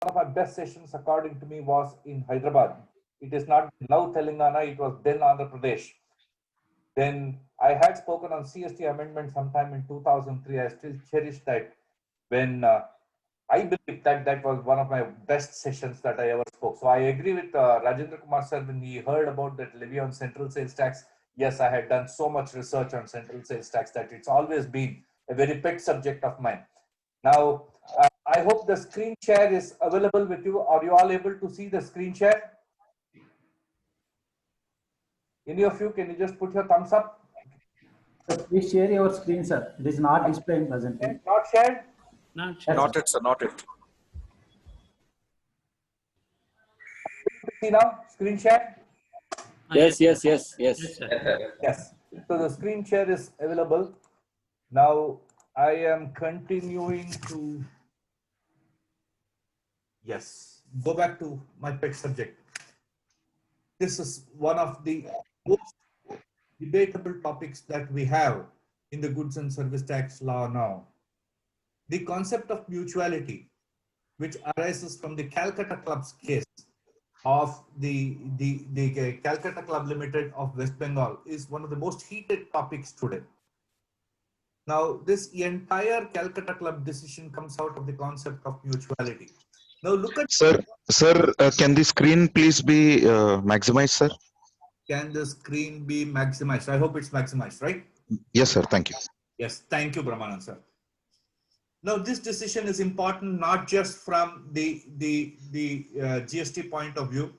of my best sessions, according to me, was in Hyderabad. It is not now Telangana, it was then Andhra Pradesh. Then I had spoken on CST amendment sometime in 2003. I still cherish that when I believe that that was one of my best sessions that I ever spoke. So I agree with Rajendra Kumar sir when he heard about that levy on central sales tax. Yes, I had done so much research on central sales tax that it's always been a very pet subject of mine. Now, I hope the screen share is available with you. Are you all able to see the screen share? Any of you, can you just put your thumbs up? So please share your screen, sir. It is not displaying presently. Not shared? Not it, sir. Not it. See now, screen share? Yes, Yes. sir. Yes. So the screen share is available. Now I am continuing to, yes, go back to my pet subject. This is one of the most debatable topics that we have in the goods and service tax law now. The concept of mutuality, which arises from the Calcutta Club's case of the Calcutta Club Limited of West Bengal, is one of the most heated topics today. Now, this entire Calcutta Club decision comes out of the concept of mutuality. Now, look at... Sir, can the screen please be maximized, sir? Can the screen be maximized? I hope it's maximized, right? Yes, sir. Thank you. Yes, thank you, Brahmanand sir. Now, this decision is important not just from the GST point of view,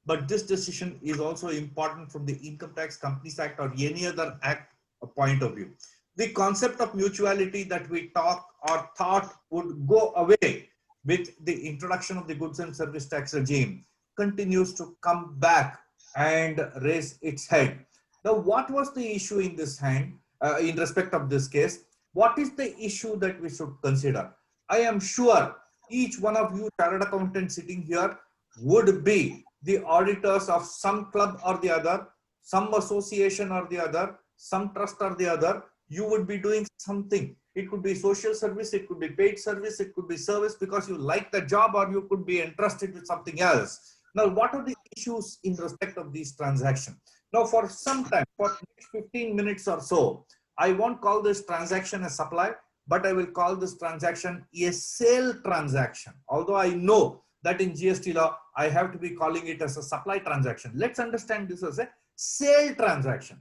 but this decision is also important from the Income Tax Companies Act or any other act point of view. The concept of mutuality that we talk or thought would go away with the introduction of the goods and service tax regime continues to come back and raise its head. Now, what was the issue in this hand, in respect of this case? What is the issue that we should consider? I am sure each one of you chartered accountants sitting here would be the auditors of some club or the other, some association or the other, some trust or the other. You would be doing something. It could be social service, it could be paid service, it could be service because you like the job, or you could be entrusted with something else. Now, what are the issues in respect of these transactions? Now, for some time, for next 15 minutes or so, I won't call this transaction a supply, but I will call this transaction a sale transaction. Although I know that in GST law, I have to be calling it as a supply transaction. Let's understand this as a sale transaction.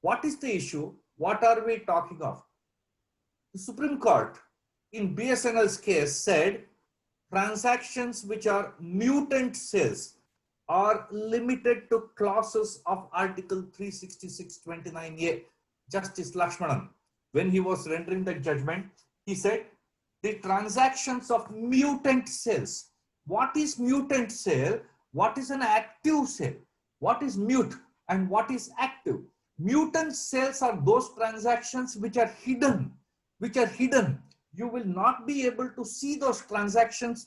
What is the issue? What are we talking of? The Supreme Court in BSNL's case said transactions which are mutant sales are limited to clauses of Article 366(29)(a). Justice Lakshmanan, when he was rendering the judgment, he said the transactions of mutant sales. What is mutant sale? What is an active sale? What is mute and what is active? Mutant sales are those transactions which are hidden. You will not be able to see those transactions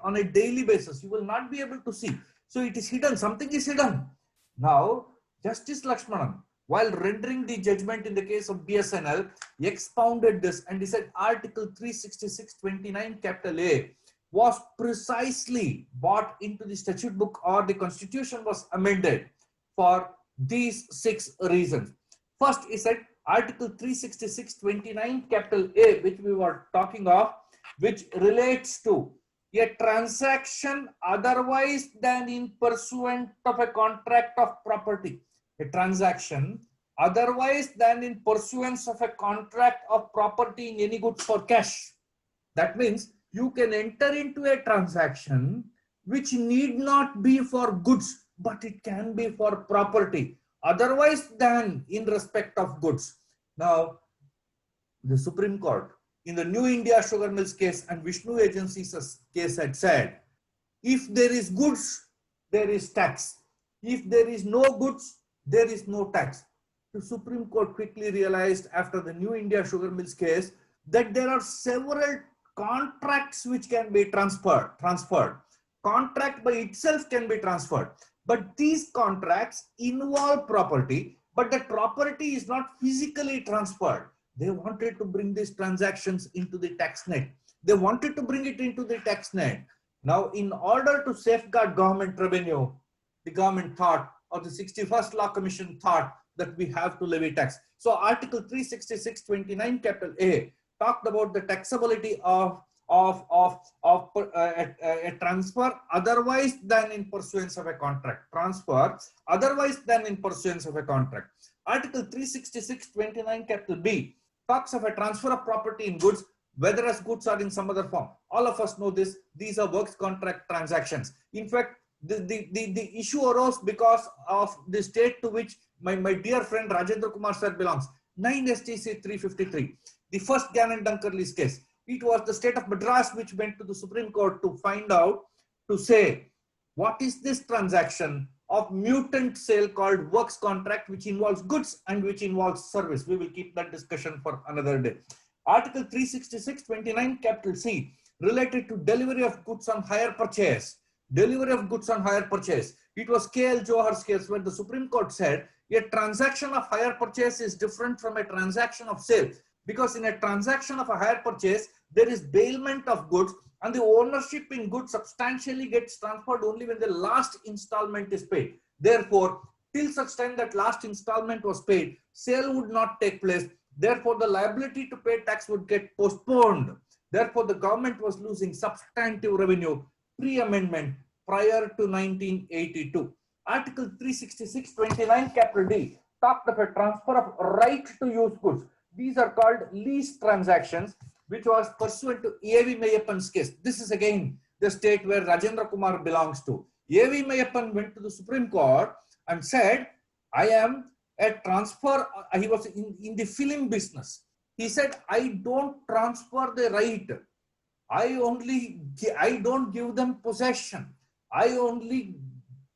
on a daily basis. You will not be able to see. So it is hidden. Something is hidden. Now, Justice Lakshmanan, while rendering the judgment in the case of BSNL, he expounded this and he said Article 366(29)(a) was precisely brought into the statute book, or the constitution was amended for these 6 reasons. First, he said Article 366(29)(a), which we were talking of, which relates to a transaction otherwise than in pursuant of a contract of property. A transaction otherwise than in pursuance of a contract of property in any goods for cash. That means you can enter into a transaction which need not be for goods, but it can be for property, otherwise than in respect of goods. Now, the Supreme Court in the New India Sugar Mills case and Vishnu Agency's case had said, if there is goods, there is tax. If there is no goods, there is no tax. The Supreme Court quickly realized after the New India Sugar Mills case that there are several contracts which can be transferred. Contract by itself can be transferred. But these contracts involve property, but that property is not physically transferred. They wanted to bring these transactions into the tax net. They wanted to bring it into the tax net. Now, in order to safeguard government revenue, the government thought, or the 61st Law Commission thought, that we have to levy tax. So Article 366(29) capital A talked about the taxability of a transfer otherwise than in pursuance of a contract. Transfer otherwise than in pursuance of a contract. Article 366(29) capital B talks of a transfer of property in goods, whether as goods or in some other form. All of us know this. These are works contract transactions. In fact, the issue arose because of the state to which my dear friend Rajendra Kumar Sir belongs. 9 STC 353, the first Gannon Dunkerley's case. It was the state of Madras which went to the Supreme Court to find out, to say, what is this transaction of mutant sale called works contract, which involves goods and which involves service. We will keep that discussion for another day. Article 366(29) capital C related to delivery of goods on hire purchase. Delivery of goods on hire purchase. It was K.L. Johar's case where the Supreme Court said a transaction of hire purchase is different from a transaction of sale, because in a transaction of a hire purchase, there is bailment of goods and the ownership in goods substantially gets transferred only when the last installment is paid. Therefore, till such time that last installment was paid, sale would not take place. Therefore, the liability to pay tax would get postponed. Therefore, the government was losing substantive revenue pre-amendment prior to 1982. Article 366(29) capital D talked of a transfer of right to use goods. These are called lease transactions, which was pursuant to A.V. Mayappan's case. This is again the state where Rajendra Kumar belongs to. A.V. Mayappan went to the Supreme Court and said, I am a transfer, he was in the film business. He said, I don't transfer the right. I don't give them possession. I only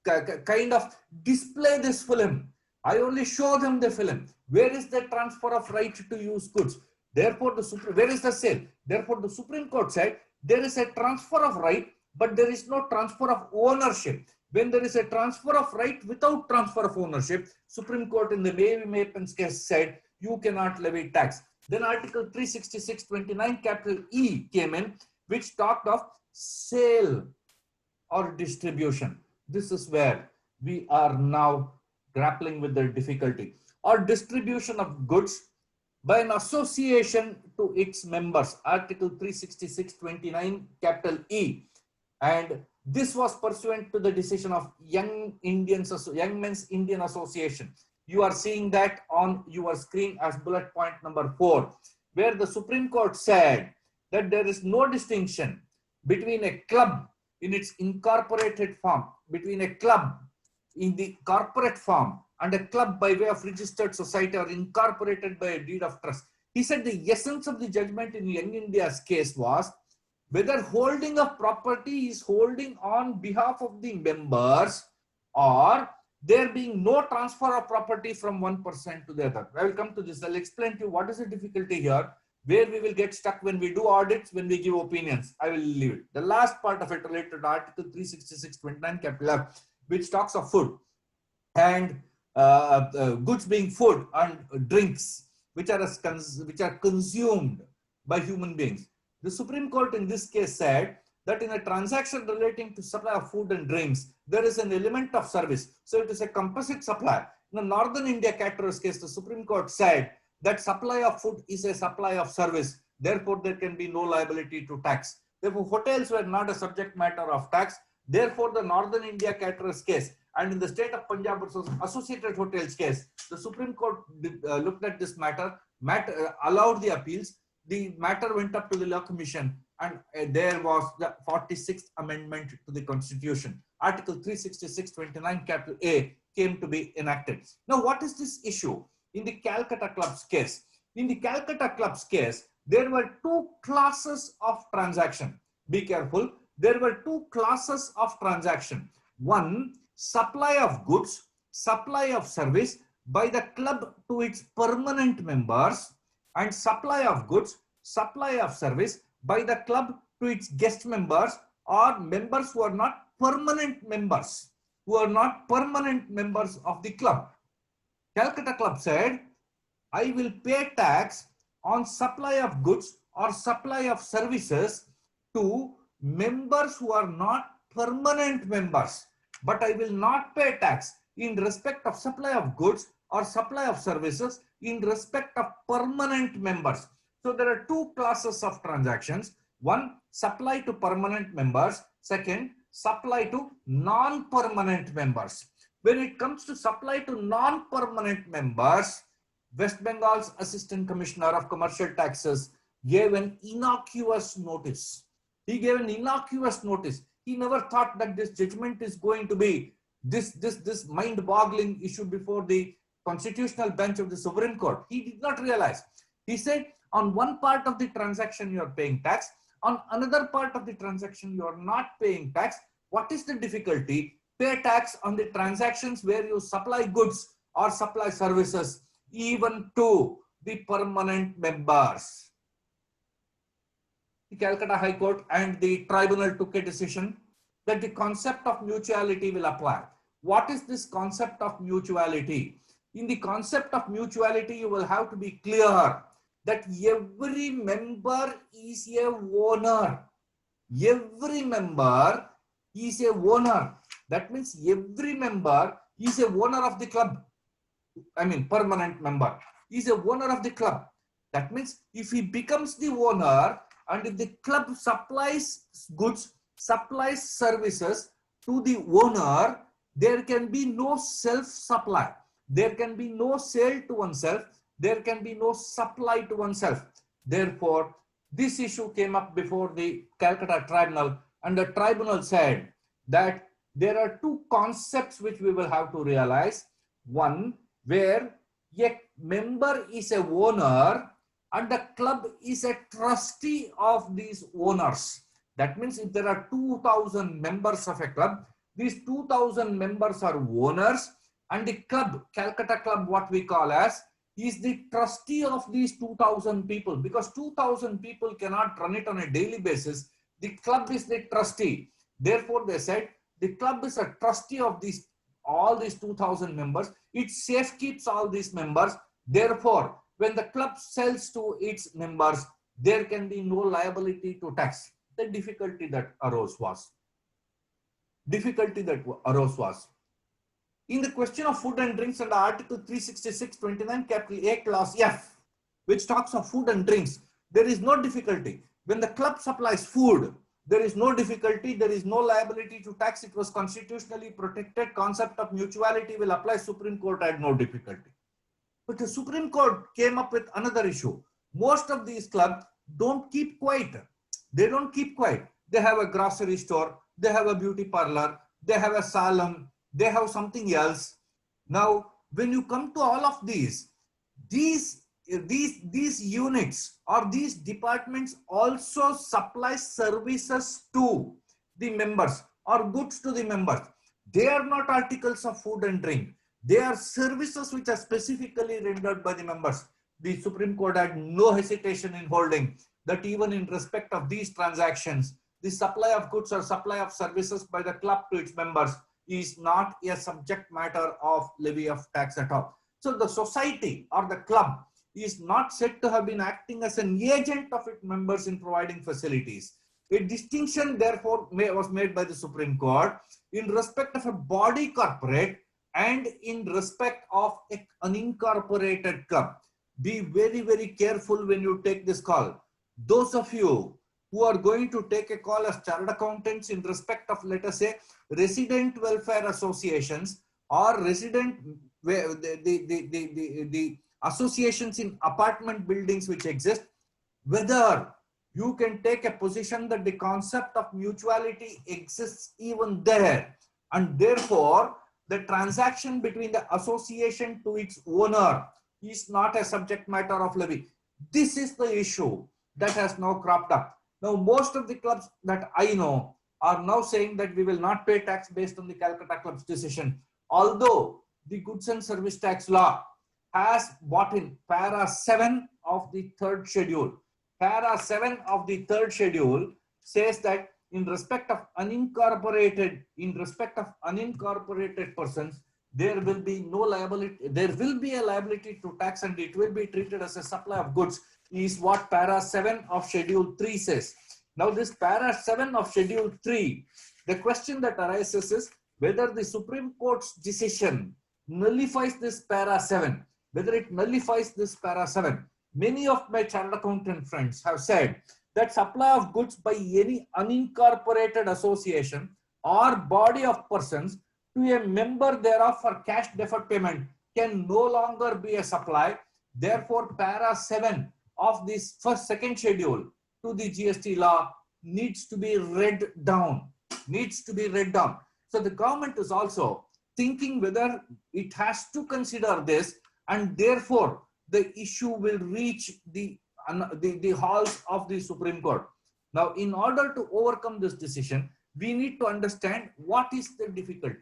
kind of display this film. I only show them the film. Where is the transfer of right to use goods? Therefore, where is the sale? Therefore, the Supreme Court said there is a transfer of right, but there is no transfer of ownership. When there is a transfer of right without transfer of ownership, Supreme Court in the A.V. Mayappan's case said you cannot levy tax. Then Article 366(29) capital E came in, which talked of sale or distribution. This is where we are now grappling with the difficulty. Or distribution of goods by an association to its members. Article 366(29) capital E. And this was pursuant to the decision of Young Men's Indian Association. You are seeing that on your screen as bullet point number 4, where the Supreme Court said that there is no distinction between a club in its incorporated form, between a club in the corporate form and a club by way of registered society or incorporated by a deed of trust. He said the essence of the judgment in Young India's case was whether holding of property is holding on behalf of the members or there being no transfer of property from one person to the other. I will come to this. I'll explain to you what is the difficulty here, where we will get stuck when we do audits, when we give opinions. I will leave it. The last part of it related to Article 366(29) capital F, which talks of food and goods being food and drinks, which are consumed by human beings. The Supreme Court in this case said that in a transaction relating to supply of food and drinks, there is an element of service. So it is a composite supply. In the Northern India caterers case, the Supreme Court said that supply of food is a supply of service. Therefore, there can be no liability to tax. Therefore, hotels were not a subject matter of tax. Therefore, the Northern India caterers case and in the state of Punjab versus Associated Hotels case, the Supreme Court looked at this matter, allowed the appeals. The matter went up to the Law Commission and there was the 46th Amendment to the Constitution. Article 366(29) capital A came to be enacted. Now, what is this issue? In the Calcutta Club's case, there were two classes of transaction. Be careful. There were two classes of transaction. One, supply of goods, supply of service by the club to its permanent members, and supply of goods, supply of service by the club to its guest members or members who are not permanent members, of the club. Calcutta Club said, I will pay tax on supply of goods or supply of services to members who are not permanent members, but I will not pay tax in respect of supply of goods or supply of services in respect of permanent members. So there are two classes of transactions. One, supply to permanent members. Second, supply to non-permanent members. When it comes to supply to non-permanent members, West Bengal's Assistant Commissioner of Commercial Taxes gave an innocuous notice. He gave an innocuous notice. He never thought that this judgment is going to be this mind-boggling issue before the constitutional bench of the Supreme Court. He did not realize. He said, on one part of the transaction you are paying tax, on another part of the transaction you are not paying tax. What is the difficulty? Pay tax on the transactions where you supply goods or supply services even to the permanent members. The Calcutta High Court and the tribunal took a decision that the concept of mutuality will apply. What is this concept of mutuality? In the concept of mutuality, you will have to be clear that every member is a owner. Every member is a owner. That means every member is a owner of the club. I mean, permanent member is a owner of the club. That means if he becomes the owner and if the club supplies goods, supplies services to the owner, there can be no self-supply. There can be no sale to oneself. There can be no supply to oneself. Therefore, this issue came up before the Calcutta Tribunal, and the tribunal said that there are two concepts which we will have to realize. One, where a member is a owner and the club is a trustee of these owners. That means if there are 2,000 members of a club, these 2,000 members are owners, and the club, Calcutta Club, what we call as, is the trustee of these 2,000 people, because 2,000 people cannot run it on a daily basis. The club is the trustee. Therefore, they said the club is a trustee of these all these 2,000 members. It safekeeps all these members. Therefore, when the club sells to its members, there can be no liability to tax. The difficulty that arose was in the question of food and drinks under Article 366(29) capital A clause F, which talks of food and drinks. There is no difficulty. When the club supplies food, there is no difficulty. There is no liability to tax. It was constitutionally protected. Concept of mutuality will apply. Supreme Court had no difficulty. But the Supreme Court came up with another issue. Most of these clubs don't keep quiet. They don't keep quiet. They have a grocery store. They have a beauty parlor. They have a salon. They have something else. Now, when you come to all of these units or these departments also supply services to the members or goods to the members. They are not articles of food and drink. They are services which are specifically rendered by the members. The Supreme Court had no hesitation in holding that even in respect of these transactions, the supply of goods or supply of services by the club to its members is not a subject matter of levy of tax at all. So the society or the club is not said to have been acting as an agent of its members in providing facilities. A distinction therefore was made by the Supreme Court in respect of a body corporate and in respect of an unincorporated club. Be very, very careful when you take this call. Those of you who are going to take a call as chartered accountants in respect of, let us say, resident welfare associations or resident the associations in apartment buildings which exist, whether you can take a position that the concept of mutuality exists even there, and therefore the transaction between the association to its owner is not a subject matter of levy. This is the issue that has now cropped up. Now, most of the clubs that I know are now saying that we will not pay tax based on the Calcutta Club's decision. Although the goods and service tax law has brought in para 7 of the third schedule. Para 7 of the third schedule says that in respect of unincorporated persons, there will be no liability, there will be a liability to tax and it will be treated as a supply of goods, is what para 7 of schedule 3 says. Now this para 7 of schedule 3, the question that arises is whether the Supreme Court's decision nullifies this para 7, whether it nullifies this para 7. Many of my chartered accountant friends have said that supply of goods by any unincorporated association or body of persons to a member thereof for cash deferred payment can no longer be a supply. Therefore, para 7 of this second schedule to the GST law needs to be read down. So the government is also thinking whether it has to consider this, and therefore the issue will reach the halls of the Supreme Court. Now, in order to overcome this decision, we need to understand what is the difficulty.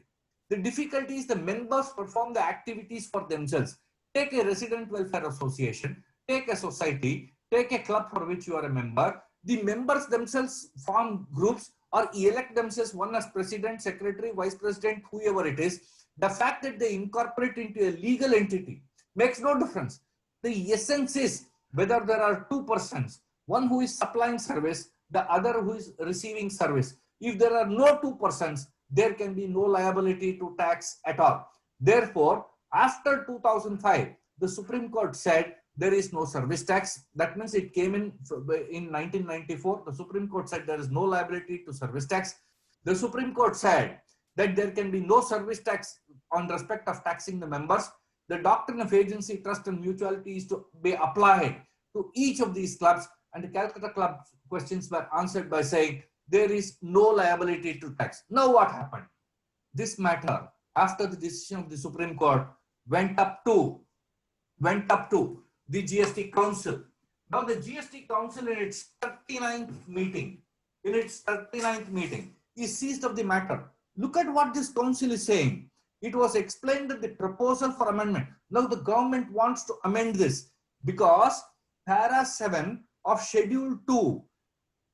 The difficulty is the members perform the activities for themselves. Take a resident welfare association, take a society, take a club for which you are a member. The members themselves form groups or elect themselves, one as president, secretary, vice president, whoever it is. The fact that they incorporate into a legal entity makes no difference. The essence is whether there are two persons, one who is supplying service, the other who is receiving service. If there are no two persons, there can be no liability to tax at all. Therefore, after 2005, the Supreme Court said there is no service tax. That means it came in 1994. The Supreme Court said there is no liability to service tax. The Supreme Court said that there can be no service tax on respect of taxing the members. The doctrine of agency, trust and mutuality is to be applied to each of these clubs, and the Calcutta Club questions were answered by saying there is no liability to tax. Now what happened? This matter, after the decision of the Supreme Court, went up to the GST Council. Now the GST Council in its 39th meeting, is seized of the matter. Look at what this council is saying. It was explained that the proposal for amendment. Now the government wants to amend this because para 7 of schedule 2,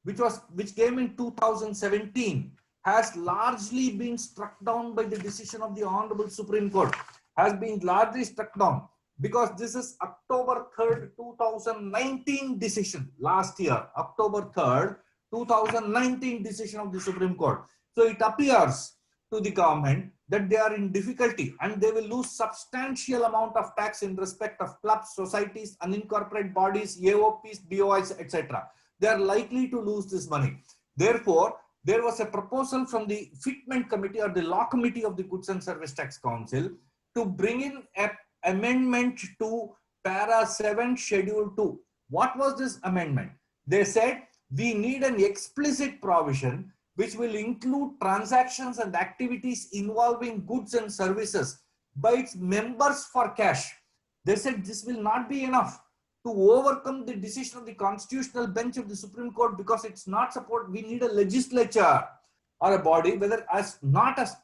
which came in 2017, has largely been struck down by the decision of the Honorable Supreme Court, has been largely struck down because this is October 3rd, 2019 decision, last year, October 3rd, 2019 decision of the Supreme Court. So it appears to the government that they are in difficulty and they will lose substantial amount of tax in respect of clubs, societies, unincorporated bodies, AOPs, BOIs, etc. They are likely to lose this money. Therefore, there was a proposal from the Fitment Committee or the Law Committee of the Goods and Service Tax Council to bring in an amendment to para 7 schedule 2. What was this amendment? They said we need an explicit provision which will include transactions and activities involving goods and services by its members for cash. They said this will not be enough to overcome the decision of the constitutional bench of the Supreme Court because it's not support. We need a legislature or a body, whether as not as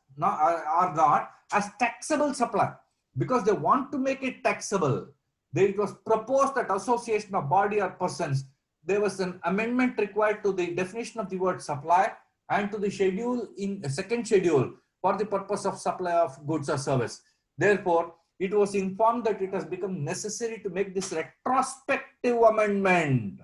taxable supply, because they want to make it taxable. It was proposed that association of body or persons, there was an amendment required to the definition of the word supply and to the schedule in a second schedule for the purpose of supply of goods or service. Therefore, it was informed that it has become necessary to make this retrospective amendment.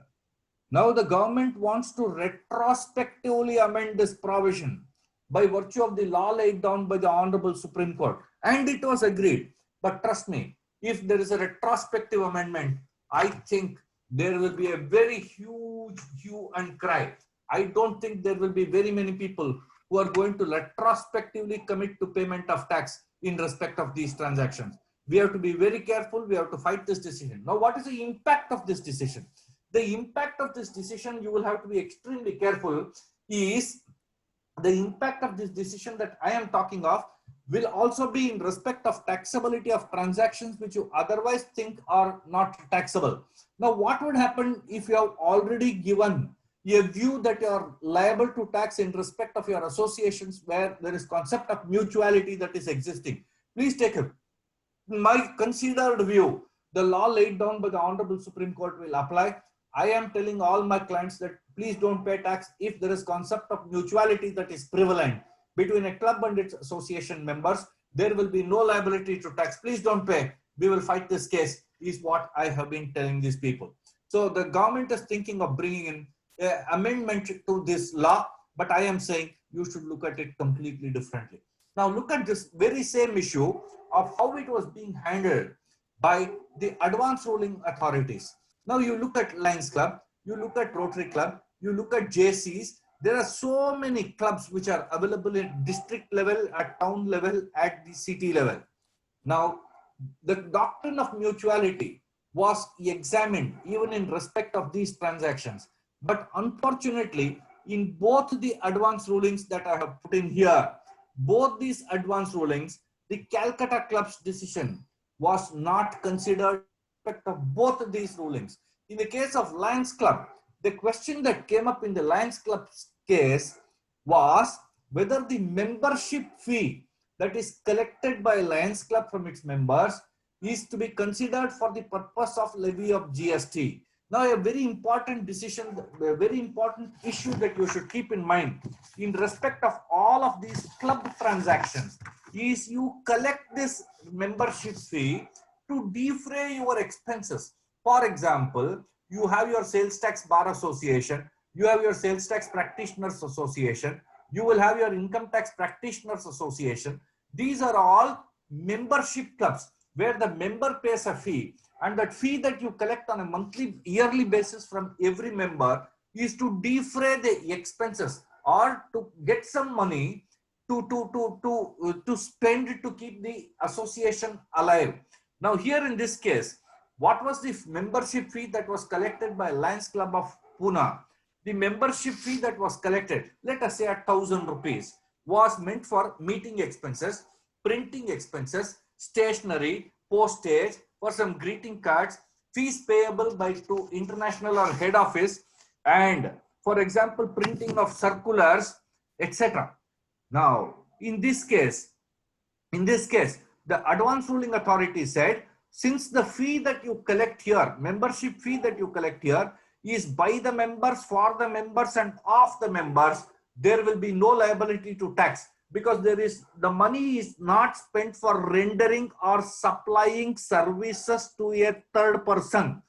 Now the government wants to retrospectively amend this provision by virtue of the law laid down by the Honorable Supreme Court. And it was agreed. But trust me, if there is a retrospective amendment, I think there will be a very huge hue and cry. I don't think there will be very many people who are going to retrospectively commit to payment of tax in respect of these transactions. We have to be very careful. We have to fight this decision. Now, what is the impact of this decision? The impact of this decision, you will have to be extremely careful, is the impact of this decision that I am talking of will also be in respect of taxability of transactions which you otherwise think are not taxable. Now, what would happen if you have already given a view that you are liable to tax in respect of your associations where there is concept of mutuality that is existing? Please take it. My considered view, the law laid down by the Honorable Supreme Court will apply. I am telling all my clients that please don't pay tax if there is concept of mutuality that is prevalent between a club and its association members. There will be no liability to tax. Please don't pay. We will fight this case, is what I have been telling these people. So the government is thinking of bringing in amendment to this law, but I am saying you should look at it completely differently. Now look at this very same issue of how it was being handled by the advanced ruling authorities. Now you look at Lions Club, you look at Rotary Club, you look at JCs. There are so many clubs which are available at district level, at town level, at the city level. Now, the doctrine of mutuality was examined even in respect of these transactions. But unfortunately, in both the advance rulings that I have put in here, both these advance rulings, the Calcutta Club's decision was not considered in respect of both these rulings. In the case of Lions Club, the question that came up in the Lions Club's case was whether the membership fee that is collected by Lions Club from its members is to be considered for the purpose of levy of GST. Now, a very important decision, a very important issue that you should keep in mind in respect of all of these club transactions is you collect this membership fee to defray your expenses. For example, you have your sales tax bar association, you have your sales tax practitioners association, you will have your income tax practitioners association. These are all membership clubs where the member pays a fee, and that fee that you collect on a monthly, yearly basis from every member is to defray the expenses or to get some money to spend to keep the association alive. Now here in this case, what was the membership fee that was collected by Lions Club of Pune? The membership fee that was collected, let us say at 1,000 rupees, was meant for meeting expenses, printing expenses, stationery, postage, for some greeting cards, fees payable by to international or head office, and for example, printing of circulars, etc. Now, in this case, the advance ruling authority said, since the fee that you collect here, membership fee that you collect here, is by the members, for the members, and of the members, there will be no liability to tax, because the money is not spent for rendering or supplying services to a third person.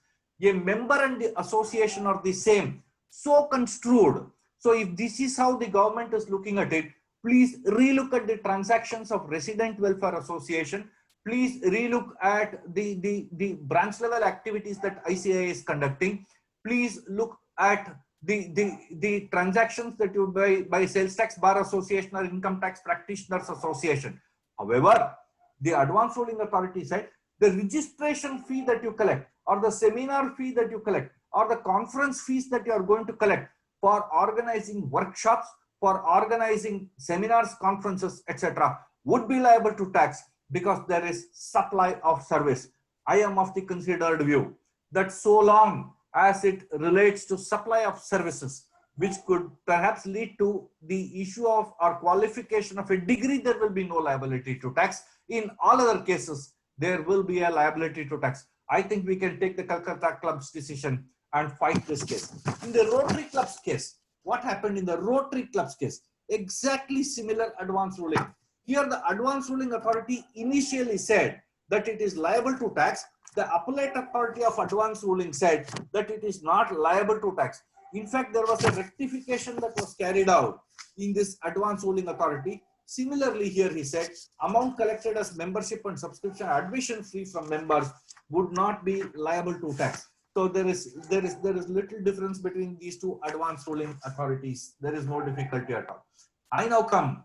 A member and the association are the same, so construed. So if this is how the government is looking at it, please relook at the transactions of resident welfare association. Please relook at the branch level activities that ICAI is conducting. Please look at the transactions that you by sales tax bar association or income tax practitioners association. However, the advance ruling authority said the registration fee that you collect, or the seminar fee that you collect, or the conference fees that you are going to collect for organizing workshops, for organizing seminars, conferences, etc., would be liable to tax, because there is supply of service. I am of the considered view that so long as it relates to supply of services, which could perhaps lead to the issue of or qualification of a degree, there will be no liability to tax. In all other cases, there will be a liability to tax. I think we can take the Calcutta Club's decision and fight this case. In the Rotary Club's case, what happened in the Rotary Club's case? Exactly similar advance ruling. Here the advance ruling authority initially said that it is liable to tax. The appellate authority of advance ruling said that it is not liable to tax. In fact, there was a rectification that was carried out in this advance ruling authority. Similarly, here he said amount collected as membership and subscription admission fee from members would not be liable to tax. So there is little difference between these two advance ruling authorities. There is no difficulty at all. I now come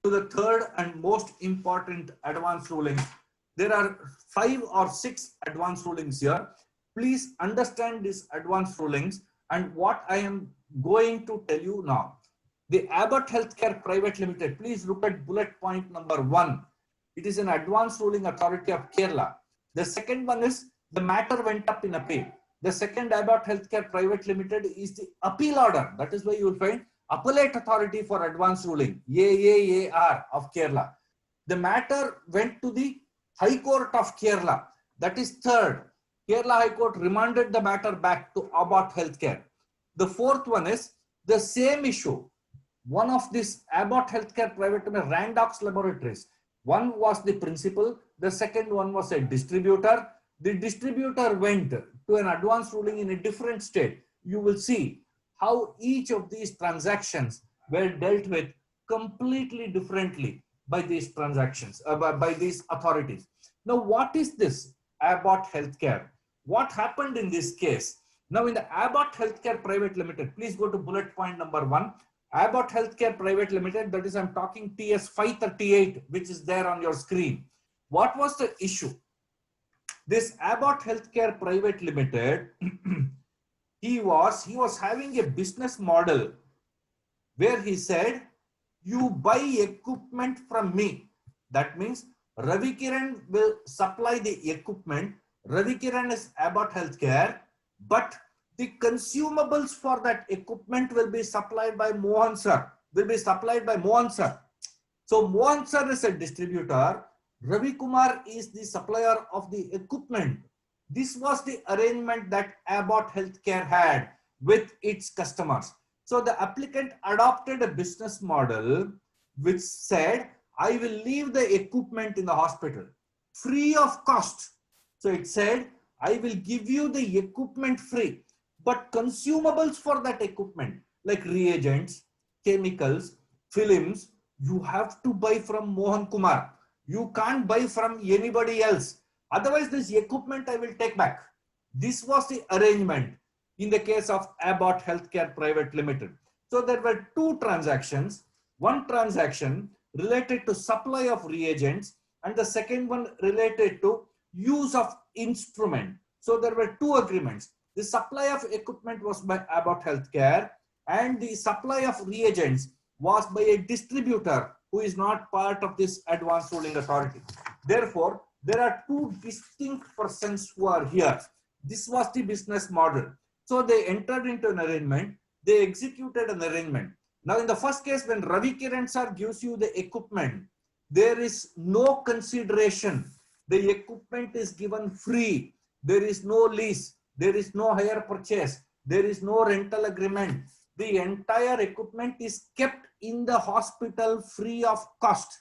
to the third and most important advance ruling. There are 5 or 6 advance rulings here. Please understand these advance rulings and what I am going to tell you now. The Abbott Healthcare Private Limited, please look at bullet point number 1. It is an advance ruling authority of Kerala. The second one is the matter went up in appeal. The second Abbott Healthcare Private Limited is the appeal order. That is why you will find appellate authority for advance ruling, AAAR of Kerala. The matter went to the High Court of Kerala. That is third. Kerala High Court remanded the matter back to Abbott Healthcare. The fourth one is the same issue. One of this Abbott Healthcare Private Limited, Randox Laboratories. One was the principal. The second one was a distributor. The distributor went to an advance ruling in a different state. You will see how each of these transactions were dealt with completely differently by these transactions, by these authorities. Now, what is this Abbott Healthcare? What happened in this case? Now, in the Abbott Healthcare Private Limited, please go to bullet point number 1. Abbott Healthcare Private Limited, that is, I'm talking TS 538, which is there on your screen. What was the issue? This Abbott Healthcare Private Limited, he was having a business model where he said, you buy equipment from me. That means Ravi Kiran will supply the equipment. Ravi Kiran is Abbott Healthcare, but the consumables for that equipment will be supplied by Mohan Sir. So Mohan Sir is a distributor. Ravi Kumar is the supplier of the equipment. This was the arrangement that Abbott Healthcare had with its customers. So the applicant adopted a business model which said, I will leave the equipment in the hospital free of cost. So it said, I will give you the equipment free, but consumables for that equipment like reagents, chemicals, films, you have to buy from Mohan Kumar. You can't buy from anybody else. Otherwise, this equipment I will take back. This was the arrangement in the case of Abbott Healthcare Private Limited. So there were two transactions. One transaction related to supply of reagents and the second one related to use of instrument. So there were two agreements. The supply of equipment was by Abbott Healthcare and the supply of reagents was by a distributor who is not part of this advanced ruling authority. Therefore, there are two distinct persons who are here. This was the business model. So they entered into an arrangement. They executed an arrangement. Now, in the first case, when Ravi Kiran Sir gives you the equipment, there is no consideration. The equipment is given free. There is no lease. There is no hire purchase. There is no rental agreement. The entire equipment is kept in the hospital free of cost.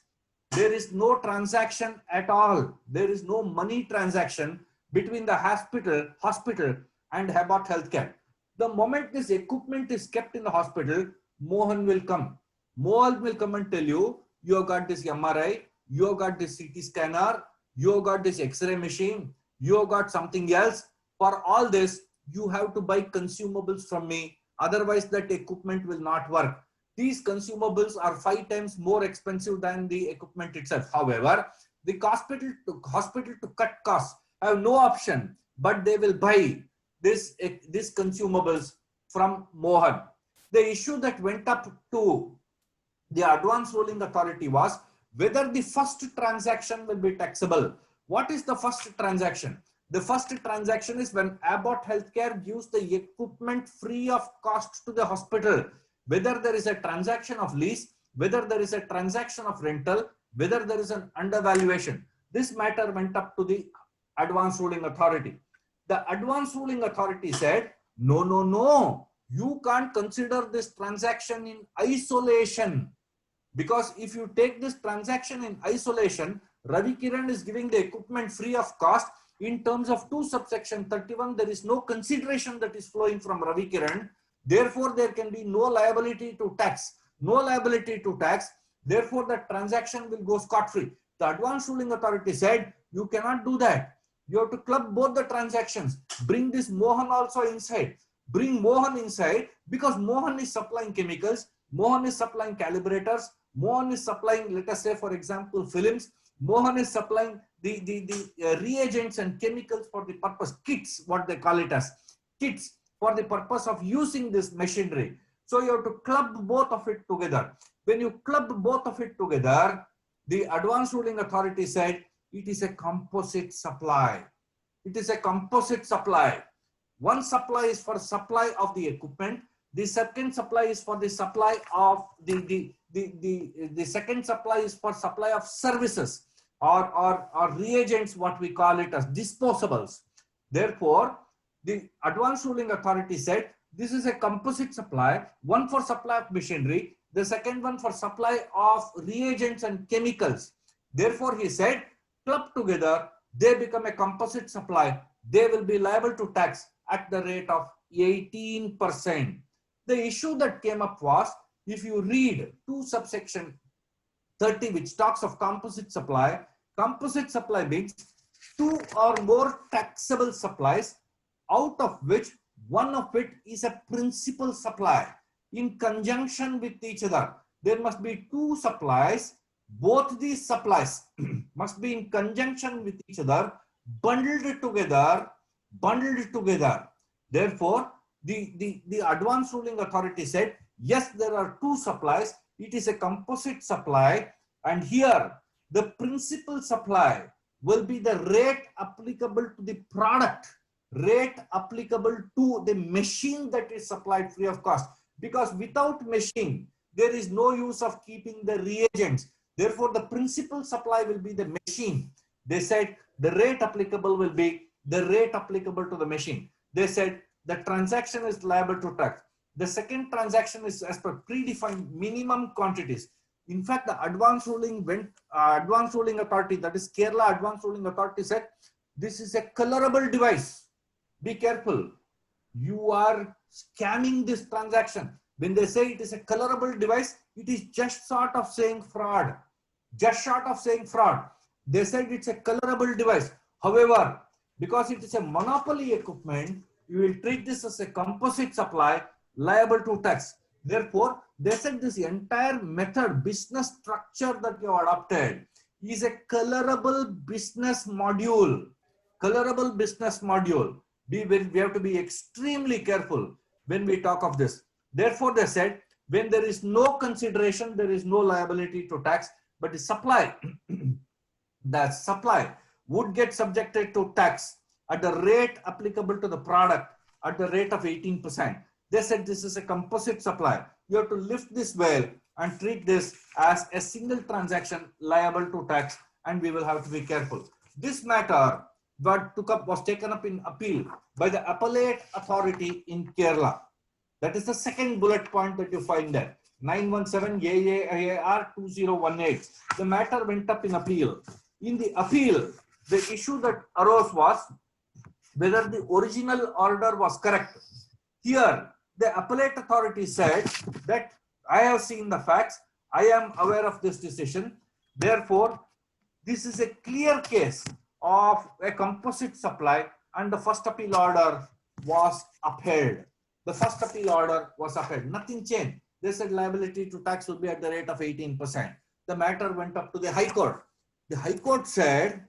There is no transaction at all. There is no money transaction between the hospital and Abbott Healthcare. The moment this equipment is kept in the hospital, Mohan will come. Mohan will come and tell you, you have got this MRI, you have got this CT scanner, you have got this X-ray machine, you have got something else. For all this, you have to buy consumables from me. Otherwise, that equipment will not work. These consumables are 5 times more expensive than the equipment itself. However, the hospital to cut costs have no option, but they will buy this consumables from Mohan. The issue that went up to the advanced ruling authority was whether the first transaction will be taxable. What is the first transaction? The first transaction is when Abbott Healthcare gives the equipment free of cost to the hospital. Whether there is a transaction of lease, whether there is a transaction of rental, whether there is an undervaluation. This matter went up to the advanced ruling authority. The advanced ruling authority said, no, you can't consider this transaction in isolation. Because if you take this transaction in isolation, Ravi Kiran is giving the equipment free of cost. In terms of 2 subsection 31, there is no consideration that is flowing from Ravi Kiran. Therefore, there can be no liability to tax. No liability to tax. Therefore, the transaction will go scot-free. The advanced ruling authority said, you cannot do that. You have to club both the transactions. Bring this Mohan also inside. Bring Mohan inside because Mohan is supplying chemicals. Mohan is supplying calibrators. Mohan is supplying, let us say, for example, films. Mohan is supplying the reagents and chemicals for the purpose, kits, what they call it as, kits for the purpose of using this machinery. So you have to club both of it together. When you club both of it together, the advanced ruling authority said it is a composite supply. It is a composite supply. One supply is for supply of the equipment. The second supply is for the supply of the second supply is for supply of services or reagents, what we call it as disposables. Therefore, the advanced ruling authority said this is a composite supply, one for supply of machinery, the second one for supply of reagents and chemicals. Therefore, he said, club together, they become a composite supply. They will be liable to tax at the rate of 18%. The issue that came up was, if you read 2 subsection 30, which talks of composite supply means 2 or more taxable supplies, out of which one of it is a principal supply in conjunction with each other. There must be 2 supplies. Both these supplies must be in conjunction with each other, bundled together. Therefore, the advanced ruling authority said, yes, there are 2 supplies. It is a composite supply, and here the principal supply will be the rate applicable to the product, rate applicable to the machine that is supplied free of cost. Because without machine, there is no use of keeping the reagents. Therefore, the principal supply will be the machine. They said the rate applicable will be the rate applicable to the machine. They said the transaction is liable to tax. The second transaction is as per predefined minimum quantities. In fact, the advanced ruling authority, that is Kerala advanced ruling authority, said this is a colorable device. Be careful. You are scamming this transaction. When they say it is a colorable device, it is just sort of saying fraud. Just short of saying fraud. They said it's a colorable device. However, because it is a monopoly equipment, you will treat this as a composite supply liable to tax. Therefore, they said this entire method, business structure that you adopted is a colorable business module. Colorable business module. We have to be extremely careful when we talk of this. Therefore, they said when there is no consideration, there is no liability to tax, but the supply would get subjected to tax at the rate applicable to the product at the rate of 18%. They said this is a composite supply. You have to lift this veil and treat this as a single transaction liable to tax, and we will have to be careful. This matter was taken up in appeal by the appellate authority in Kerala. That is the second bullet point that you find there. 917 AAR 2018. The matter went up in appeal. In the appeal, the issue that arose was whether the original order was correct. Here, the appellate authority said that I have seen the facts, I am aware of this decision. Therefore, this is a clear case of a composite supply, and the first appeal order was upheld. The first appeal order was upheld. Nothing changed. They said liability to tax will be at the rate of 18%. The matter went up to the High Court. The High Court said,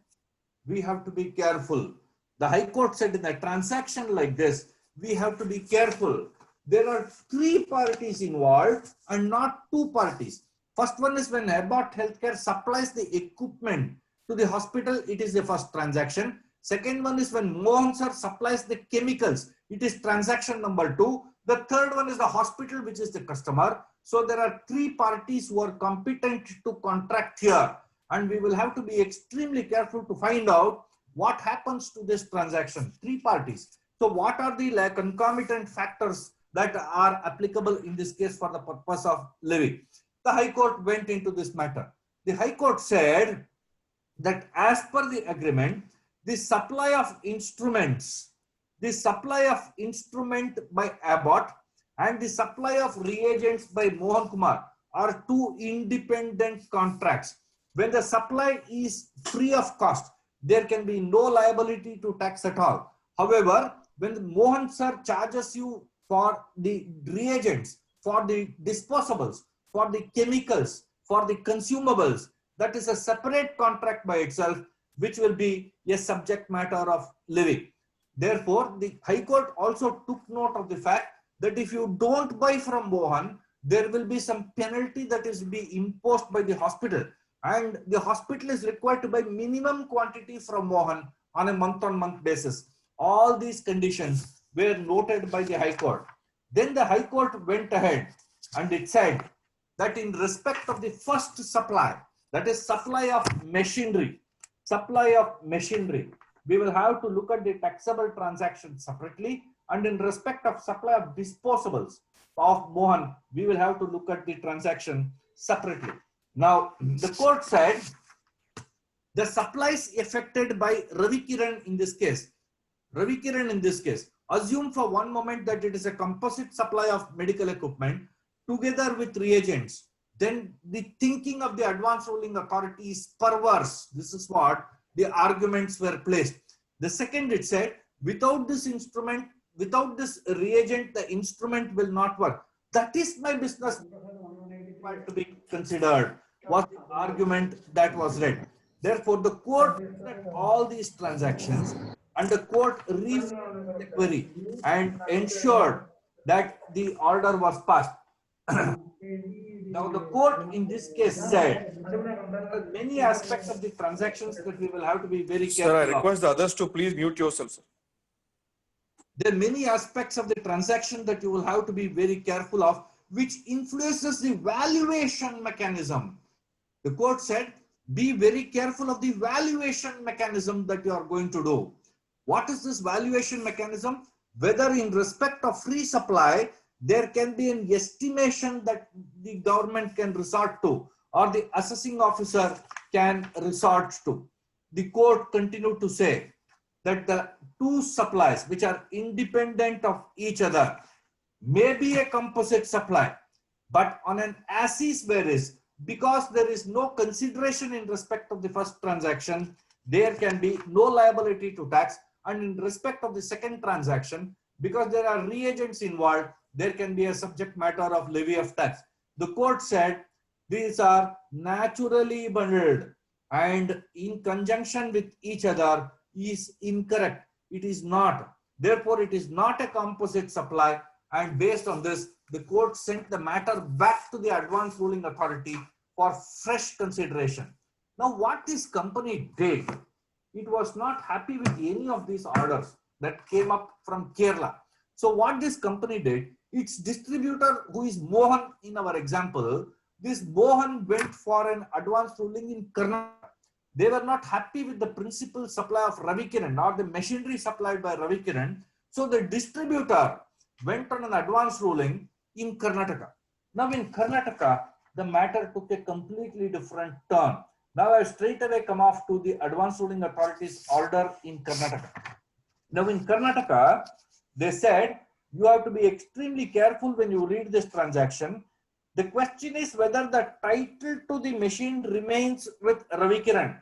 we have to be careful. The High Court said in a transaction like this, we have to be careful. There are 3 parties involved and not 2 parties. First one is when Abbott Healthcare supplies the equipment to the hospital, it is the first transaction. Second one is when Mohan Sir supplies the chemicals, it is transaction number 2. The third one is the hospital, which is the customer. So there are 3 parties who are competent to contract here, and we will have to be extremely careful to find out what happens to this transaction. 3 parties. So what are the concomitant factors that are applicable in this case for the purpose of levy? The High Court went into this matter. The High Court said that as per the agreement, the supply of instruments, the supply of instrument by Abbott and the supply of reagents by Mohan Kumar are 2 independent contracts. When the supply is free of cost, there can be no liability to tax at all. However, when Mohan Sir charges you for the reagents, for the disposables, for the chemicals, for the consumables, that is a separate contract by itself, which will be a subject matter of levy. Therefore, the High Court also took note of the fact that if you don't buy from Mohan, there will be some penalty that is be imposed by the hospital, and the hospital is required to buy minimum quantity from Mohan on a month-on-month basis. All these conditions were noted by the High Court. Then the High Court went ahead and it said that in respect of the first supply, that is supply of machinery, we will have to look at the taxable transaction separately, and in respect of supply of disposables of Mohan, we will have to look at the transaction separately. Now, the court said the supplies affected by Ravi Kiran in this case Assume for one moment that it is a composite supply of medical equipment together with reagents. Then the thinking of the advanced ruling authority is perverse. This is what the arguments were placed. The second, it said, without this instrument, without this reagent, the instrument will not work. That is my business to be considered, was the argument that was read. Therefore, the court looked at all these transactions and the court reframed the query and ensured that the order was passed. Now, the court in this case said there are many aspects of the transactions that we will have to be very careful Sir, I of. request the others to please mute yourself, sir. There are many aspects of the transaction that you will have to be very careful of, which influences the valuation mechanism. The court said, be very careful of the valuation mechanism that you are going to do. What is this valuation mechanism? Whether in respect of free supply, there can be an estimation that the government can resort to, or the assessing officer can resort to. The court continued to say that the two supplies which are independent of each other may be a composite supply, but on an as-is basis, because there is no consideration in respect of the first transaction, there can be no liability to tax, and in respect of the second transaction, because there are reagents involved, there can be a subject matter of levy of tax. The court said these are naturally bundled and in conjunction with each other is incorrect. It is not. Therefore, it is not a composite supply, and based on this, the court sent the matter back to the advanced ruling authority for fresh consideration. Now, what this company did, it was not happy with any of these orders that came up from Kerala. So what this company did, its distributor, who is Mohan in our example, this Mohan went for an advanced ruling in Karnataka. They were not happy with the principal supply of Ravikiran or the machinery supplied by Ravikiran. So the distributor went on an advanced ruling in Karnataka. Now in Karnataka, the matter took a completely different turn. Now I straight away come off to the advanced ruling authority's order in Karnataka. Now in Karnataka, they said you have to be extremely careful when you read this transaction. The question is whether the title to the machine remains with Ravikiran.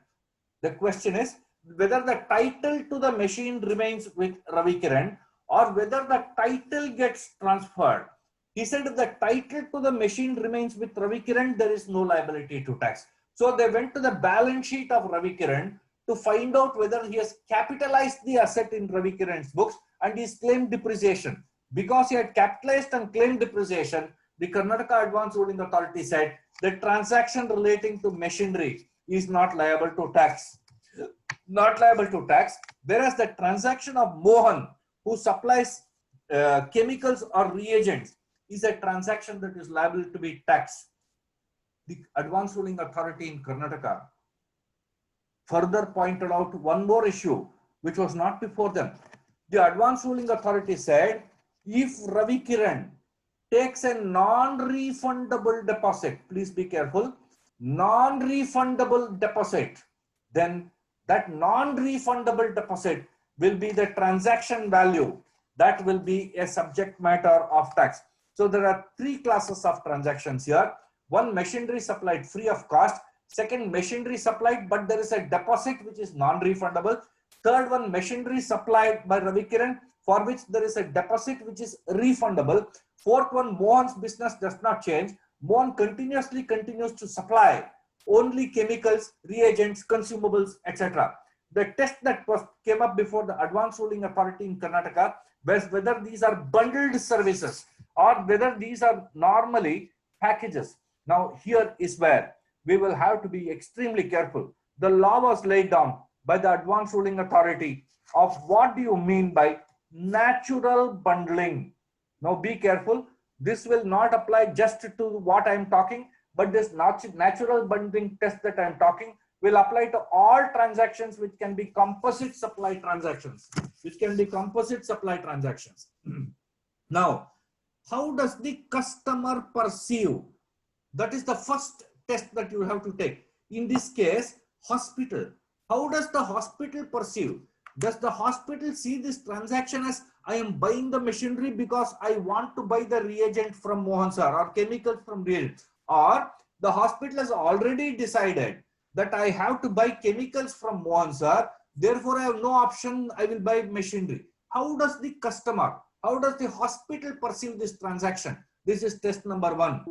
The question is whether the title to the machine remains with Ravikiran or whether the title gets transferred. He said if the title to the machine remains with Ravikiran, there is no liability to tax. So they went to the balance sheet of Ravikiran to find out whether he has capitalized the asset in Ravikiran's books and he's claimed depreciation. Because he had capitalized and claimed depreciation, the Karnataka Advanced Ruling Authority said the transaction relating to machinery is not liable to tax. Not liable to tax, whereas the transaction of Mohan, who supplies chemicals or reagents, is a transaction that is liable to be taxed. The Advanced Ruling Authority in Karnataka further pointed out one more issue which was not before them. The Advanced Ruling Authority said if Ravikiran takes a non-refundable deposit, please be careful, non-refundable deposit, then that non-refundable deposit will be the transaction value that will be a subject matter of tax. So there are three classes of transactions here. One, machinery supplied free of cost. Second, machinery supplied but there is a deposit which is non-refundable. Third one, machinery supplied by Ravikiran for which there is a deposit which is refundable. Fourth one, Mohan's business does not change. Mohan continues to supply only chemicals, reagents, consumables, etc. The test that came up before the Advanced Ruling Authority in Karnataka was whether these are bundled services or whether these are normally packages. Now here is where we will have to be extremely careful. The law was laid down by the Advanced Ruling Authority of what do you mean by natural bundling. Now be careful. This will not apply just to what I am talking, but this natural bundling test that I am talking will apply to all transactions which can be composite supply transactions. Now, how does the customer perceive? That is the first test that you have to take. In this case, hospital. How does the hospital perceive? Does the hospital see this transaction as I am buying the machinery because I want to buy the reagent from Mohan sir or chemicals from reagent, or the hospital has already decided that I have to buy chemicals from Mohan sir, therefore I have no option, I will buy machinery. How does the customer, how does the hospital perceive this transaction? This is test number 1.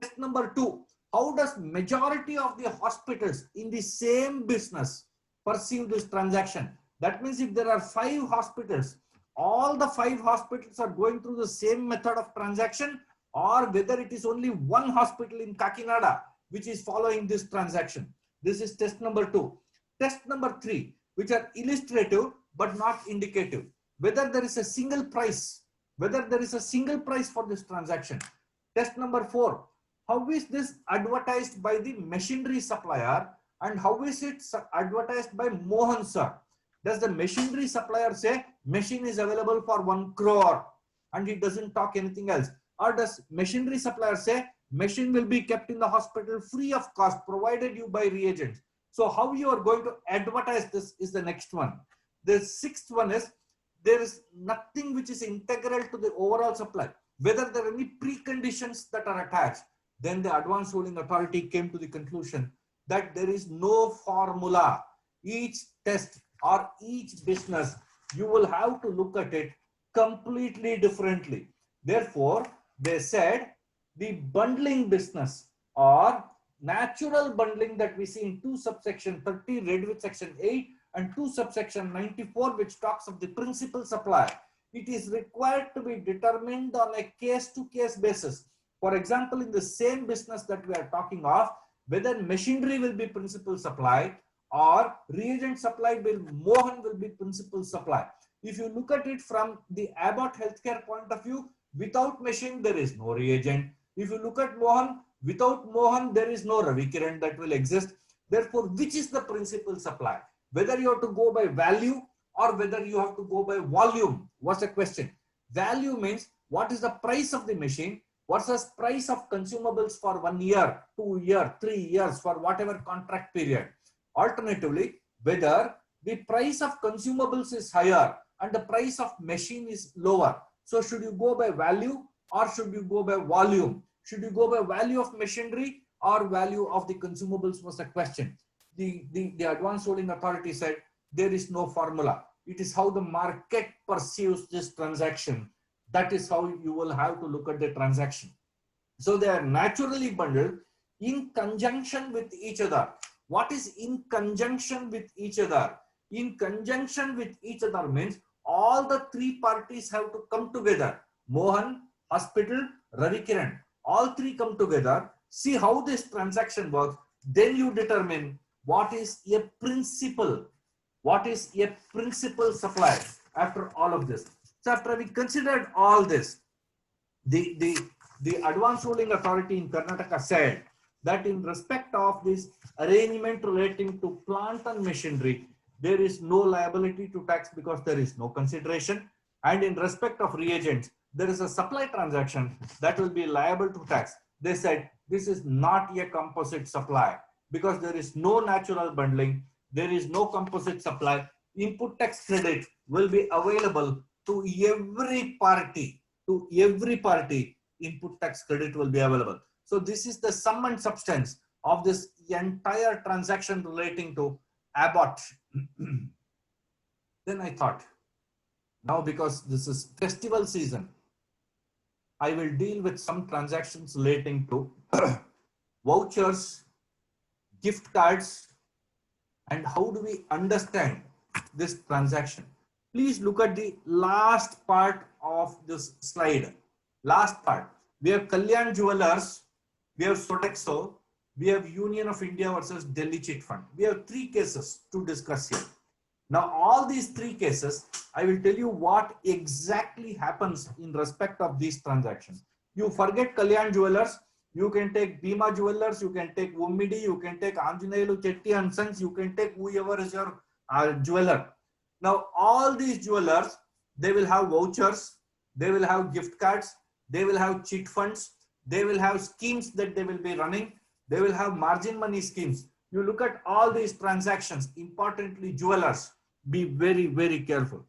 Test number 2, how does majority of the hospitals in the same business perceive this transaction? That means if there are 5 hospitals, all the 5 hospitals are going through the same method of transaction, or whether it is only one hospital in Kakinada which is following this transaction. This is test number 2. Test number 3, which are illustrative but not indicative. Whether there is a single price, whether there is a single price for this transaction. Test number 4, how is this advertised by the machinery supplier and how is it advertised by Mohan sir? Does the machinery supplier say machine is available for 1 crore and he doesn't talk anything else? Or does machinery supplier say machine will be kept in the hospital free of cost provided you buy reagents? So how you are going to advertise this is the next one. The 6th one is there is nothing which is integral to the overall supply. Whether there are any preconditions that are attached, then the advanced ruling authority came to the conclusion that there is no formula. Each test or each business, you will have to look at it completely differently. Therefore, they said the bundling business or natural bundling that we see in 2 subsection 30 read with section 8 and 2 subsection 94 which talks of the principal supply. It is required to be determined on a case-to-case basis. For example, in the same business that we are talking of, whether machinery will be principal supply or reagent supply will Mohan will be principal supply. If you look at it from the Abbott healthcare point of view, without machine there is no reagent. If you look at Mohan, without Mohan there is no Ravi Kiran that will exist. Therefore, which is the principal supply? Whether you have to go by value or whether you have to go by volume was the question. Value means what is the price of the machine versus price of consumables for 1 year, 2 years, 3 years, for whatever contract period. Alternatively, whether the price of consumables is higher and the price of machine is lower. So should you go by value or should you go by volume? Should you go by value of machinery or value of the consumables was the question. The advanced ruling authority said there is no formula. It is how the market perceives this transaction. That is how you will have to look at the transaction. So they are naturally bundled in conjunction with each other. What is in conjunction with each other? In conjunction with each other means all the 3 parties have to come together. Mohan, hospital, Ravi Kiran. All 3 come together, see how this transaction works. Then you determine what is a principal. What is a principal supply after all of this. So after we considered all this, the advanced ruling authority in Karnataka said that in respect of this arrangement relating to plant and machinery, there is no liability to tax because there is no consideration. And in respect of reagents, there is a supply transaction that will be liable to tax. They said this is not a composite supply because there is no natural bundling, there is no composite supply. Input tax credit will be available to every party. To every party, input tax credit will be available. So this is the sum and substance of this entire transaction relating to Abbott. Then I thought, now because this is festival season, I will deal with some transactions relating to vouchers, gift cards, and how do we understand this transaction. Please look at the last part of this slide. Last part. We have Kalyan Jewelers, we have Sodexo, we have Union of India versus Delhi Chit Fund. We have 3 cases to discuss here. Now, all these 3 cases, I will tell you what exactly happens in respect of these transactions. You forget Kalyan Jewelers, you can take Bhima Jewelers, you can take Ummidi, you can take Anjaneyulu Chetty and Sons, you can take whoever is your jeweler. Now, all these jewelers, they will have vouchers, they will have gift cards, they will have chit funds, they will have schemes that they will be running, they will have margin money schemes. You look at all these transactions, importantly jewelers. Be very, very careful.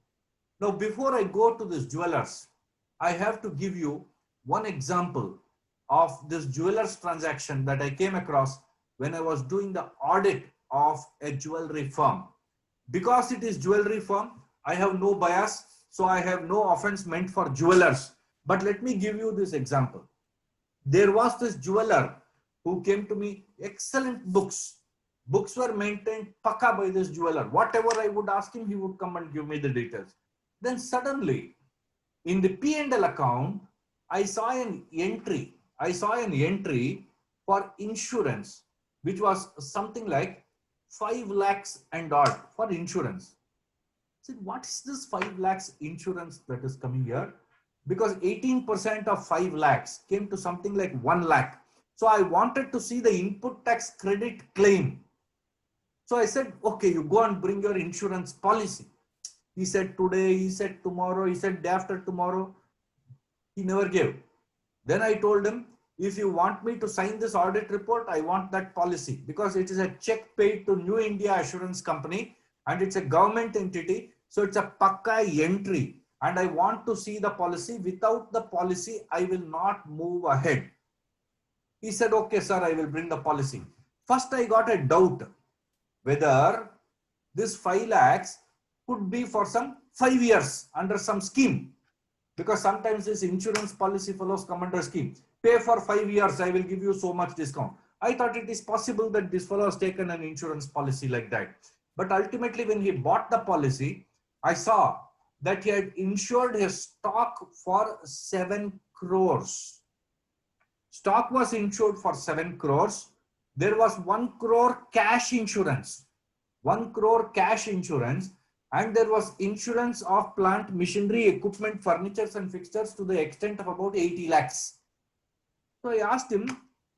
Now, before I go to this jewelers, I have to give you one example of this jewelers transaction that I came across when I was doing the audit of a jewelry firm. Because it is jewelry firm, I have no bias, so I have no offense meant for jewelers. But let me give you this example. There was this jeweler who came to me, excellent books. Books were maintained pakka by this jeweler. Whatever I would ask him, he would come and give me the details. Then suddenly, in the P&L account, I saw an entry. I saw an entry for insurance, which was something like 5 lakhs and odd for insurance. I said, what is this 5 lakhs insurance that is coming here? Because 18% of 5 lakhs came to something like 1 lakh. So I wanted to see the input tax credit claim. So I said, okay, you go and bring your insurance policy. He said today, he said tomorrow, he said day after tomorrow. He never gave. Then I told him, if you want me to sign this audit report, I want that policy, because it is a check paid to New India Assurance Company and it's a government entity. So it's a pakka entry and I want to see the policy. Without the policy, I will not move ahead. He said, okay, sir, I will bring the policy. First, I got a doubt whether this 5 lakhs could be for some 5 years under some scheme, because sometimes this insurance policy fellows come under scheme. Pay for 5 years, I will give you so much discount. I thought it is possible that this fellow has taken an insurance policy like that. But ultimately, when he bought the policy, I saw that he had insured his stock for 7 crores. Stock was insured for 7 crores. There was 1 crore cash insurance. 1 crore cash insurance. And there was insurance of plant, machinery, equipment, furnitures and fixtures to the extent of about 80 lakhs. So I asked him,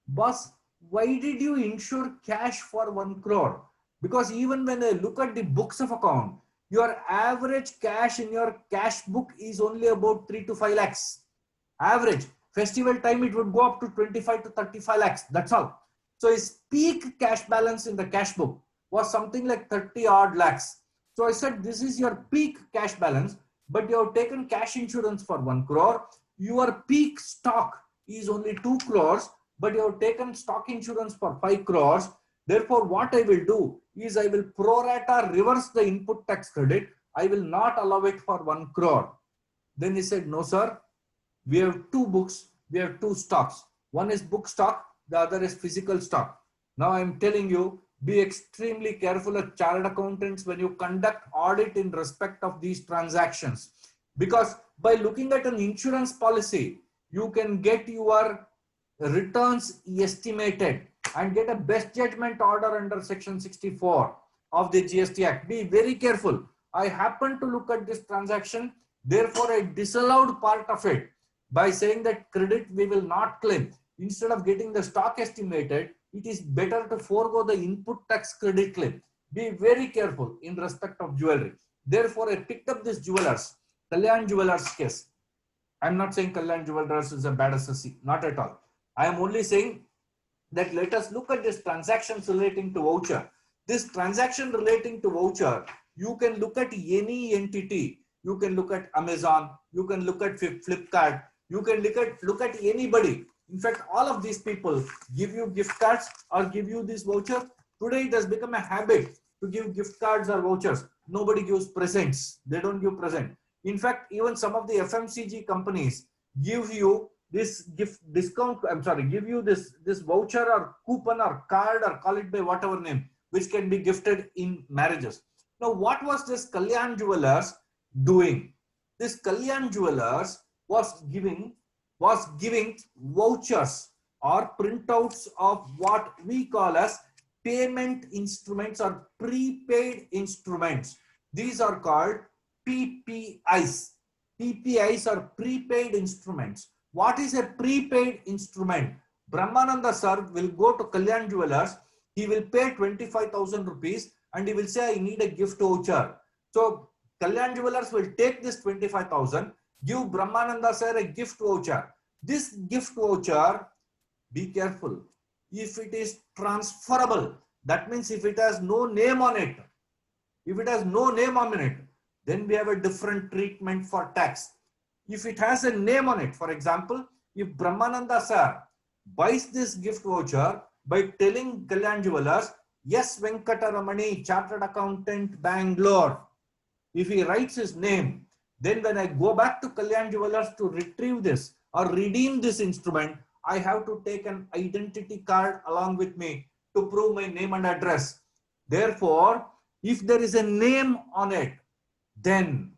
boss, why did you insure cash for 1 crore? Because even when I look at the books of account, your average cash in your cash book is only about 3 to 5 lakhs. Average. Festival time, it would go up to 25 to 35 lakhs. That's all. So his peak cash balance in the cash book was something like 30 odd lakhs. So I said, this is your peak cash balance, but you have taken cash insurance for 1 crore. Your peak stock is only 2 crores, but you have taken stock insurance for 5 crores. Therefore, what I will do is I will pro rata reverse the input tax credit. I will not allow it for 1 crore. Then he said, no, sir, we have 2 books, we have 2 stocks. One is book stock, the other is physical stock. Now I'm telling you, be extremely careful as chartered accountants when you conduct audit in respect of these transactions. Because by looking at an insurance policy, you can get your returns estimated and get a best judgment order under section 64 of the GST Act. Be very careful. I happen to look at this transaction, therefore I disallowed part of it by saying that credit we will not claim. Instead of getting the stock estimated, it is better to forego the input tax credit claim. Be very careful in respect of jewelry. Therefore, I picked up this jewelers, Kalyan Jewelers case. I'm not saying Kalyan Jewelers is a bad associate, not at all. I am only saying that let us look at this transactions relating to voucher. This transaction relating to voucher, you can look at any entity. You can look at Amazon, you can look at Flipkart, you can look at anybody. In fact, all of these people give you gift cards or give you this voucher. Today, it has become a habit to give gift cards or vouchers. Nobody gives presents. They don't give present. In fact, even some of the FMCG companies give you this gift discount. I'm sorry, give you this voucher or coupon or card or call it by whatever name, which can be gifted in marriages. Now, what was this Kalyan Jewelers doing? This Kalyan Jewelers was giving vouchers or printouts of what we call as payment instruments or prepaid instruments. These are called PPIs. PPIs are prepaid instruments. What is a prepaid instrument? Brahmananda sir will go to Kalyan Jewelers. He will pay 25,000 rupees and he will say, I need a gift voucher. So Kalyan Jewelers will take this 25,000, give Brahmananda sir a gift voucher. This gift voucher, be careful. If it is transferable, that means if it has no name on it, If it has no name on it, then we have a different treatment for tax. If it has a name on it, for example, if Brahmananda Sir buys this gift voucher by telling Kalyan Jewellers, S.Venkataramani, Chartered Accountant, Bangalore, if he writes his name, then when I go back to Kalyan Jewellers to retrieve this or redeem this instrument, I have to take an identity card along with me to prove my name and address. Therefore, if there is a name on it, then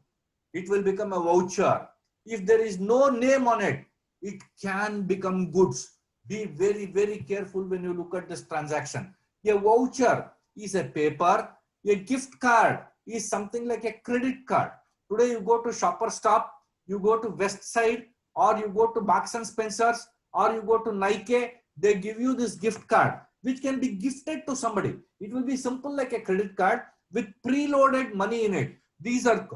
it will become a voucher. If there is no name on it, it can become goods. Be very, very careful when you look at this transaction. A voucher is a paper. A gift card is something like a credit card. Today you go to Shopper Stop, you go to West Side, or you go to Marks and Spencer's, or you go to Nike, they give you this gift card, which can be gifted to somebody. It will be simple like a credit card with preloaded money in it. These are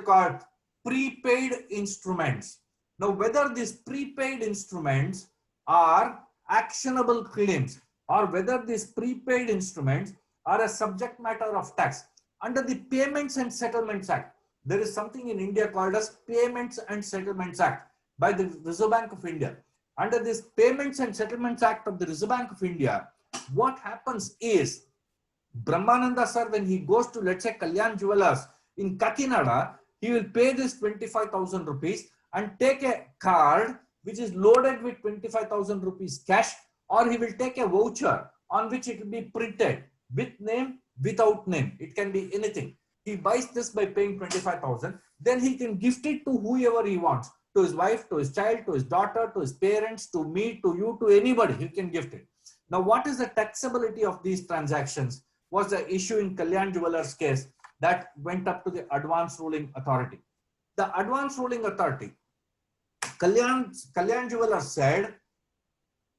called prepaid instruments. Now, whether these prepaid instruments are actionable claims or whether these prepaid instruments are a subject matter of tax, under the Payments and Settlements Act, there is something in India called as Payments and Settlements Act by the Reserve Bank of India. Under this Payments and Settlements Act of the Reserve Bank of India, what happens is Brahmananda Sir, when he goes to, let's say, Kalyan Jewellers in Kakinada, he will pay this 25,000 rupees and take a card which is loaded with 25,000 rupees cash, or he will take a voucher on which it will be printed with name, without name. It can be anything. He buys this by paying 25,000. Then he can gift it to whoever he wants, to his wife, to his child, to his daughter, to his parents, to me, to you, to anybody. He can gift it. Now, what is the taxability of these transactions was the issue in Kalyan Jewellers case that went up to the Advance Ruling Authority. The Advance Ruling Authority, Kalyan Jewellers said,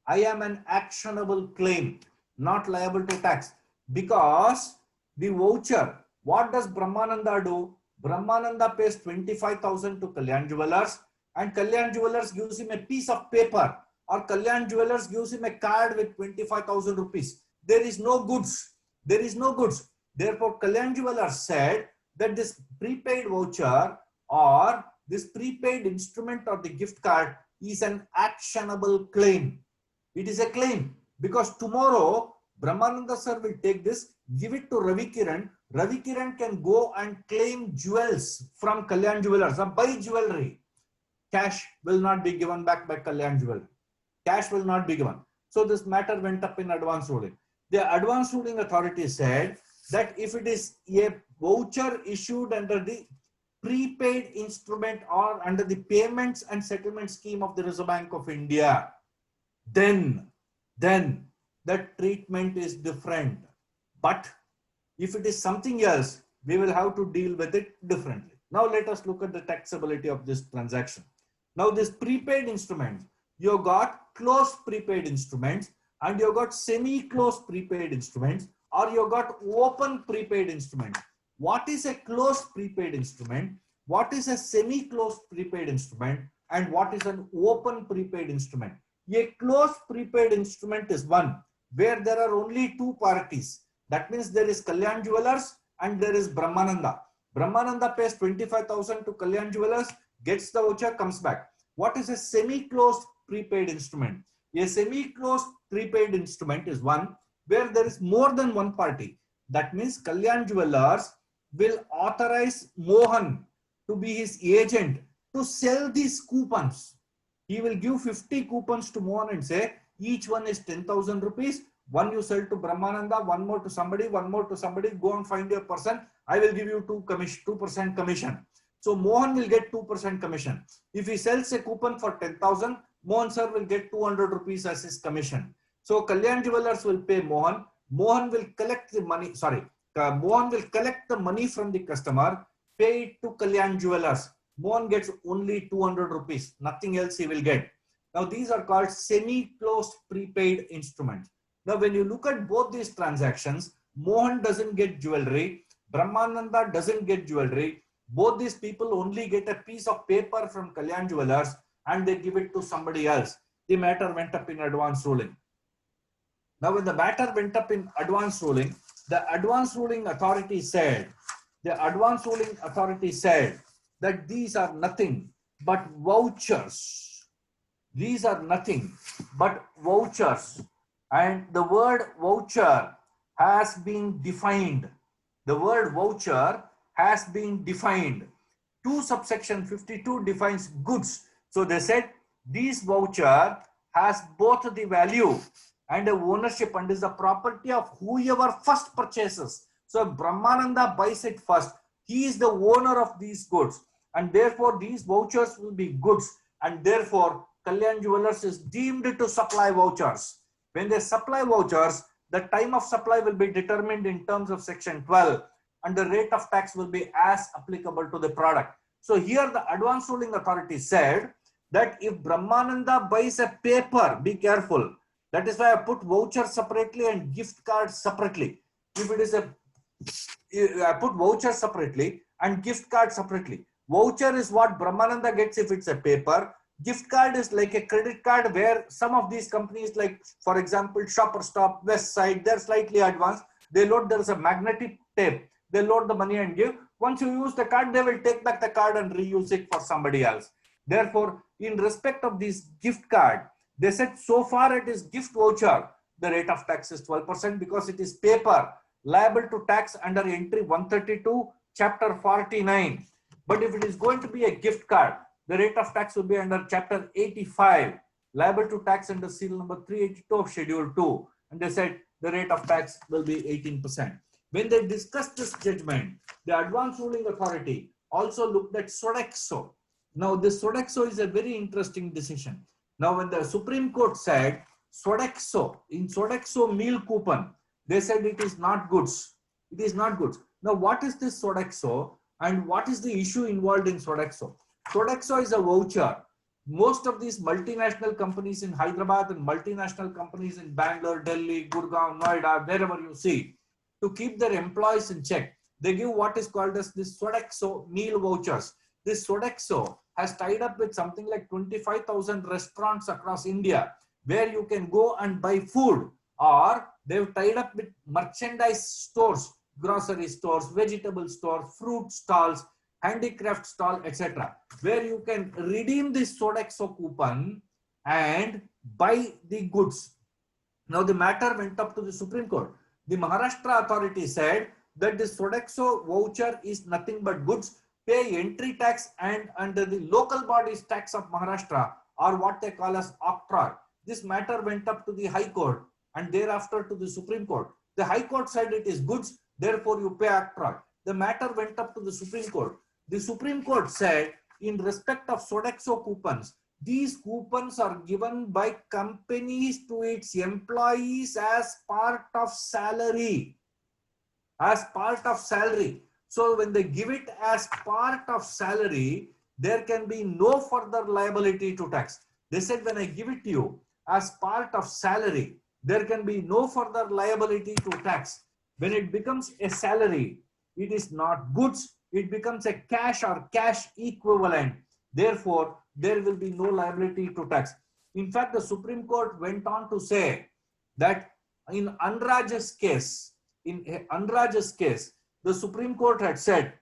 I am an actionable claim, not liable to tax, because the voucher, what does Brahmananda do? Brahmananda pays 25,000 to Kalyan Jewellers, and Kalyan Jewellers gives him a piece of paper, or Kalyan Jewellers gives him a card with 25,000 rupees. There is no goods. There is no goods. Therefore, Kalyan Jewellers said that this prepaid voucher or this prepaid instrument or the gift card is an actionable claim. It is a claim because tomorrow Brahmananda Sir will take this, give it to Ravi Kiran. Ravi Kiran can go and claim jewels from Kalyan Jewellers or buy jewelry. Cash will not be given back by Kalyan Jewelry. Cash will not be given. So this matter went up in Advance Ruling. The Advance Ruling Authority said that if it is a voucher issued under the prepaid instrument or under the Payments and Settlement Scheme of the Reserve Bank of India, then the treatment is different. But if it is something else, we will have to deal with it differently. Now let us look at the taxability of this transaction. Now this prepaid instruments, you got closed prepaid instruments and you got semi-closed prepaid instruments, or you got open prepaid instrument. What is a closed prepaid instrument? What is a semi-closed prepaid instrument? And what is an open prepaid instrument? A closed prepaid instrument is one where there are only two parties. That means there is Kalyan Jewellers and there is Brahmananda. Brahmananda pays 25,000 to Kalyan Jewellers, gets the voucher, comes back. What is a semi-closed prepaid instrument? A semi-closed prepaid instrument is one where there is more than one party. That means Kalyan Jewellers will authorize Mohan to be his agent to sell these coupons. He will give 50 coupons to Mohan and say, each one is 10,000 rupees. One you sell to Brahmananda, one more to somebody, one more to somebody. Go and find your person. I will give you 2% commission. So Mohan will get 2% commission. If he sells a coupon for 10,000, Mohan sir will get 200 rupees as his commission. So Kalyan Jewellers will pay Mohan. Mohan will collect the money. Mohan will collect the money from the customer, pay it to Kalyan Jewellers. Mohan gets only 200 rupees. Nothing else he will get. Now these are called semi-closed prepaid instruments. Now when you look at both these transactions, Mohan doesn't get jewelry. Brahmananda doesn't get jewelry. Both these people only get a piece of paper from Kalyan Jewellers and they give it to somebody else. The matter went up in Advance Ruling. Now when the matter went up in Advance Ruling, the advance ruling authority said, that these are nothing but vouchers. These are nothing but vouchers. And the word voucher has been defined. The word voucher has been defined. 2 subsection 52 defines goods. So they said this voucher has both the value and the ownership and is the property of whoever first purchases. So if Brahmananda buys it first, he is the owner of these goods, and therefore these vouchers will be goods, and therefore Kalyan Jewellers is deemed to supply vouchers. When they supply vouchers, the time of supply will be determined in terms of section 12, and the rate of tax will be as applicable to the product. So here the advance ruling authority said that if Brahmananda buys a paper, be careful. That is why I put voucher separately and gift card separately. If it is I put voucher separately and gift card separately. Voucher is what Brahmananda gets if it's a paper. Gift card is like a credit card where some of these companies, like for example, Shopper Stop, West Side, they're slightly advanced. They load, there is a magnetic tape. They load the money and give. Once you use the card, they will take back the card and reuse it for somebody else. Therefore, in respect of this gift card, they said so far it is gift voucher, the rate of tax is 12% because it is paper, liable to tax under entry 132, chapter 49. But if it is going to be a gift card, the rate of tax will be under chapter 85, liable to tax under seal number 382 of schedule 2. And they said the rate of tax will be 18%. When they discussed this judgment, the advance ruling authority also looked at Sodexo. Now, this Sodexo is a very interesting decision. Now, when the Supreme Court said Sodexo, in Sodexo meal coupon, they said it is not goods. It is not goods. Now, what is this Sodexo and what is the issue involved in Sodexo? Sodexo is a voucher. Most of these multinational companies in Hyderabad and multinational companies in Bangalore, Delhi, Gurgaon, Noida, wherever you see, to keep their employees in check, they give what is called as this Sodexo meal vouchers. This Sodexo has tied up with something like 25,000 restaurants across India where you can go and buy food, or they've tied up with merchandise stores, grocery stores, vegetable stores, fruit stalls, handicraft stall, etc., where you can redeem this Sodexo coupon and buy the goods. Now the matter went up to the Supreme Court. The Maharashtra authority said that the Sodexo voucher is nothing but goods, pay entry tax and under the local bodies tax of Maharashtra, or what they call as octroi. This matter went up to the High Court and thereafter to the Supreme Court. The High Court said it is goods, therefore you pay octroi. The matter went up to the Supreme Court. The Supreme Court said in respect of Sodexo coupons, these coupons are given by companies to its employees as part of salary. As part of salary. So when they give it as part of salary, there can be no further liability to tax. They said when I give it to you as part of salary, there can be no further liability to tax. When it becomes a salary, it is not goods, it becomes a cash or cash equivalent. Therefore, there will be no liability to tax. In fact, the Supreme Court went on to say that in Anraj's case, the Supreme Court had said,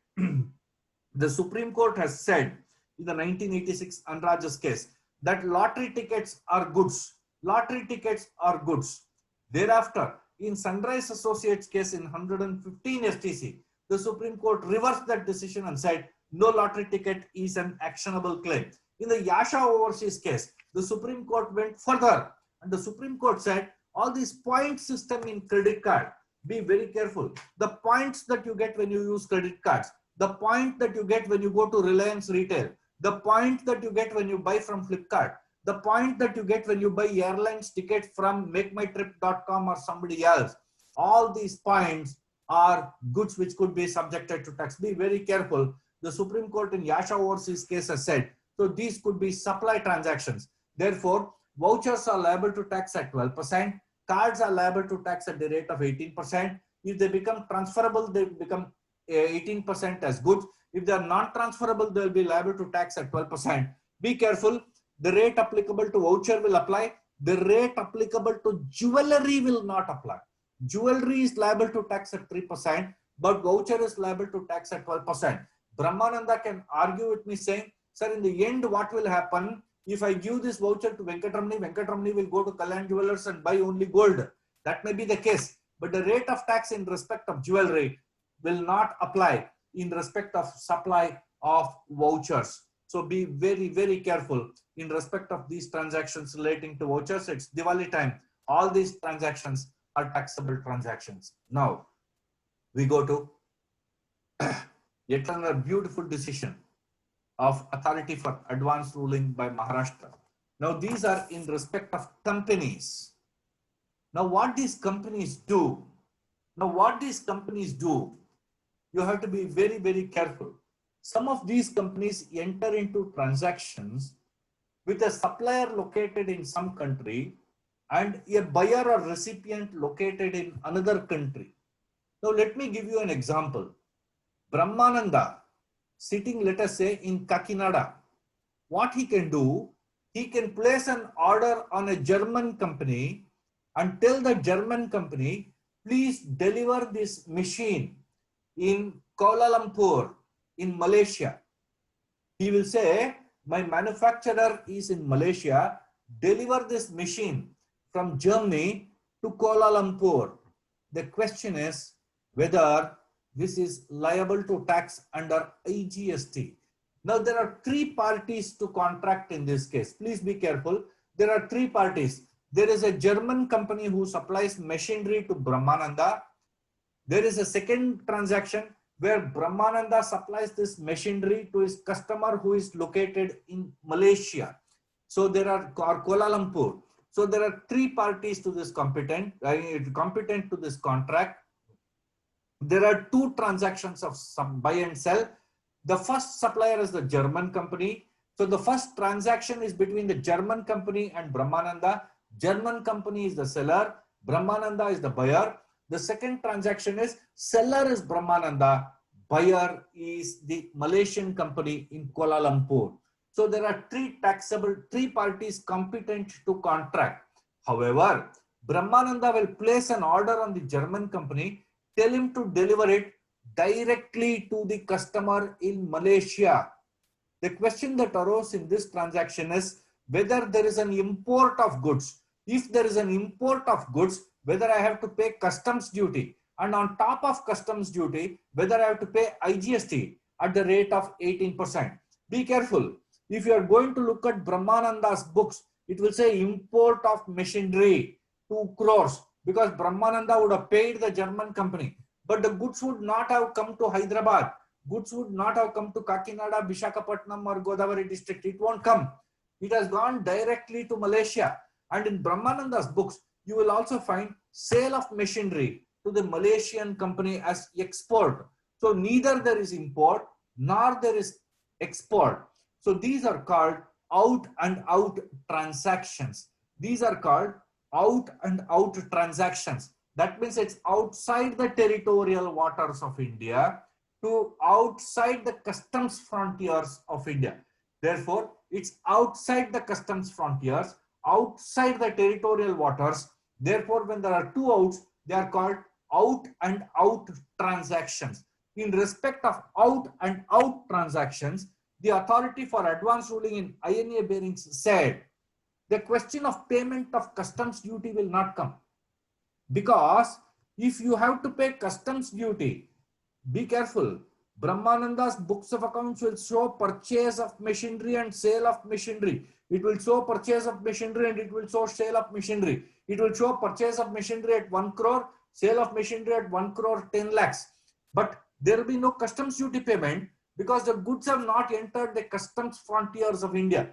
the Supreme Court has said in the 1986 Anraj's case that lottery tickets are goods. Lottery tickets are goods. Thereafter, in Sunrise Associates case in 115 STC, the Supreme Court reversed that decision and said no lottery ticket is an actionable claim. In the Yasha Overseas case, the Supreme Court went further and the Supreme Court said all these point system in credit card, be very careful. The points that you get when you use credit cards, the point that you get when you go to Reliance Retail, the point that you get when you buy from Flipkart, the point that you get when you buy airlines ticket from makemytrip.com or somebody else, all these points are goods which could be subjected to tax. Be very careful. The Supreme Court in Yasha Overseas case has said, so these could be supply transactions. Therefore, vouchers are liable to tax at 12%. Cards are liable to tax at the rate of 18%. If they become transferable, they become 18% as goods. If they are non-transferable, they will be liable to tax at 12%. Be careful. The rate applicable to voucher will apply. The rate applicable to jewelry will not apply. Jewelry is liable to tax at 3%, but voucher is liable to tax at 12%. Brahmananda can argue with me saying, sir, in the end, what will happen if I give this voucher to Venkataramani? Venkataramani will go to Kalyan Jewelers and buy only gold. That may be the case, but the rate of tax in respect of jewelry will not apply in respect of supply of vouchers. So be very, very careful in respect of these transactions relating to vouchers. It's Diwali time. All these transactions are taxable transactions. Now we go to yet another beautiful decision of authority for advance ruling by Maharashtra. Now these are in respect of companies. Now what these companies do, you have to be very, very careful. Some of these companies enter into transactions with a supplier located in some country and a buyer or recipient located in another country. Now let me give you an example. Brahmananda sitting, let us say, in Kakinada, what he can do, he can place an order on a German company and tell the German company, please deliver this machine in Kuala Lumpur, in Malaysia. He will say, my manufacturer is in Malaysia, deliver this machine from Germany to Kuala Lumpur. The question is whether this is liable to tax under GST. Now there are three parties to contract in this case. Please be careful. There are three parties. There is a German company who supplies machinery to Brahmananda. There is a second transaction where Brahmananda supplies this machinery to his customer who is located in Malaysia. So there are Kuala Lumpur. So there are three parties to this competent to this contract. There are two transactions of some buy and sell. The first supplier is the German company. So the first transaction is between the German company and Brahmananda. German company is the seller, Brahmananda is the buyer. The second transaction is seller is Brahmananda, buyer is the Malaysian company in Kuala Lumpur. So there are three parties competent to contract. However, Brahmananda will place an order on the German company, tell him to deliver it directly to the customer in Malaysia. The question that arose in this transaction is whether there is an import of goods. If there is an import of goods, whether I have to pay customs duty, and on top of customs duty, whether I have to pay IGST at the rate of 18%. Be careful. If you are going to look at Brahmananda's books, it will say import of machinery 2 crores because Brahmananda would have paid the German company, but the goods would not have come to Hyderabad. Goods would not have come to Kakinada, Visakhapatnam or Godavari district. It won't come. It has gone directly to Malaysia. And in Brahmananda's books, you will also find sale of machinery to the Malaysian company as export. So neither there is import nor there is export. So these are called out and out transactions. These are called out and out transactions. That means it's outside the territorial waters of India to outside the customs frontiers of India. Therefore, it's outside the customs frontiers, outside the territorial waters. Therefore, when there are two outs, they are called out and out transactions. In respect of out and out transactions, the authority for advance ruling in INA bearings said the question of payment of customs duty will not come. Because if you have to pay customs duty, be careful. Brahmananda's books of accounts will show purchase of machinery and sale of machinery. It will show purchase of machinery and it will show sale of machinery. It will show purchase of machinery at 1 crore, sale of machinery at 1 crore 10 lakhs. But there will be no customs duty payment because the goods have not entered the customs frontiers of India.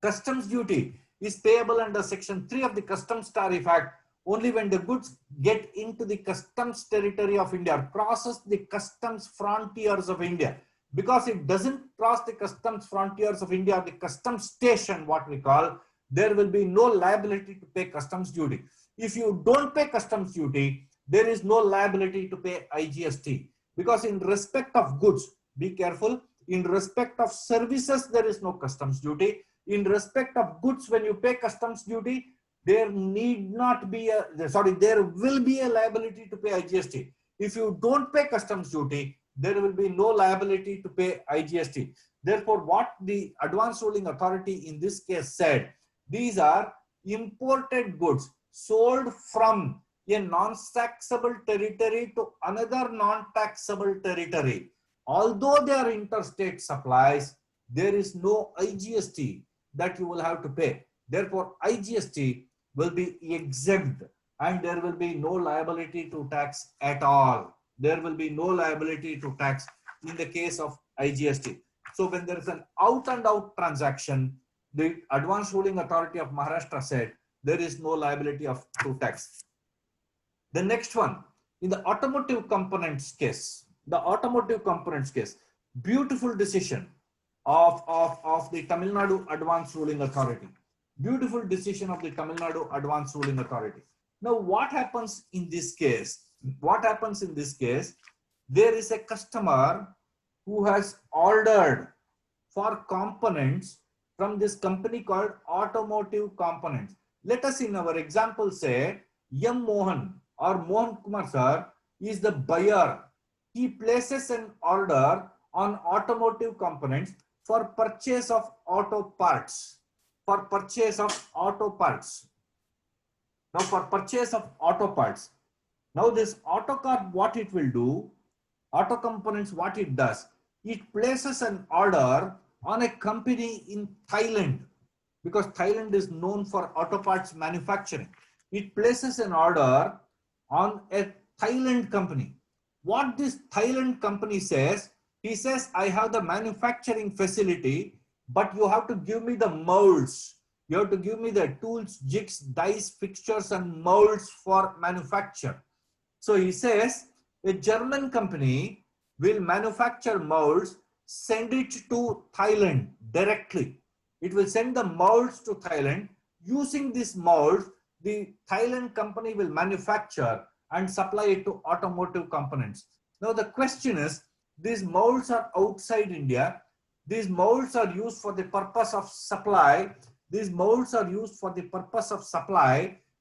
Customs duty is payable under Section 3 of the Customs Tariff Act only when the goods get into the customs territory of India, crosses the customs frontiers of India. Because it doesn't cross the customs frontiers of India, the customs station, what we call, there will be no liability to pay customs duty. If you don't pay customs duty, there is no liability to pay IGST. Because in respect of goods, be careful, in respect of services, there is no customs duty. In respect of goods, when you pay customs duty, there need not be a, sorry, there will be a liability to pay IGST. If you don't pay customs duty, there will be no liability to pay IGST. Therefore, what the advance ruling authority in this case said, these are imported goods sold from a non-taxable territory to another non-taxable territory. Although they are interstate supplies, there is no IGST that you will have to pay. Therefore, IGST will be exempt and there will be no liability to tax at all. There will be no liability to tax in the case of IGST. So when there is an out and out transaction, the advance ruling authority of Maharashtra said there is no liability to tax. The next one, in the automotive components case, beautiful decision of the Tamil Nadu Advance Ruling Authority. Beautiful decision of the Tamil Nadu Advance Ruling Authority. Now, what happens in this case? There is a customer who has ordered for components from this company called Automotive Components. Let us in our example say M. Mohan or Mohan Kumar Sir is the buyer. He places an order on automotive components for purchase of auto parts. Now, for purchase of auto parts. Now, this auto car, what it will do, auto components, what it does, it places an order on a company in Thailand, because Thailand is known for auto parts manufacturing. It places an order on a Thailand company. What this Thailand company says, he says, I have the manufacturing facility, but you have to give me the molds. You have to give me the tools, jigs, dies, fixtures, and molds for manufacture. So he says, a German company will manufacture molds, send it to Thailand directly. It will send the molds to Thailand. Using these molds, the Thailand company will manufacture and supply it to automotive components. Now the question is, these molds are outside India. These molds are used for the purpose of supply.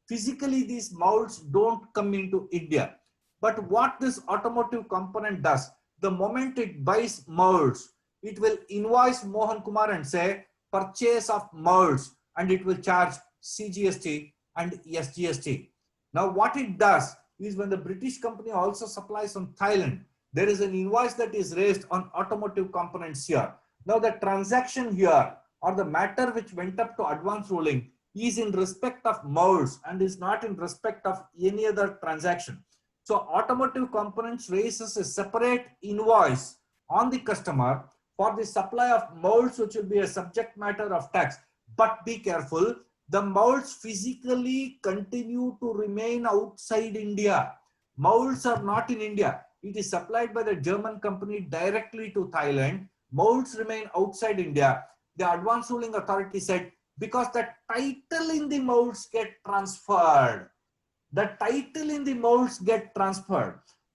Physically, these molds don't come into India. But what this automotive component does, the moment it buys molds, it will invoice Mohan Kumar and say purchase of molds, and it will charge CGST and SGST. Now what it does is, when the British company also supplies from Thailand, there is an invoice that is raised on automotive components here. Now the transaction here, or the matter which went up to advance ruling, is in respect of molds and is not in respect of any other transaction. So automotive components raises a separate invoice on the customer for the supply of molds, which will be a subject matter of tax. But be careful, the molds physically continue to remain outside India. Molds are not in India. It is supplied by the German company directly to Thailand. Molds remain outside India. The advance ruling authority said, because the title in the molds get transferred.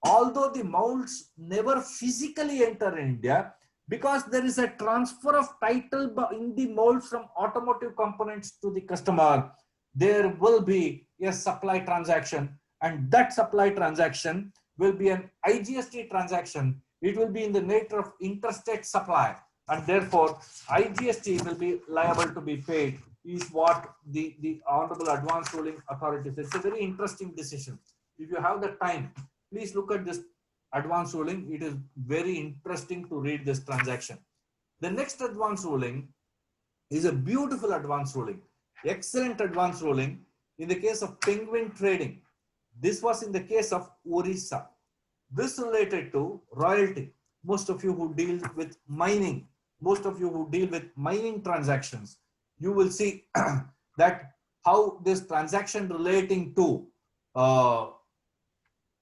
Although the molds never physically enter India, because there is a transfer of title in the molds from automotive components to the customer, there will be a supply transaction, and that supply transaction will be an IGST transaction. It will be in the nature of interstate supply, and therefore IGST will be liable to be paid, is what the Honorable Advance Ruling Authority says. It's a very interesting decision. If you have the time, please look at this advance ruling. It is very interesting to read this transaction. The next advance ruling is a beautiful advance ruling, excellent advance ruling in the case of penguin trading. This was in the case of Orissa. This related to royalty. Most of you who deal with mining, transactions, you will see that how this transaction relating to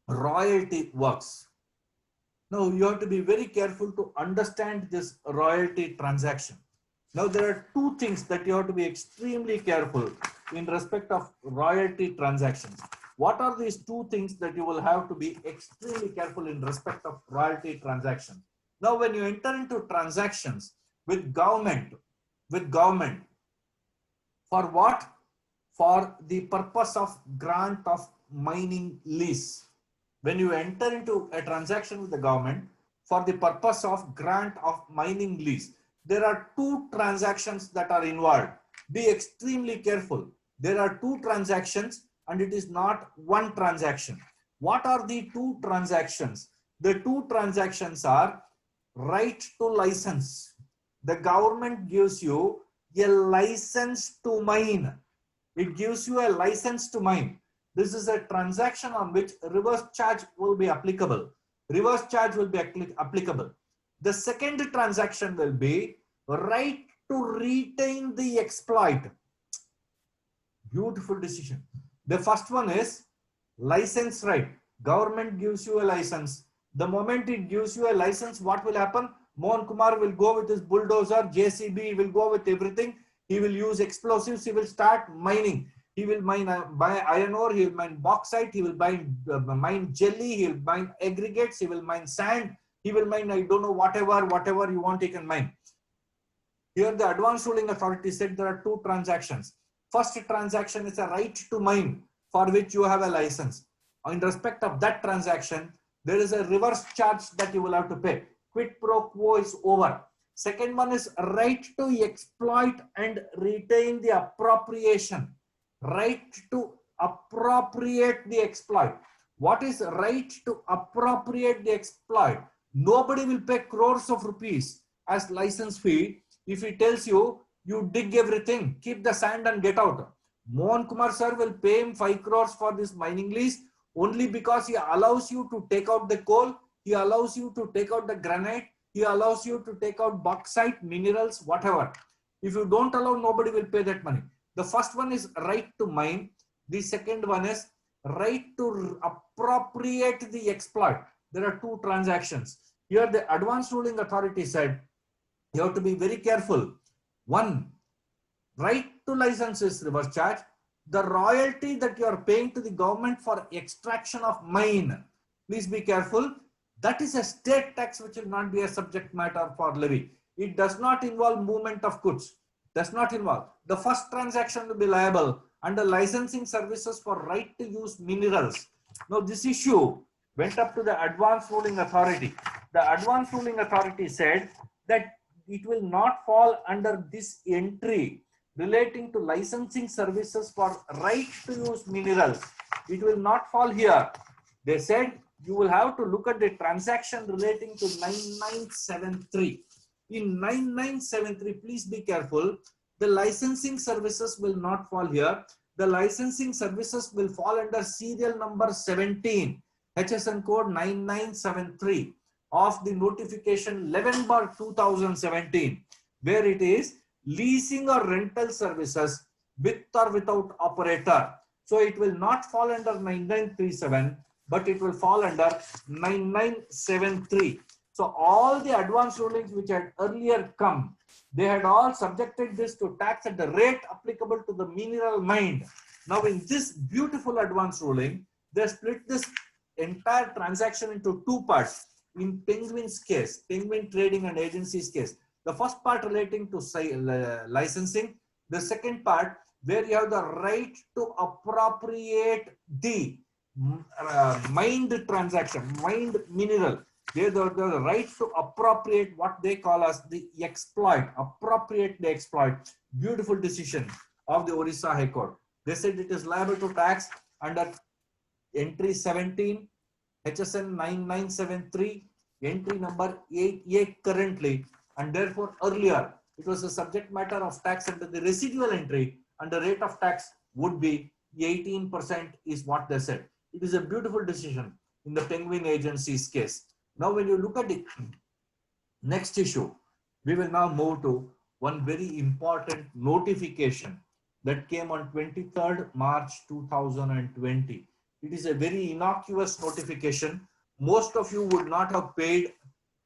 royalty works. Now, you have to be very careful to understand this royalty transaction. Now, there are two things that you have to be extremely careful in respect of royalty transactions. What are these two things that you will have to be extremely careful in respect of royalty transactions? Now, when you enter into transactions with government, for what? for the purpose of grant of mining lease. When you enter into a transaction with the government for the purpose of grant of mining lease, there are two transactions that are involved. Be extremely careful. There are two transactions and it is not one transaction. What are the two transactions? The two transactions are right to license. The government gives you a license to mine. It gives you a license to mine. This is a transaction on which reverse charge will be applicable. Reverse charge will be applicable. The second transaction will be right to retain the exploit. Beautiful decision. The first one is license right. Government gives you a license. The moment it gives you a license, what will happen? Mohan Kumar will go with his bulldozer, JCB will go with everything. He will use explosives. He will start mining. He will mine iron ore. He will mine bauxite. He will mine jelly. He will mine aggregates. He will mine sand. He will mine, I don't know, whatever you want, he can mine. Here the advanced ruling authority said there are two transactions. First transaction is a right to mine for which you have a license. In respect of that transaction, there is a reverse charge that you will have to pay. Quid pro quo is over. Second one is right to exploit and retain the appropriation. Right to appropriate the exploit. What is right to appropriate the exploit? Nobody will pay crores of rupees as license fee if he tells you, you dig everything, keep the sand and get out. Mohan Kumar sir will pay him 5 crores for this mining lease only because he allows you to take out the coal, he allows you to take out the granite, he allows you to take out bauxite, minerals, whatever. If you don't allow, nobody will pay that money. The first one is right to mine. The second one is right to appropriate the exploit. There are two transactions. Here the advanced ruling authority said, you have to be very careful. One, right to license is reverse charge. The royalty that you are paying to the government for extraction of mine, please be careful. That is a state tax which will not be a subject matter for levy. It does not involve movement of goods. Does not involve. The first transaction will be liable under licensing services for right to use minerals. Now this issue went up to the advanced ruling authority. The advanced ruling authority said that it will not fall under this entry relating to licensing services for right to use minerals. It will not fall here. They said you will have to look at the transaction relating to 9973. In 9973, please be careful. The licensing services will not fall here. The licensing services will fall under serial number 17, HSN code 9973 of the notification 11/2017, where it is leasing or rental services with or without operator. So it will not fall under 9937, but it will fall under 9973. So all the advanced rulings which had earlier come, they had all subjected this to tax at the rate applicable to the mineral mined. Now in this beautiful advanced ruling, they split this entire transaction into two parts. In Penguin's case, Penguin Trading and Agency's case, the first part relating to licensing, the second part where you have the right to appropriate the mined transaction, mined mineral. They the right to appropriate what they call as the exploit, appropriate the exploit. Beautiful decision of the Odisha High Court. They said it is liable to tax under entry 17, HSN 9973, entry number 88 currently, and therefore earlier it was a subject matter of tax under the residual entry, and the rate of tax would be 18% is what they said. It is a beautiful decision in the Penguin Agency's case. Now when you look at the next issue, we will now move to one very important notification that came on 23rd March 2020. It is a very innocuous notification. Most of you would not have paid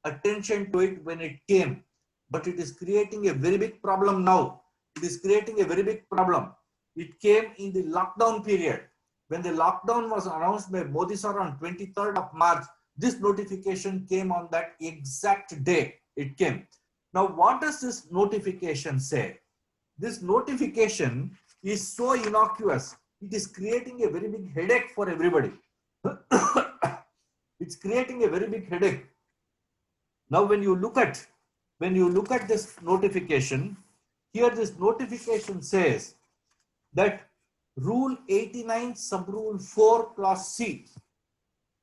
attention to it when it came, but it is creating a very big problem now. It is creating a very big problem. It came in the lockdown period. When the lockdown was announced by Modi sir on 23rd of March, this notification came on that exact day it came. Now, what does this notification say? This notification is so innocuous. It is creating a very big headache for everybody. It's creating a very big headache. Now, when you look at this notification, here this notification says that Rule 89 Subrule 4 Clause C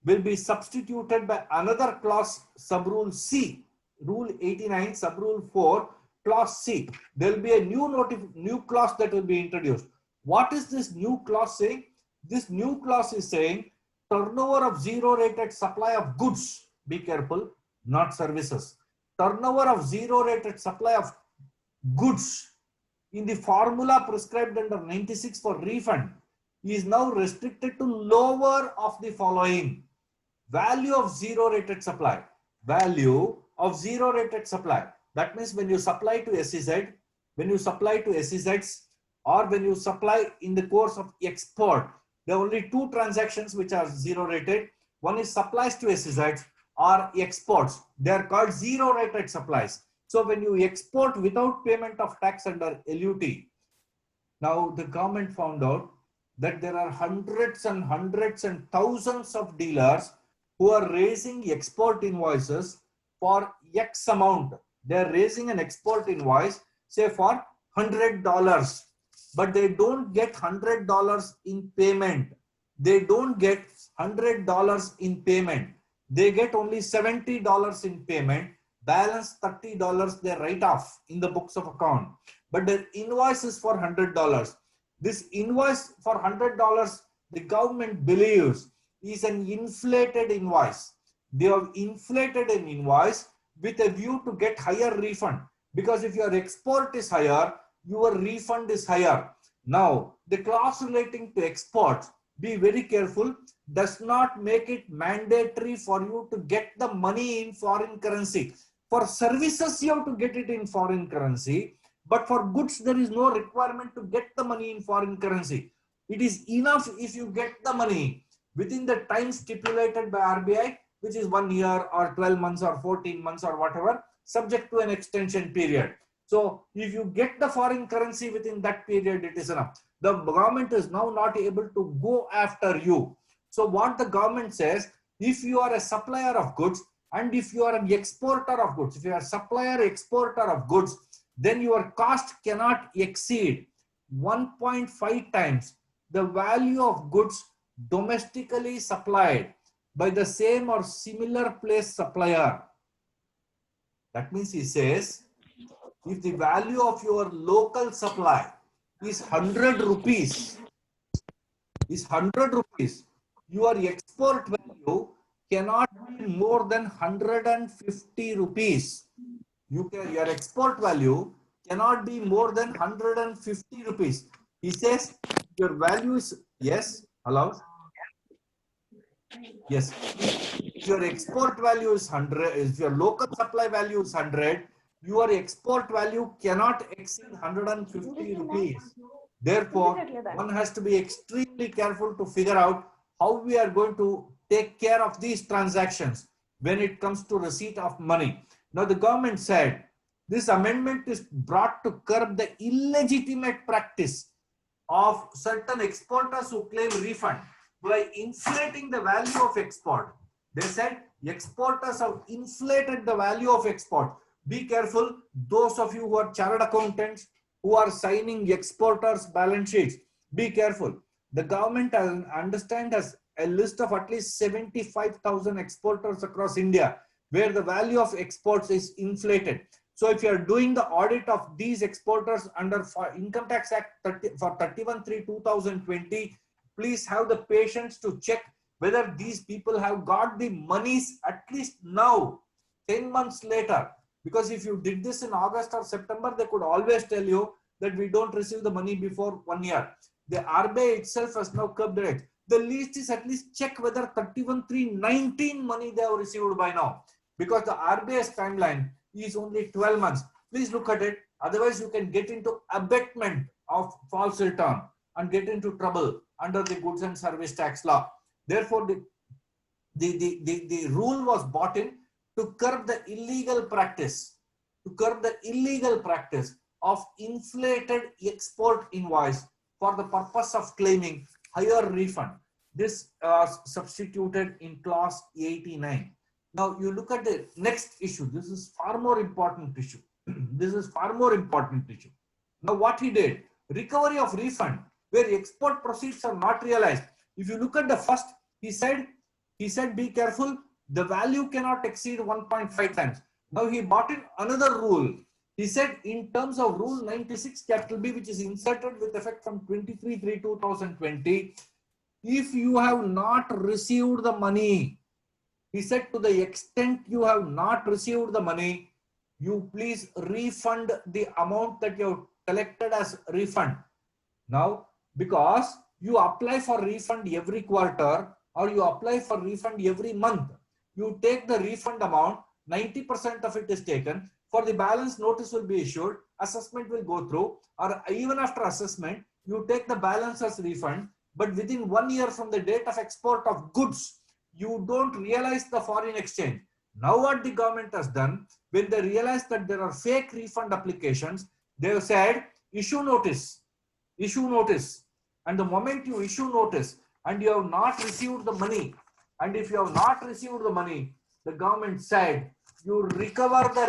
will be substituted by another clause Subrule C. Rule 89 Subrule 4 Clause C. There will be a new clause that will be introduced. What is this new clause saying? This new clause is saying turnover of zero rated supply of goods. Be careful, not services. Turnover of zero rated supply of goods in the formula prescribed under 96 for refund is now restricted to lower of the following. Value of zero rated supply. Value of zero rated supply. That means when you supply to SEZ, when you supply to SEZs, or when you supply in the course of export, there are only two transactions which are zero rated. One is supplies to SEZs or exports. They are called zero rated supplies. So when you export without payment of tax under LUT, now the government found out that there are hundreds and thousands of dealers who are raising export invoices for X amount. They are raising an export invoice, say for $100, but they don't get $100 in payment. They don't get $100 in payment. They get only $70 in payment. Balance $30 they write off in the books of account. But the invoice is for $100. This invoice for $100, the government believes is an inflated invoice. They have inflated an invoice with a view to get higher refund. Because if your export is higher, your refund is higher. Now, the clause relating to exports, be very careful, does not make it mandatory for you to get the money in foreign currency. For services, you have to get it in foreign currency. But for goods, there is no requirement to get the money in foreign currency. It is enough if you get the money within the time stipulated by RBI, which is 1 year or 12 months or 14 months or whatever, subject to an extension period. So if you get the foreign currency within that period, it is enough. The government is now not able to go after you. So what the government says, if you are a supplier of goods and if you are an exporter of goods, if you are a supplier, exporter of goods, then your cost cannot exceed 1.5 times the value of goods domestically supplied by the same or similar place supplier. That means he says, if the value of your local supply is 100 rupees, your export value cannot be more than 150 rupees. Your export value cannot be more than 150 rupees. He says your value is, yes, hello? Yes. If your export value is 100, if your local supply value is 100, your export value cannot exceed 150 rupees. Therefore, one has to be extremely careful to figure out how we are going to take care of these transactions when it comes to receipt of money. Now, the government said this amendment is brought to curb the illegitimate practice of certain exporters who claim refund by inflating the value of export. They said exporters have inflated the value of export. Be careful, those of you who are chartered accountants who are signing exporters' balance sheets. Be careful. The government, I understand, has a list of at least 75,000 exporters across India where the value of exports is inflated. So if you are doing the audit of these exporters under Income Tax Act for 31/3/2020, please have the patience to check whether these people have got the monies at least now, 10 months later. Because if you did this in August or September, they could always tell you that we don't receive the money before 1 year. The RBI itself has now curbed it. The least is at least check whether 31/3/19 money they have received by now. Because the RBI's timeline is only 12 months. Please look at it. Otherwise, you can get into abatement of false return and get into trouble under the goods and service tax law. Therefore, the rule was brought in to curb the illegal practice, of inflated export invoice for the purpose of claiming higher refund. This substituted in clause 89. Now you look at the next issue. This is far more important issue. This is far more important issue. Now what he did, recovery of refund where export proceeds are not realized. If you look at the first, he said be careful, the value cannot exceed 1.5 times. Now he brought in another rule. He said in terms of rule 96 capital B, which is inserted with effect from 23/3/2020, if you have not received the money, he said to the extent you have not received the money, you please refund the amount that you have collected as refund. Now, because you apply for refund every quarter or you apply for refund every month, you take the refund amount, 90% of it is taken. For the balance, notice will be issued, assessment will go through, or even after assessment, you take the balance as refund, but within 1 year from the date of export of goods, you don't realize the foreign exchange. Now what the government has done, when they realize that there are fake refund applications, they have said, issue notice. And the moment you issue notice and you have not received the money, and if you have not received the money, the government said, you recover the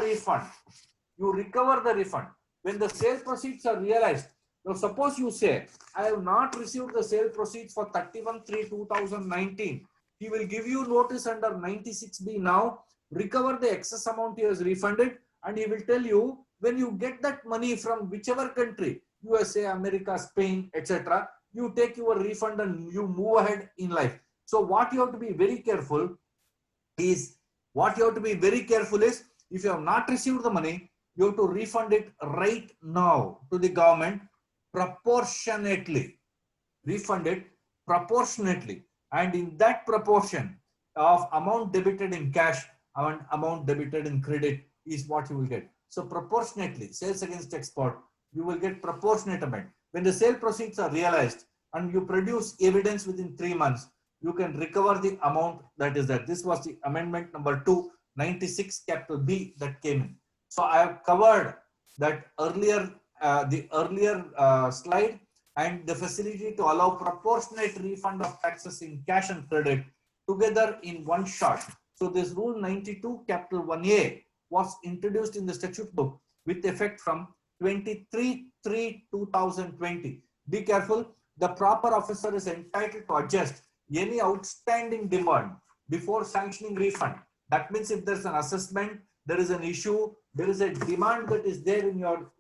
refund. When the sale proceeds are realized, now suppose you say, I have not received the sale proceeds for 31/3/2019. He will give you notice under 96B now, recover the excess amount he has refunded, and he will tell you when you get that money from whichever country, USA, America, Spain, etc., you take your refund and you move ahead in life. So what you have to be very careful is, if you have not received the money, you have to refund it right now to the government proportionately. Refund it proportionately. And in that proportion of amount debited in cash and amount debited in credit is what you will get. So proportionately, sales against export, you will get proportionate amount. When the sale proceeds are realized and you produce evidence within 3 months, you can recover the amount that is there. This was the amendment number 2, 96 capital B that came in. So I have covered that earlier, slide, and the facility to allow proportionate refund of taxes in cash and credit together in one shot. So this rule 92 capital 1A was introduced in the statute book with effect from 23/3/2020. Be careful, the proper officer is entitled to adjust any outstanding demand before sanctioning refund. That means if there's an assessment, there is an issue, there is a demand that is there in your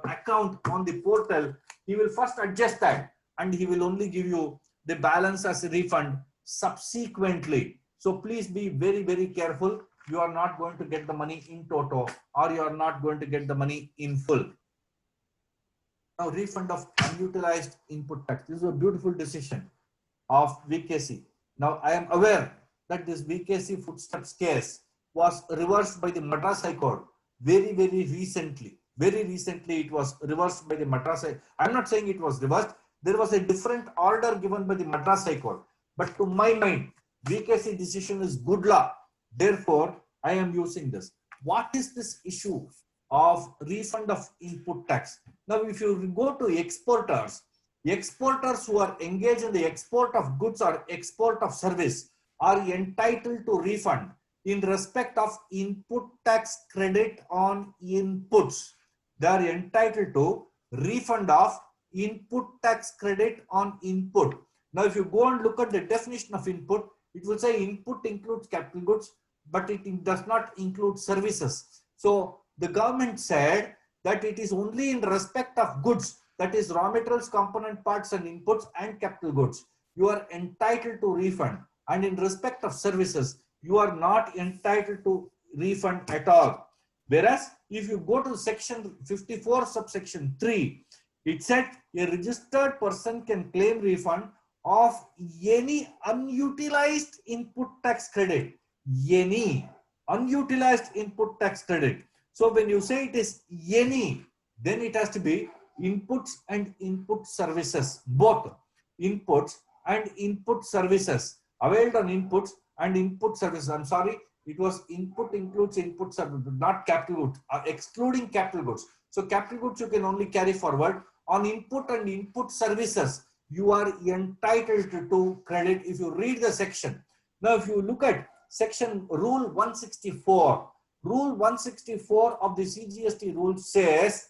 account on the portal, he will first adjust that and he will only give you the balance as a refund subsequently. So please be very, very careful. You are not going to get the money in toto, or you are not going to get the money in full. Now, refund of unutilized input tax. This is a beautiful decision of VKC. Now, I am aware that this VKC footsteps case was reversed by the Madras High Court very, very recently. Very recently, it was reversed by the Madras High Court. I'm not saying it was reversed. There was a different order given by the Madras High Court. But to my mind, VKC decision is good law. Therefore, I am using this. What is this issue of refund of input tax? Now, if you go to exporters who are engaged in the export of goods or export of service are entitled to refund in respect of input tax credit on inputs. They are entitled to refund of input tax credit on input. Now, if you go and look at the definition of input, it will say input includes capital goods, but it does not include services. So the government said that it is only in respect of goods, that is raw materials, component parts and inputs and capital goods, you are entitled to refund. And in respect of services, you are not entitled to refund at all. Whereas if you go to section 54 subsection 3, it said a registered person can claim refund of any unutilized input tax credit. Any unutilized input tax credit. So when you say it is any, then it has to be inputs and input services, both inputs and input services, availed on inputs and input services. I'm sorry, it was input includes input services, not capital goods, excluding capital goods. So capital goods you can only carry forward on input and input services, you are entitled to credit if you read the section. Now, if you look at section rule 164, rule 164 of the CGST rule says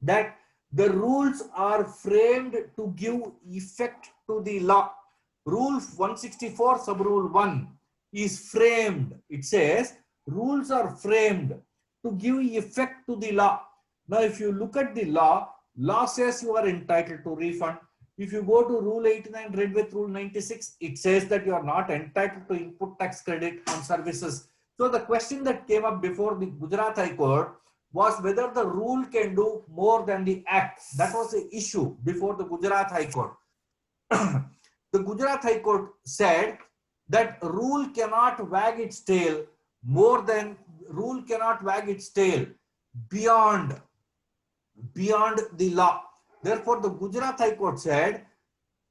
that the rules are framed to give effect to the law. Rule 164 sub rule 1 is framed. It says rules are framed to give effect to the law. Now, if you look at the law says you are entitled to refund. If you go to rule 89 read with rule 96, it says that you are not entitled to input tax credit on services. So the question that came up before the Gujarat High Court was whether the rule can do more than the act. That was the issue before the Gujarat High Court. The Gujarat High Court said that rule cannot wag its tail beyond the law. Therefore, the Gujarat High Court said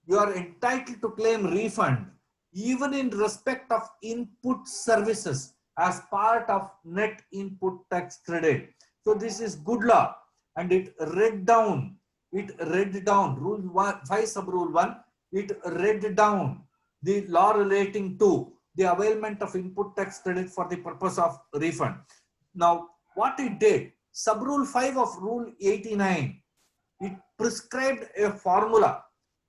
you are entitled to claim refund even in respect of input services as part of net input tax credit. So this is good law, and it read down rule 5 sub rule 1. It read down the law relating to the availment of input tax credit for the purpose of refund. Now, what it did, sub rule 5 of rule 89, it prescribed a formula.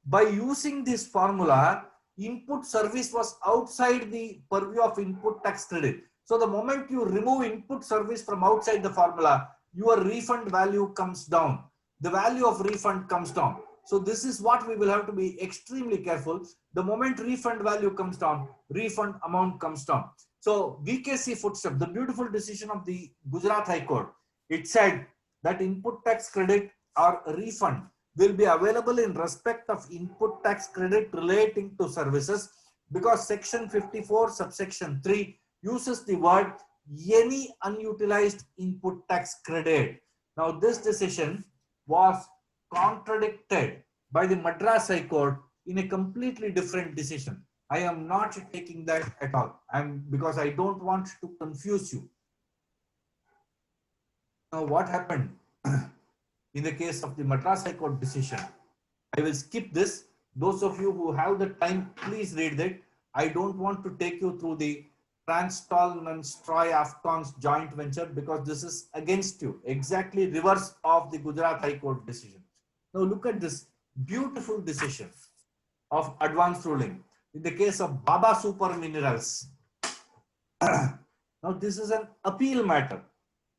By using this formula, input service was outside the purview of input tax credit. So the moment you remove input service from outside the formula, your refund value comes down. The value of refund comes down. So this is what we will have to be extremely careful. The moment refund value comes down, refund amount comes down. So VKC footstep, the beautiful decision of the Gujarat High Court, it said that input tax credit or refund will be available in respect of input tax credit relating to services, because section 54 subsection 3 uses the word any unutilized input tax credit. Now this decision was contradicted by the Madras High Court in a completely different decision. I am not taking that at all. Because I don't want to confuse you. Now what happened in the case of the Madras High Court decision? I will skip this. Those of you who have the time, please read that. I don't want to take you through the Transtal and Stroy Afton's joint venture, because this is against you, exactly reverse of the Gujarat High Court decision. Now look at this beautiful decision of advance ruling in the case of Baba Super Minerals. Now this is an appeal matter.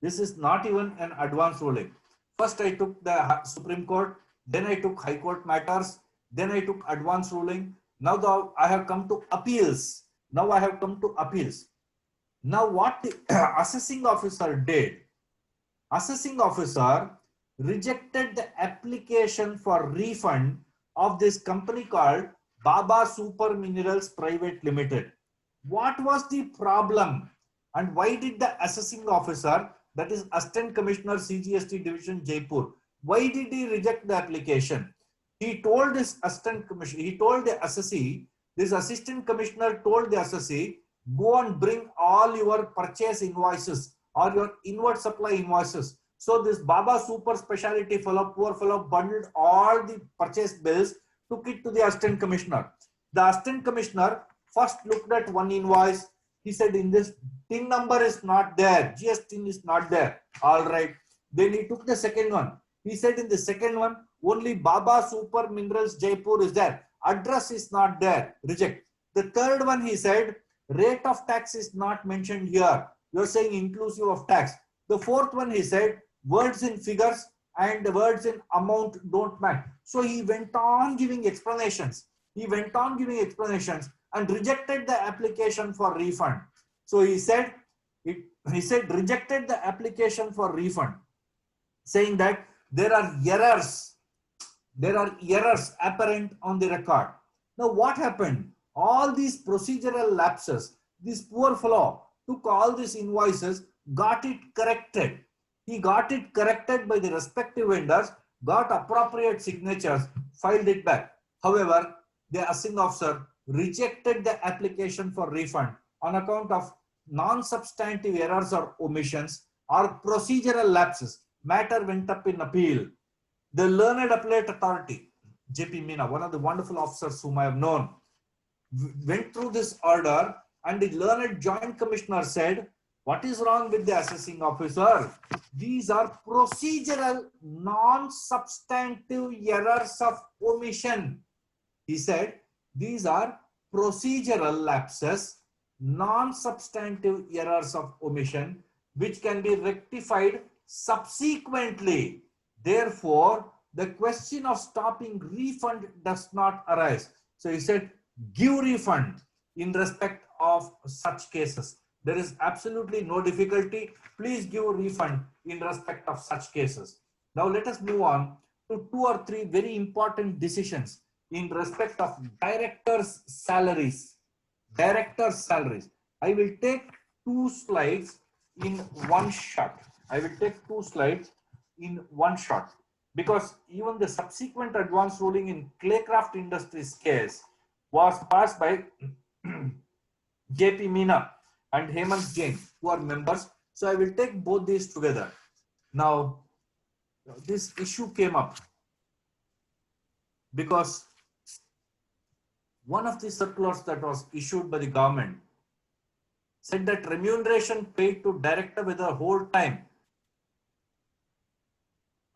This is not even an advance ruling. First I took the Supreme Court, then I took High Court matters, then I took advance ruling. Now I have come to appeals. Now what the assessing officer did, assessing officer rejected the application for refund of this company called Baba Super Minerals Private Limited. What was the problem, and why did the assessing officer, that is Assistant Commissioner CGST Division Jaipur, why did he reject the application? He told this assistant commissioner, he told the assessee, this assistant commissioner told the assessee, go and bring all your purchase invoices or your inward supply invoices. So this Baba Super Speciality fellow, poor fellow, bundled all the purchase bills, took it to the assistant commissioner. The assistant commissioner first looked at one invoice. He said, in this TIN number is not there, GST is not there. All right. Then he took the second one. He said, in the second one, only Baba Super Minerals Jaipur is there. Address is not there. Reject. The third one, he said, rate of tax is not mentioned here. You're saying inclusive of tax. The fourth one, he said, words in figures and the words in amount don't match. So he went on giving explanations. He went on giving explanations and rejected the application for refund. So he said, rejected the application for refund, saying that there are errors apparent on the record. Now what happened? All these procedural lapses, this poor fellow took all these invoices, got it corrected. He got it corrected by the respective vendors, got appropriate signatures, filed it back. However, the assessing officer rejected the application for refund on account of non-substantive errors or omissions or procedural lapses. Matter went up in appeal. The Learned Appellate Authority, J.P. Meena, one of the wonderful officers whom I have known, went through this order, and the Learned Joint Commissioner said, what is wrong with the assessing officer? These are procedural, non-substantive errors of omission. He said, these are procedural lapses, non-substantive errors of omission, which can be rectified subsequently. Therefore, the question of stopping refund does not arise. So he said, give refund in respect of such cases. There is absolutely no difficulty. Please give a refund in respect of such cases. Now let us move on to 2 or 3 very important decisions in respect of directors' salaries. Directors' salaries. I will take 2 slides in one shot. I will take 2 slides in one shot, because even the subsequent advance ruling in Claycraft Industries case was passed by J.P. Meena and Hemant Jain, who are members. So I will take both these together. Now, this issue came up because one of the circulars that was issued by the government said that remuneration paid to director, whether whole time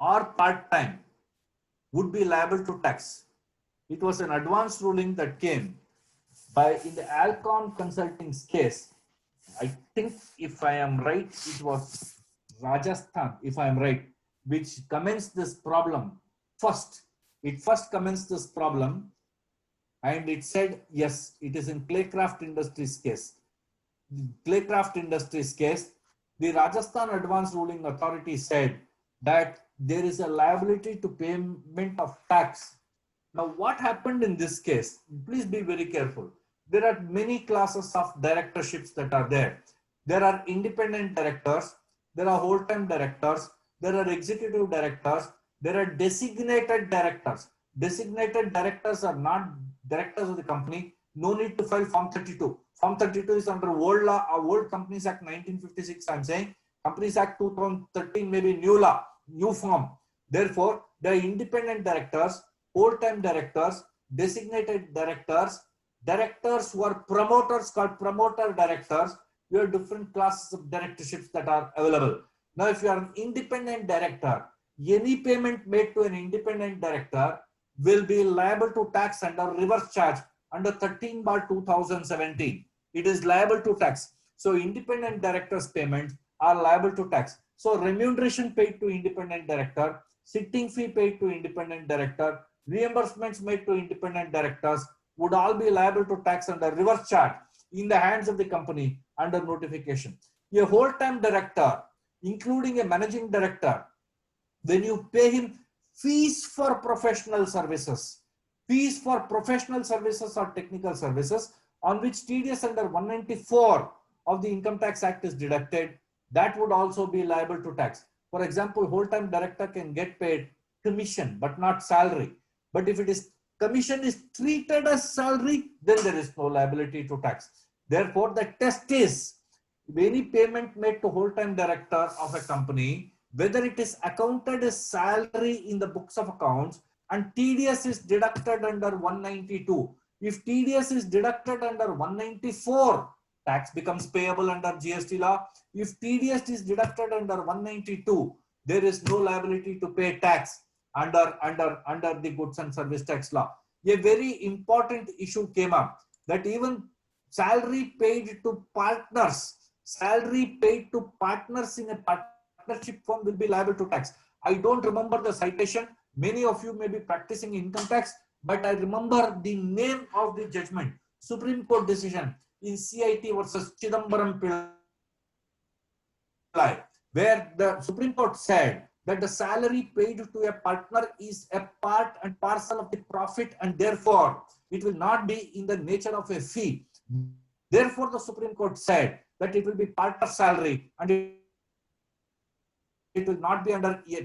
or part time, would be liable to tax. It was an advance ruling that came by in the Alcon Consulting's case. I think, if I am right, it was Rajasthan, if I am right, which commenced this problem first. It first commenced this problem, and it said, yes, it is in Claycraft Industries case. Claycraft Industries case, the Rajasthan Advance Ruling Authority said that there is a liability to payment of tax. Now, what happened in this case? Please be very careful. There are many classes of directorships that are there. There are independent directors, there are whole-time directors, there are executive directors, there are designated directors. Designated directors are not directors of the company. No need to file Form 32. Form 32 is under old law, Old Companies Act 1956. I'm saying Companies Act 2013 may be new law, new form. Therefore, the independent directors, whole-time directors, designated directors, directors who are promoters called promoter directors. You have different classes of directorships that are available. Now, if you are an independent director, any payment made to an independent director will be liable to tax under reverse charge under 13/2017. It is liable to tax. So independent directors' payments are liable to tax. So remuneration paid to independent director, sitting fee paid to independent director, reimbursements made to independent directors would all be liable to tax under reverse charge in the hands of the company under notification. A whole-time director, including a managing director, when you pay him fees for professional services or technical services on which TDS under 194 of the Income Tax Act is deducted, that would also be liable to tax. For example, whole-time director can get paid commission but not salary. But if it is commission is treated as salary, then there is no liability to tax. Therefore, the test is any payment made to whole-time director of a company, whether it is accounted as salary in the books of accounts and TDS is deducted under 192. If TDS is deducted under 194, tax becomes payable under GST law. If TDS is deducted under 192, there is no liability to pay tax under the goods and service tax law. A very important issue came up that even salary paid to partners in a partnership firm will be liable to tax. I don't remember the citation. Many of you may be practicing income tax, but I remember the name of the judgment. Supreme Court decision in CIT versus Chidambaram Pillai, where the Supreme Court said that the salary paid to a partner is a part and parcel of the profit, and therefore it will not be in the nature of a fee. Therefore, the Supreme Court said that it will be part of salary and it will not be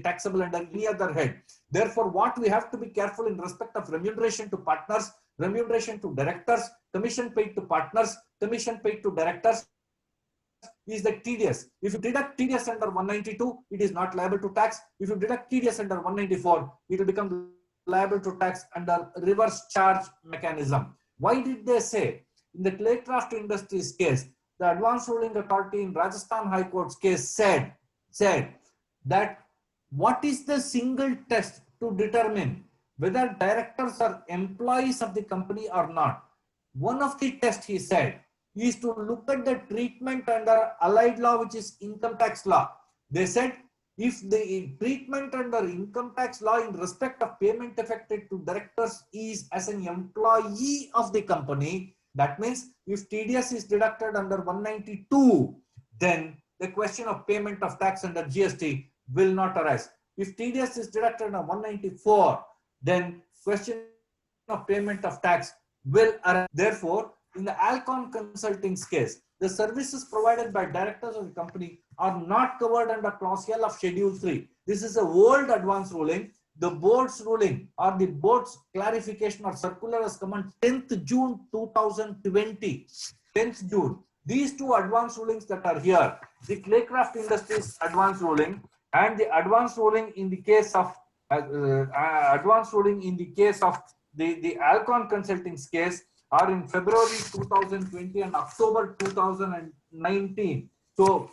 taxable under any other head. Therefore, what we have to be careful in respect of remuneration to partners, remuneration to directors, commission paid to partners, commission paid to directors, is the TDS. If you deduct TDS under 192, it is not liable to tax. If you deduct TDS under 194, it will become liable to tax under reverse charge mechanism. Why did they say? In the Claycraft Industries case, the Advanced Ruling Authority in Rajasthan High Court's case said that what is the single test to determine whether directors are employees of the company or not? One of the tests, he said, is to look at the treatment under allied law, which is income tax law. They said if the treatment under income tax law in respect of payment effected to directors is as an employee of the company, that means if TDS is deducted under 192, then the question of payment of tax under GST will not arise. If TDS is deducted under 194, then question of payment of tax will arise. Therefore, in the Alcon Consulting's case, the services provided by directors of the company are not covered under Clause L of Schedule 3. This is a old advance ruling. The board's ruling or the board's clarification or circular has come on 10th June 2020. 10th June. These two advance rulings that are here, the Claycraft Industries advance ruling and the advance ruling in the case of the Alcon Consulting's case, are in February 2020 and October 2019. So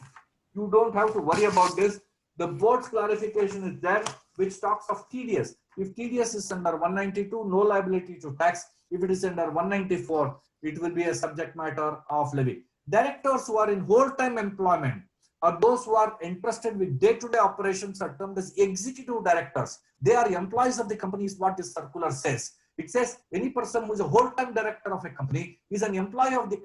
you don't have to worry about this. The board's clarification is there, which talks of TDS. If TDS is under 192, no liability to tax. If it is under 194, it will be a subject matter of levy. Directors who are in whole-time employment or those who are entrusted with day-to-day operations are termed as executive directors. They are employees of the company, is what this circular says. It says any person who is a whole-time director of a company is an employee of the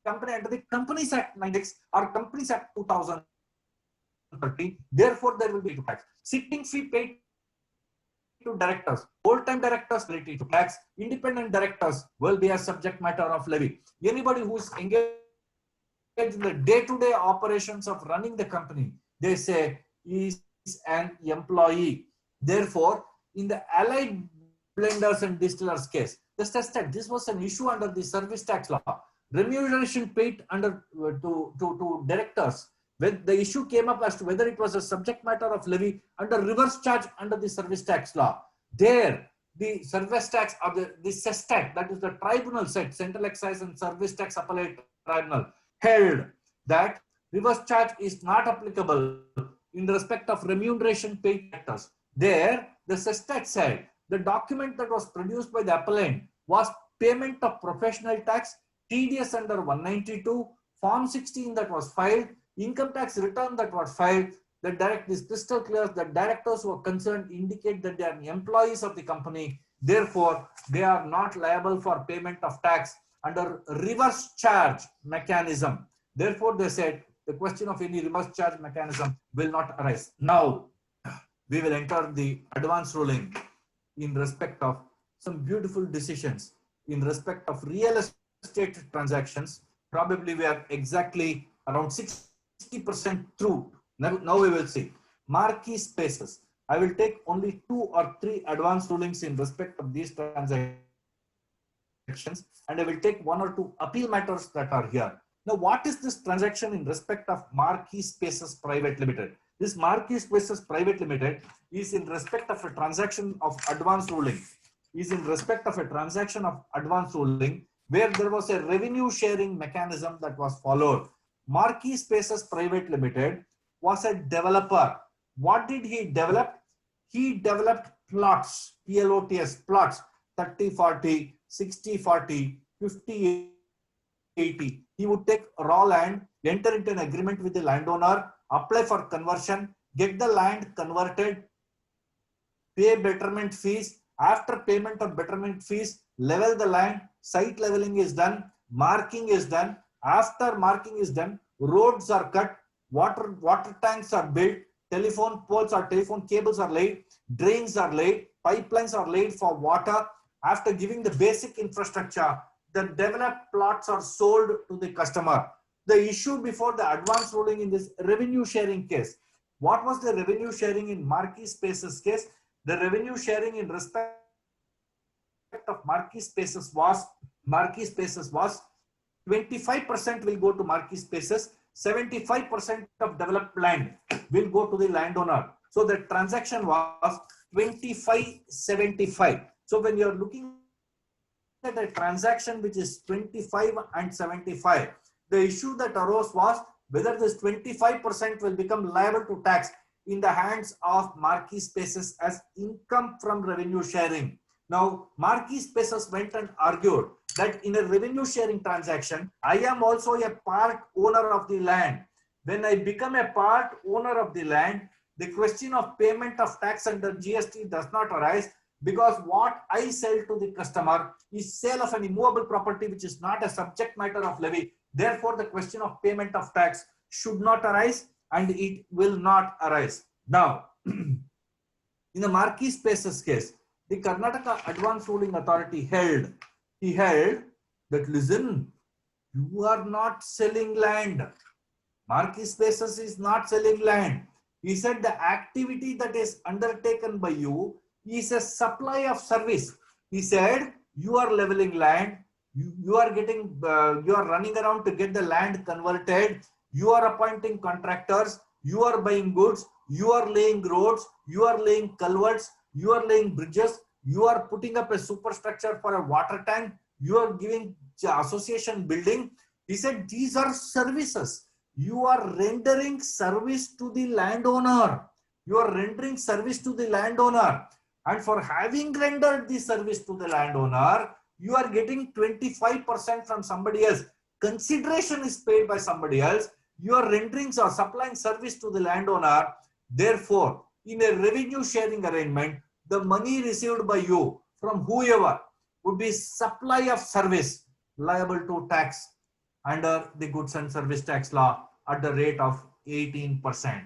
company under the Companies Act 96 or Companies Act 2013. Therefore, there will be tax. Sitting fee paid to directors, whole-time directors related to tax, independent directors will be a subject matter of levy. Anybody who is engaged in the day-to-day operations of running the company, they say is an employee. Therefore, in the allied blenders and distillers case, just as that this was an issue under the service tax law, remuneration paid under to directors. When the issue came up as to whether it was a subject matter of levy under reverse charge under the service tax law, there the service tax or the SESTAT, that is the tribunal said, Central Excise and Service Tax Appellate Tribunal, held that reverse charge is not applicable in respect of remuneration paid to directors. There, the SESTAT said the document that was produced by the appellant was payment of professional tax, TDS under 192, Form 16 that was filed, income tax return that was filed. This crystal clear that directors who are concerned indicate that they are employees of the company. Therefore, they are not liable for payment of tax under reverse charge mechanism. Therefore, they said the question of any reverse charge mechanism will not arise. Now, we will enter the advance ruling in respect of some beautiful decisions in respect of real estate transactions. Probably we are exactly around 60% through. Now we will see. Marquee spaces. I will take only 2 or 3 advance rulings in respect of these transactions, and I will take 1 or 2 appeal matters that are here. Now, what is this transaction in respect of Marquee Spaces Private Limited? This Marquee Spaces Private Limited is in respect of a transaction of advance ruling. Where there was a revenue sharing mechanism that was followed. Marquee Spaces Private Limited was a developer. What did he develop? He developed plots, PLOTS, plots, 30-40, 60-40, 50-80. He would take raw land, enter into an agreement with the landowner, apply for conversion, get the land converted, pay betterment fees. After payment of betterment fees, level the land, site leveling is done, marking is done. After marking is done, roads are cut, water tanks are built, telephone poles or telephone cables are laid, drains are laid, pipelines are laid for water. After giving the basic infrastructure, the developed plots are sold to the customer. The issue before the advance ruling in this revenue sharing case. What was the revenue sharing in Marquee Spaces case? The revenue sharing in respect of Marquee Spaces was 25% will go to marquee spaces, 75% of developed land will go to the landowner. So the transaction was 25-75. So when you're looking at a transaction which is 25 and 75, the issue that arose was whether this 25% will become liable to tax in the hands of marquee spaces as income from revenue sharing. Now, marquee spaces went and argued that in a revenue sharing transaction, I am also a part owner of the land. When I become a part owner of the land, the question of payment of tax under GST does not arise, because what I sell to the customer is sale of an immovable property which is not a subject matter of levy. Therefore, the question of payment of tax should not arise, and it will not arise. Now, in the marquee spaces case, the Karnataka Advance Ruling Authority held that, listen, you are not selling land. Marquee spaces is not selling land. He said the activity that is undertaken by you is a supply of service. He said you are leveling land, you are running around to get the land converted, you are appointing contractors, you are buying goods, you are laying roads, you are laying culverts, you are laying bridges, you are putting up a superstructure for a water tank, you are giving association building. He said these are services. You are rendering service to the landowner. You are rendering service to the landowner. And for having rendered the service to the landowner, you are getting 25% from somebody else. Consideration is paid by somebody else. You are rendering or supplying service to the landowner. Therefore, in a revenue sharing arrangement, the money received by you from whoever would be supply of service liable to tax under the goods and service tax law at the rate of 18%.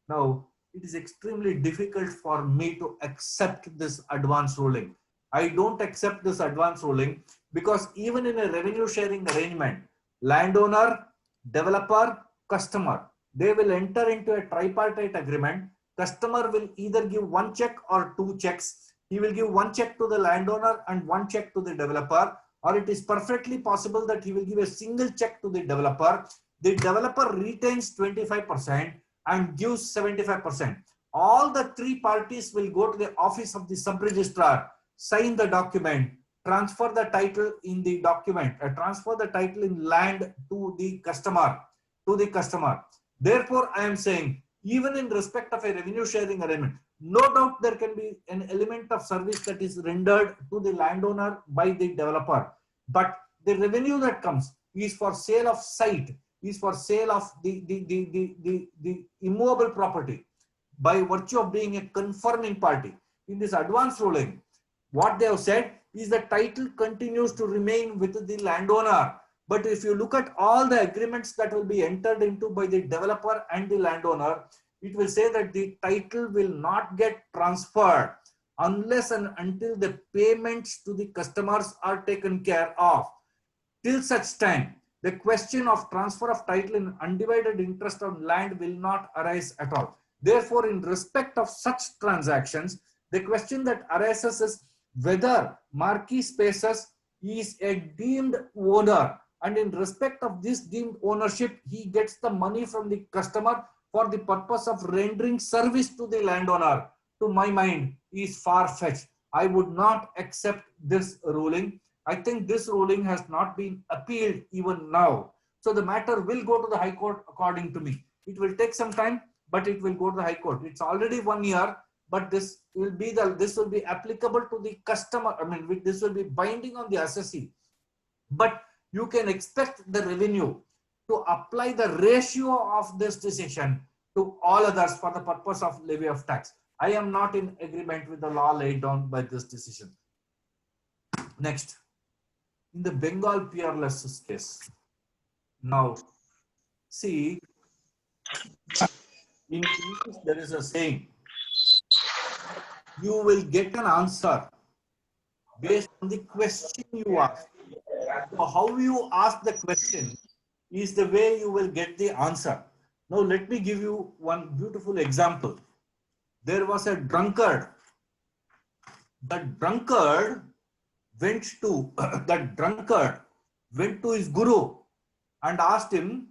Now, it is extremely difficult for me to accept this advance ruling. I don't accept this advance ruling because even in a revenue sharing arrangement, landowner, developer, customer, they will enter into a tripartite agreement. Customer will either give one check or two checks. He will give one check to the landowner and one check to the developer, or it is perfectly possible that he will give a single check to the developer. The developer retains 25% and gives 75%. All the three parties will go to the office of the sub-registrar, sign the document, transfer the title in the document, transfer the title in land to the customer. Therefore, I am saying, even in respect of a revenue sharing arrangement, no doubt there can be an element of service that is rendered to the landowner by the developer. But the revenue that comes is for sale of site, is for sale of the immovable property by virtue of being a confirming party. In this advance ruling, what they have said is the title continues to remain with the landowner. But if you look at all the agreements that will be entered into by the developer and the landowner, it will say that the title will not get transferred unless and until the payments to the customers are taken care of. Till such time, the question of transfer of title in undivided interest on land will not arise at all. Therefore, in respect of such transactions, the question that arises is whether marquee spaces is a deemed owner, and in respect of this deemed ownership, he gets the money from the customer for the purpose of rendering service to the landowner. To my mind, is far-fetched. I would not accept this ruling. I think this ruling has not been appealed even now. So the matter will go to the High Court according to me. It will take some time, but it will go to the High Court. It's already 1 year, but this will be applicable to the customer. I mean, this will be binding on the assessee. But you can expect the revenue to apply the ratio of this decision to all others for the purpose of levy of tax. I am not in agreement with the law laid down by this decision. Next, in the Bengal peerless case. Now, see, in English there is a saying, you will get an answer based on the question you ask. So how you ask the question is the way you will get the answer. Now let me give you one beautiful example. There was a drunkard. The drunkard went to his guru and asked him,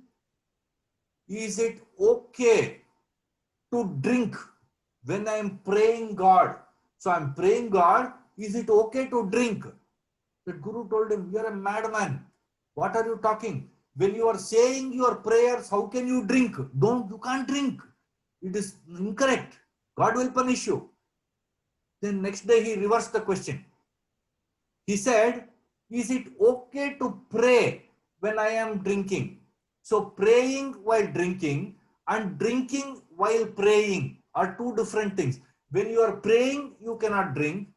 is it okay to drink when I am praying God? So I am praying God, is it okay to drink? The Guru told him, you are a madman. What are you talking? When you are saying your prayers, how can you drink? You can't drink. It is incorrect. God will punish you. Then next day he reversed the question. He said, is it okay to pray when I am drinking? So praying while drinking and drinking while praying are two different things. When you are praying, you cannot drink.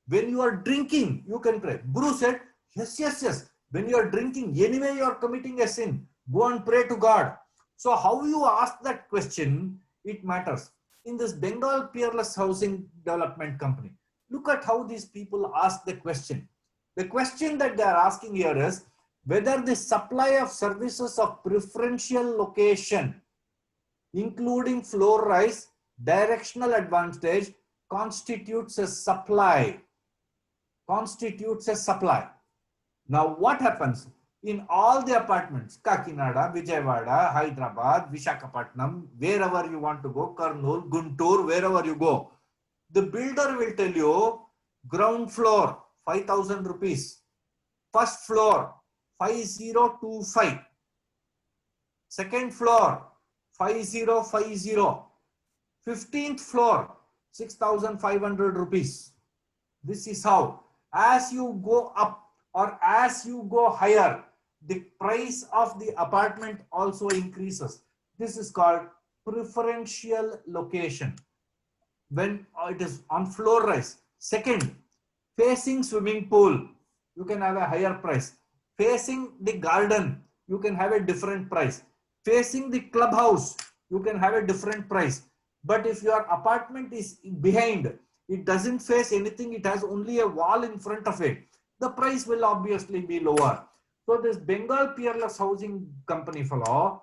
When you are drinking, you can pray. Guru said, yes. When you are drinking, anyway you are committing a sin. Go and pray to God. So how you ask that question, it matters. In this Bengal Peerless Housing Development Company, look at how these people ask the question. The question that they are asking here is whether the supply of services of preferential location, including floor rise, directional advantage, constitutes a supply. Now what happens in all the apartments, Kakinada, Vijayawada, Hyderabad, Visakhapatnam, wherever you want to go, Kurnool, Guntur, wherever you go, the builder will tell you ground floor 5,000 rupees, first floor 5025, second floor 5050, 15th floor 6,500 rupees. This is how, as you go up or as you go higher, the price of the apartment also increases. This is called preferential location. When it is on floor rise. Second, facing swimming pool, you can have a higher price. Facing the garden, you can have a different price. Facing the clubhouse, you can have a different price. But if your apartment is behind, it doesn't face anything, it has only a wall in front of it, the price will obviously be lower. So this Bengal Peerless Housing Company fellow,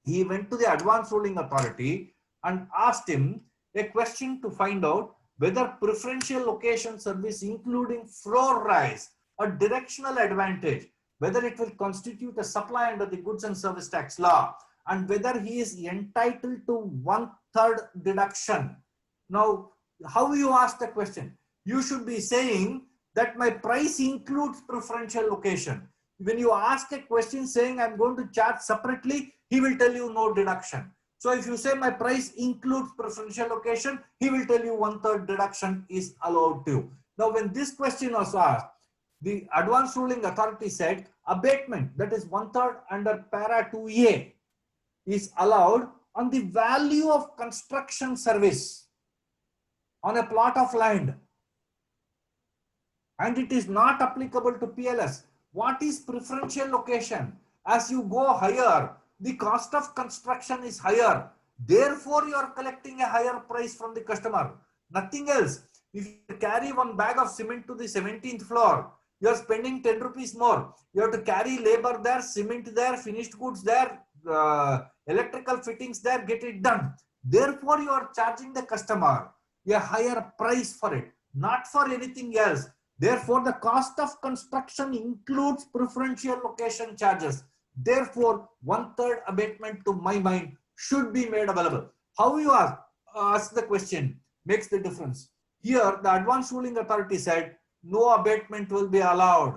he went to the Advanced Ruling Authority and asked him a question to find out whether preferential location service, including floor rise or directional advantage, whether it will constitute a supply under the Goods and Service Tax law, and whether he is entitled to 1/3 deduction. Now, how you ask the question? You should be saying that my price includes preferential location. When you ask a question saying I'm going to charge separately, he will tell you no deduction. So if you say my price includes preferential location, he will tell you 1/3 deduction is allowed to you. Now, when this question was asked, the Advanced Ruling Authority said abatement, that is 1/3 under para 2A, is allowed on the value of construction service on a plot of land, and it is not applicable to PLS. What is preferential location? As you go higher, the cost of construction is higher. Therefore, you are collecting a higher price from the customer. Nothing else. If you carry one bag of cement to the 17th floor, you are spending 10 rupees more. You have to carry labor there, cement there, finished goods there, electrical fittings there, get it done. Therefore, you are charging the customer a higher price for it, not for anything else. Therefore, the cost of construction includes preferential location charges. Therefore, 1/3 abatement, to my mind, should be made available. How you ask the question makes the difference. Here, the Advanced Ruling Authority said no abatement will be allowed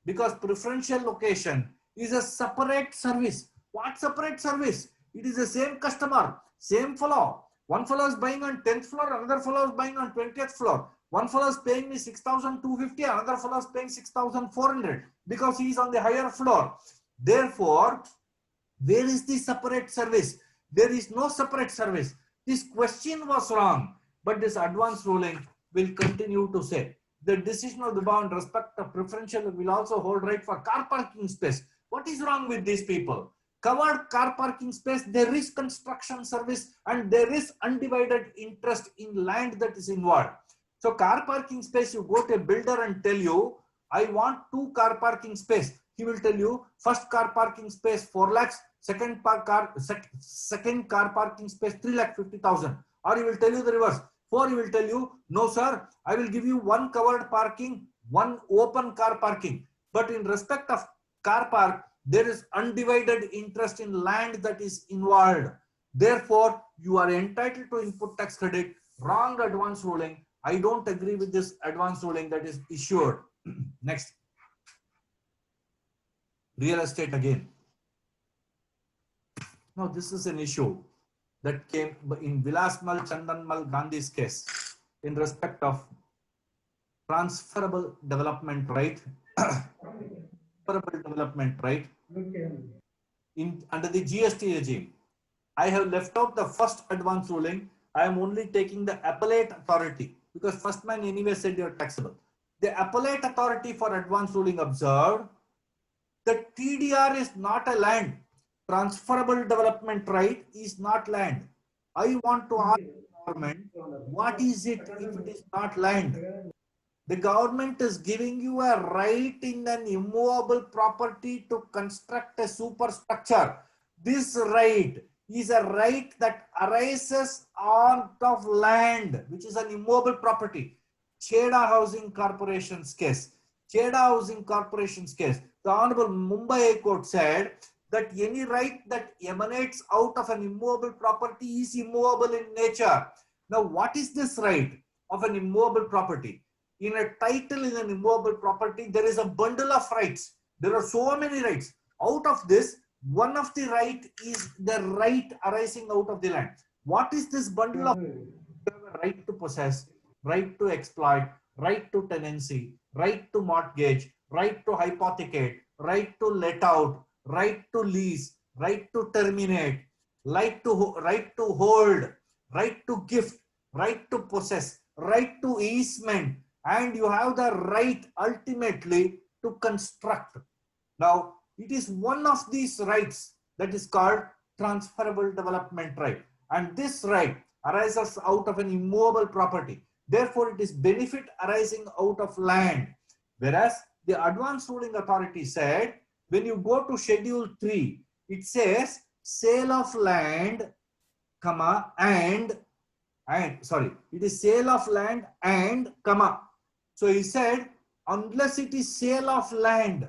because preferential location is a separate service. What separate service? It is the same customer, same fellow. One fellow is buying on 10th floor, another fellow is buying on 20th floor. One fellow is paying me 6,250, another fellow is paying 6,400 because he is on the higher floor. Therefore, where is the separate service? There is no separate service. This question was wrong, but this advanced ruling will continue to say the decision of the bound respect of preferential will also hold right for car parking space. What is wrong with these people? Covered car parking space, there is construction service and there is undivided interest in land that is involved. So car parking space, you go to a builder and tell you, I want 2 car parking space. He will tell you first car parking space 4 lakhs, second car parking space 3,50,000. Or he will tell you the reverse. Or he will tell you, no sir, I will give you 1 covered parking, 1 open car parking. But in respect of car park, There is undivided interest in land that is involved. Therefore, you are entitled to input tax credit. Wrong advance ruling. I don't agree with this advance ruling that is issued. Next. Real estate again. Now, this is an issue that came in Vilasmal Chandanmal Gandhi's case in respect of transferable development right. Transferable development right under the GST regime. I have left out the first advance ruling. I am only taking the appellate authority because first man anyway said you are taxable. The appellate authority for advance ruling observed that TDR is not a land. Transferable development right is not land. I want to ask the government, what is it if it is not land? The government is giving you a right in an immovable property to construct a superstructure. This right is a right that arises out of land, which is an immovable property. Cheda Housing Corporation's case. Cheda Housing Corporation's case. The Honorable Mumbai High Court said that any right that emanates out of an immovable property is immovable in nature. Now, what is this right of an immovable property? In a title in an immovable property, there is a bundle of rights. There are so many rights. Out of this, one of the right is the right arising out of the land. What is this bundle of? You have a right to possess, right to exploit, right to tenancy, right to mortgage, right to hypothecate, right to let out, right to lease, right to terminate, right to hold, right to gift, right to possess, right to easement, and you have the right ultimately to construct. Now, it is one of these rights that is called transferable development right. And this right arises out of an immovable property. Therefore, it is benefit arising out of land. Whereas the advance ruling authority said, when you go to Schedule 3, it says sale of land, comma, and it is sale of land and, comma. So he said, unless it is sale of land,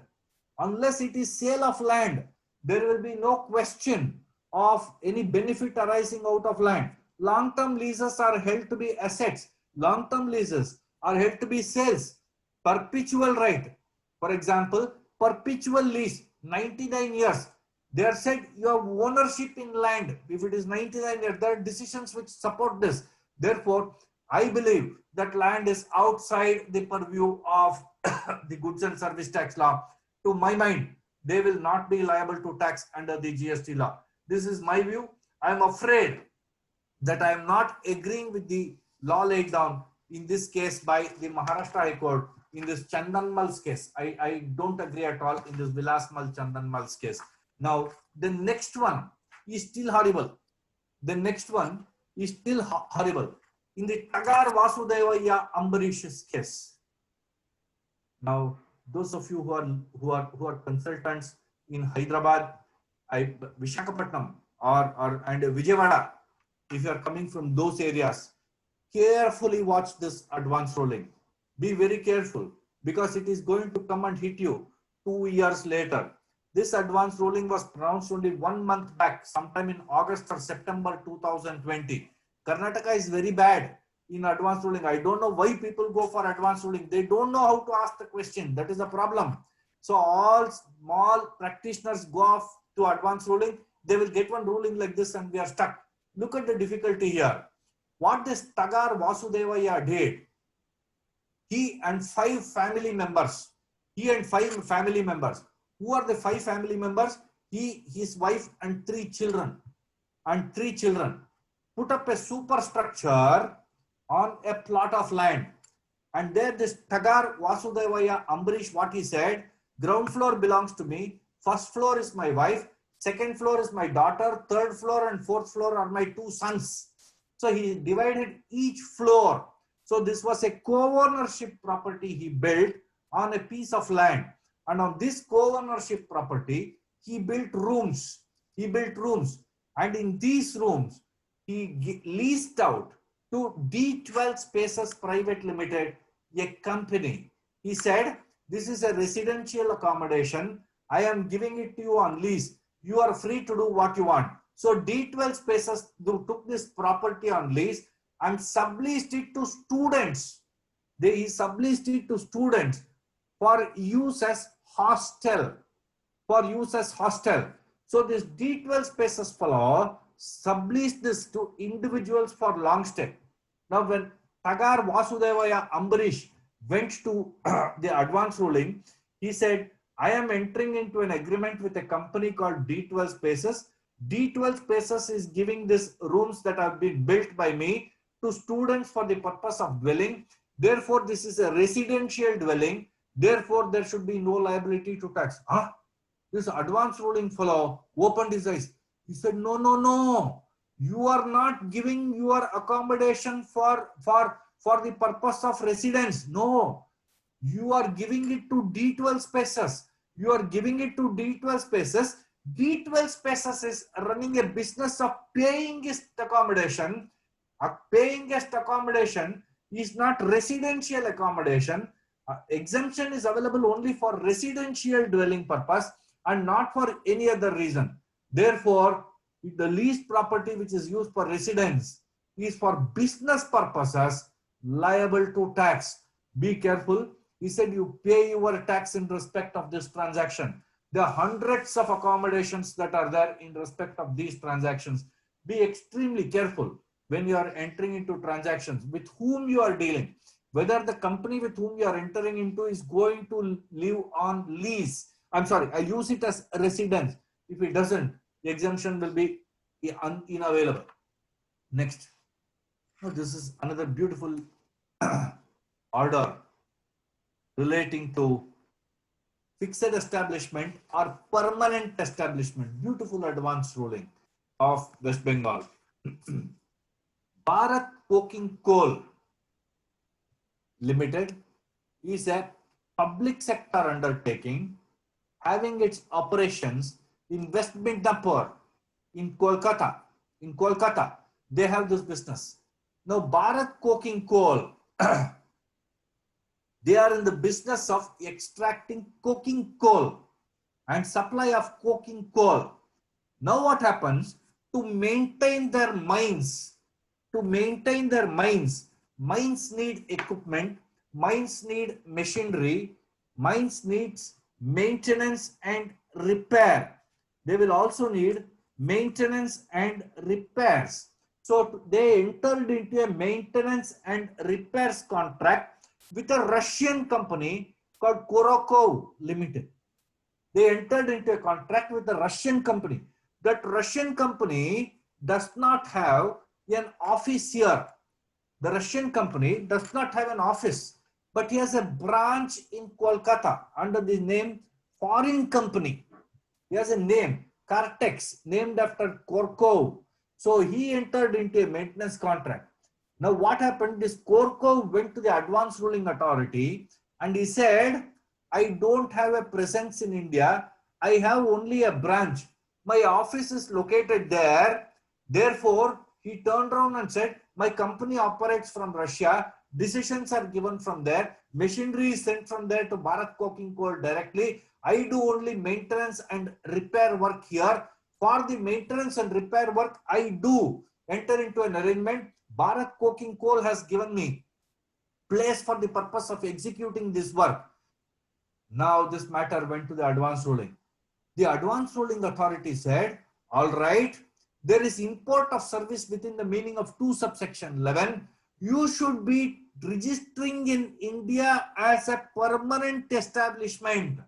there will be no question of any benefit arising out of land. Long-term leases are held to be assets. Long-term leases are held to be sales. Perpetual right. For example, perpetual lease, 99 years. They are said you have ownership in land. If it is 99 years, there are decisions which support this. Therefore, I believe that land is outside the purview of the goods and service tax law. To my mind, they will not be liable to tax under the GST law. This is my view. I am afraid that I am not agreeing with the law laid down in this case by the Maharashtra High Court in this Chandanmal's case. I don't agree at all in this Vilasmal Chandanmal's case. Now, the next one is still horrible. In the Tagar Vasudevaya Ambarish's case. Now, those of you who are consultants in Hyderabad, Visakhapatnam and Vijayawada, if you are coming from those areas, carefully watch this advance ruling. Be very careful because it is going to come and hit you 2 years later. This advance ruling was pronounced only 1 month back, sometime in August or September 2020. Karnataka is very bad in advance ruling. I don't know why people go for advance ruling. They don't know how to ask the question. That is the problem. So all small practitioners go off to advance ruling. They will get one ruling like this and we are stuck. Look at the difficulty here. What this Tagar Vasudevaya did, he and 5 family members. Who are the 5 family members? He, his wife, and 3 children. Put up a superstructure on a plot of land. And there this Tagar Vasudevaya Ambarish, what he said, ground floor belongs to me, first floor is my wife, second floor is my daughter, third floor and fourth floor are my 2 sons. So he divided each floor. So this was a co-ownership property he built on a piece of land. And on this co-ownership property, he built rooms. And in these rooms, he leased out to D12 Spaces Private Limited, a company. He said, this is a residential accommodation. I am giving it to you on lease. You are free to do what you want. So D12 spaces took this property on lease and subleased it to students. They subleased it to students for use as hostel. For use as hostel. So this D12 spaces fellow subleased this to individuals for long stay. Now when Tagar Vasudevaya Ambarish went to the advance ruling, he said, I am entering into an agreement with a company called D12 Spaces. D12 Spaces is giving these rooms that have been built by me to students for the purpose of dwelling. Therefore, this is a residential dwelling. Therefore, there should be no liability to tax. Huh? This advance ruling fellow opened his eyes. He said, no, no, no. You are not giving your accommodation for the purpose of residence. No. You are giving it to D12 Spaces. You are giving it to D12 Spaces. D12 Spaces is running a business of paying guest accommodation. Paying guest accommodation is not residential accommodation. Exemption is available only for residential dwelling purpose and not for any other reason. Therefore, the leased property which is used for residence is for business purposes liable to tax. Be careful. He said you pay your tax in respect of this transaction. There are hundreds of accommodations that are there in respect of these transactions. Be extremely careful when you are entering into transactions with whom you are dealing. Whether the company with whom you are entering into is going to live on lease. I'm sorry, I use it as residence. If it doesn't, the exemption will be unavailable. Next. Now, this is another beautiful order relating to fixed establishment or permanent establishment. Beautiful advance ruling of West Bengal. Bharat Coking Coal Limited is a public sector undertaking having its operations in West Midnapur in Kolkata. In Kolkata, they have this business. Now, Bharat Coking Coal, they are in the business of extracting coking coal and supply of coking coal. Now, what happens? To maintain their mines, mines need equipment, mines need machinery, mines needs maintenance and repair. They will also need maintenance and repairs. So they entered into a maintenance and repairs contract with a Russian company called Korokov Limited. They entered into a contract with a Russian company. That Russian company does not have an office here. The Russian company does not have an office, but he has a branch in Kolkata under the name Foreign Company. He has a name, Cartex, named after Korkov. So he entered into a maintenance contract. Now what happened? This Korkov went to the advance ruling authority and he said, I don't have a presence in India. I have only a branch. My office is located there. Therefore, he turned around and said, my company operates from Russia. Decisions are given from there. Machinery is sent from there to Bharat Coking Coal directly. I do only maintenance and repair work here. For the maintenance and repair work, I do enter into an arrangement. Bharat Coking Coal has given me place for the purpose of executing this work. Now this matter went to the advance ruling. The advance ruling authority said, all right, there is import of service within the meaning of 2 subsection 11. You should be registering in India as a permanent establishment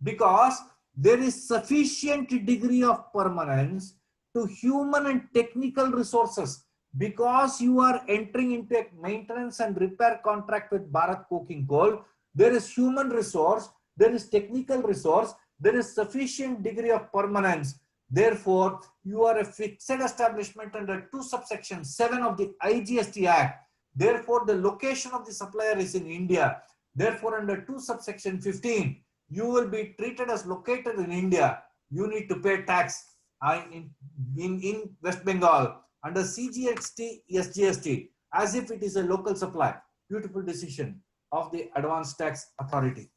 because there is sufficient degree of permanence to human and technical resources. Because you are entering into a maintenance and repair contract with Bharat Coking Coal, there is human resource, there is technical resource, there is sufficient degree of permanence. Therefore, you are a fixed establishment under 2 subsection 7 of the IGST Act. Therefore, the location of the supplier is in India. Therefore, under 2 subsection 15, you will be treated as located in India. You need to pay tax in West Bengal under CGST, SGST, as if it is a local supply. Beautiful decision of the Advanced Tax Authority.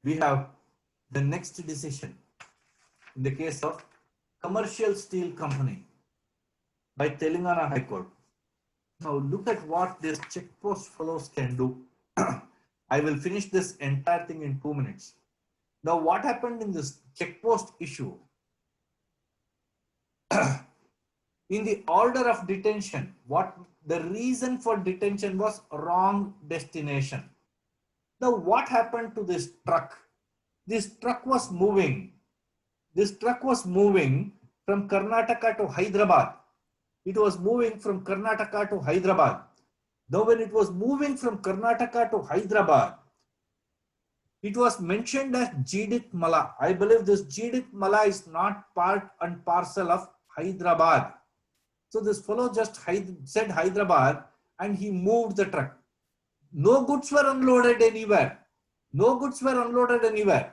we have the next decision in the case of Commercial Steel Company by Telangana High Court. Now look at what this check post fellows can do. I will finish this entire thing in 2 minutes. Now what happened in this check post issue? In the order of detention, what the reason for detention was wrong destination. Now what happened to this truck? This truck was moving. This truck was moving from Karnataka to Hyderabad. It was moving from Karnataka to Hyderabad. Now when it was moving from Karnataka to Hyderabad, it was mentioned as Jidit Mala. I believe this Jidit Mala is not part and parcel of Hyderabad. So this fellow just said Hyderabad and he moved the truck. No goods were unloaded anywhere. No goods were unloaded anywhere.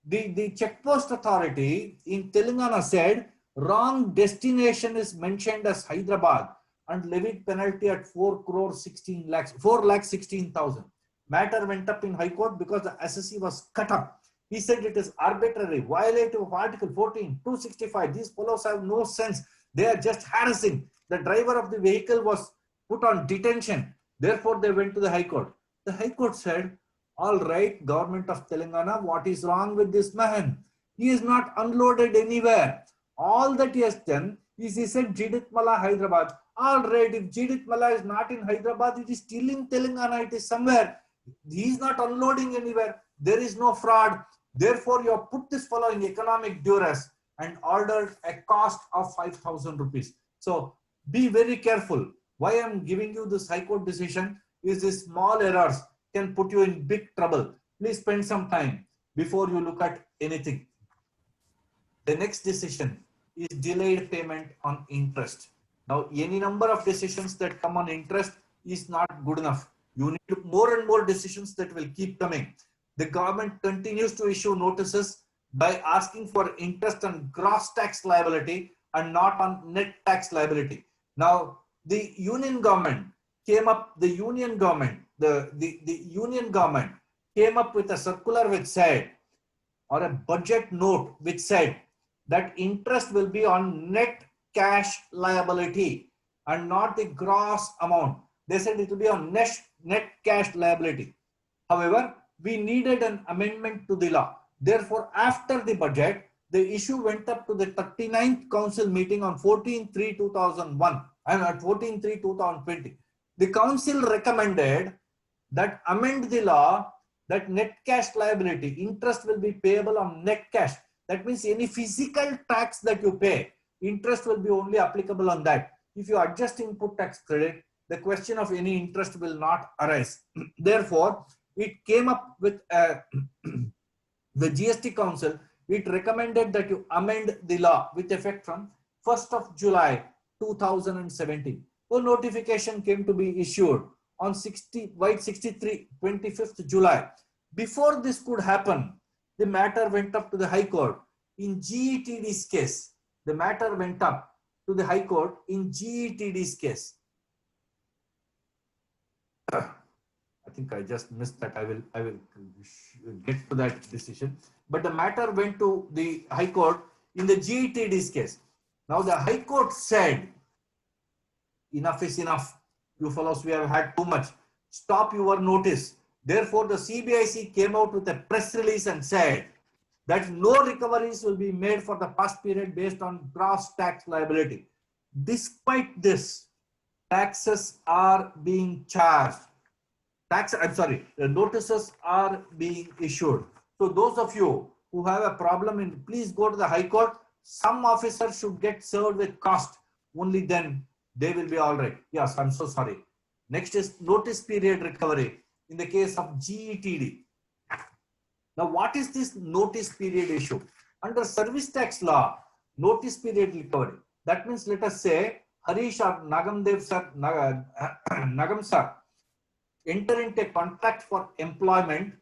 The checkpost authority in Telangana said wrong destination is mentioned as Hyderabad and levied penalty at 4,16,000. Matter went up in High Court because the assessee was cut up. He said it is arbitrary, violative of Article 14, 265. These fellows have no sense. They are just harassing. The driver of the vehicle was put on detention. Therefore, they went to the High Court. The High Court said, all right, government of Telangana, what is wrong with this man? He is not unloaded anywhere. All that he has done is he said Jidit Mala, Hyderabad. All right, if Jidit Mala is not in Hyderabad, it is still in Telangana, it is somewhere. He is not unloading anywhere. There is no fraud. Therefore, you have put this fellow in economic duress and ordered a cost of 5,000 rupees. So be very careful. Why I am giving you this High Court decision is these small errors can put you in big trouble. Please spend some time before you look at anything. The next decision is delayed payment on interest. Now, any number of decisions that come on interest is not good enough. You need more and more decisions that will keep coming. The government continues to issue notices by asking for interest on gross tax liability and not on net tax liability. Now, the union government came up, the union government came up with a circular which said, or a budget note which said that interest will be on net cash liability and not the gross amount. They said it will be on net cash liability. However, we needed an amendment to the law. Therefore, after the budget, the issue went up to the 39th council meeting on 14/3/2001 and at 14/3/2020. The council recommended that amend the law that net cash liability, interest will be payable on net cash. That means any physical tax that you pay, interest will be only applicable on that. If you adjust input tax credit, the question of any interest will not arise. Therefore, it came up with the GST Council, it recommended that you amend the law with effect from 1st of July 2017. A notification came to be issued on 25th July. Before this could happen, the matter went up to the High Court. In GETD's case, the matter went up to the High Court in GETD's case. I think I just missed that. I will get to that decision. But the matter went to the High Court in the GETD's case. Now the High Court said, enough is enough. You fellows, we have had too much. Stop your notice. Therefore, the CBIC came out with a press release and said that no recoveries will be made for the past period based on gross tax liability. Despite this, taxes are being charged. The notices are being issued. So those of you who have a problem, please go to the High Court. Some officer should get served with cost. Only then they will be all right. Yes, I'm so sorry. Next is notice period recovery in the case of GETD. Now, what is this notice period issue? Under service tax law, notice period recovery. That means, let us say, Harish or Nagam sir, enter into a contract for employment,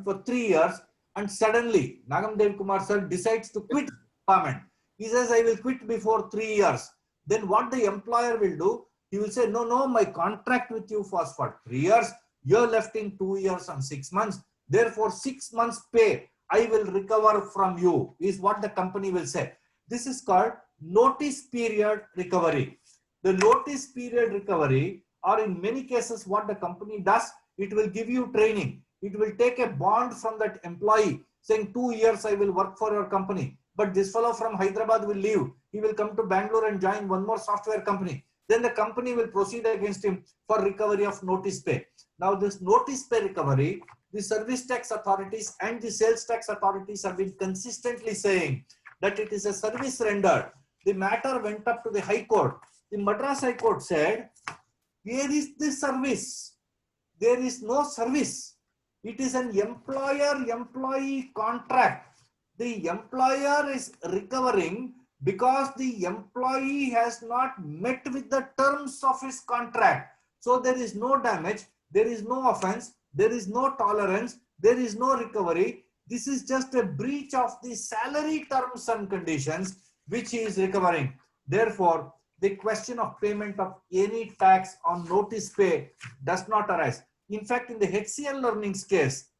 for 3 years, and suddenly Nagam Dev Kumar sir decides to quit employment. He says, I will quit before 3 years. Then what the employer will do? He will say, no, my contract with you was for 3 years. You're left in 2 years and 6 months. Therefore, 6 months pay I will recover from you is what the company will say. This is called notice period recovery. The notice period recovery, or in many cases what the company does, it will give you training. It will take a bond from that employee saying 2 years I will work for your company. But this fellow from Hyderabad will leave. He will come to Bangalore and join one more software company. Then the company will proceed against him for recovery of notice pay. Now this notice pay recovery, the service tax authorities and the sales tax authorities have been consistently saying that it is a service rendered. The matter went up to the High Court. The Madras High Court said, where is this service? There is no service. It is an employer-employee contract. The employer is recovering because the employee has not met with the terms of his contract. So there is no damage, there is no offense, there is no tolerance, there is no recovery. This is just a breach of the salary terms and conditions which he is recovering. Therefore, the question of payment of any tax on notice pay does not arise. In fact, in the HCL Learning's case,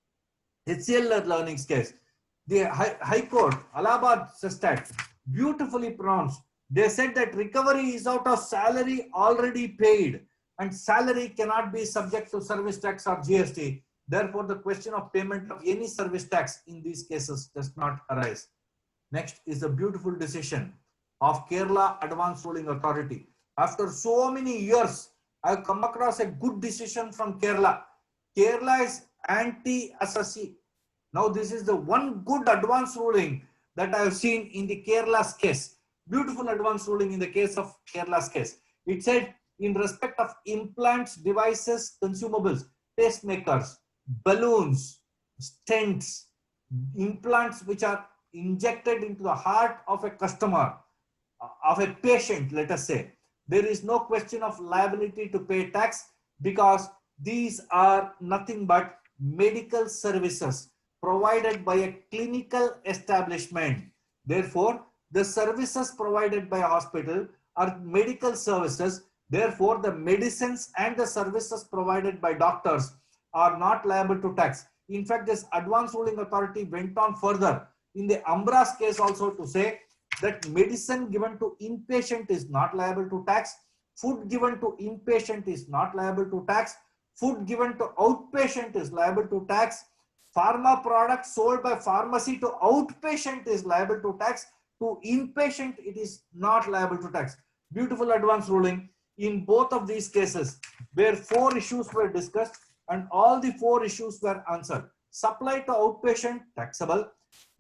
the High Court, Allahabad Sestat, beautifully pronounced. They said that recovery is out of salary already paid, and salary cannot be subject to service tax or GST. Therefore, the question of payment of any service tax in these cases does not arise. Next is the beautiful decision of Kerala Advanced Ruling Authority. After so many years, I have come across a good decision from Kerala. Kerala is anti-assessee. Now, this is the one good advance ruling that I have seen in the Kerala's case. Beautiful advance ruling in the case of Kerala's case. It said, in respect of implants, devices, consumables, pacemakers, balloons, stents, implants which are injected into the heart of a customer, of a patient, let us say, there is no question of liability to pay tax because these are nothing but medical services provided by a clinical establishment. Therefore, the services provided by a hospital are medical services. Therefore, the medicines and the services provided by doctors are not liable to tax. In fact, this advanced ruling authority went on further in the Ambra's case also to say that medicine given to inpatient is not liable to tax. Food given to inpatient is not liable to tax. Food given to outpatient is liable to tax. Pharma products sold by pharmacy to outpatient is liable to tax. To inpatient, it is not liable to tax. Beautiful advance ruling in both of these cases where 4 issues were discussed and all the 4 issues were answered. Supply to outpatient, taxable.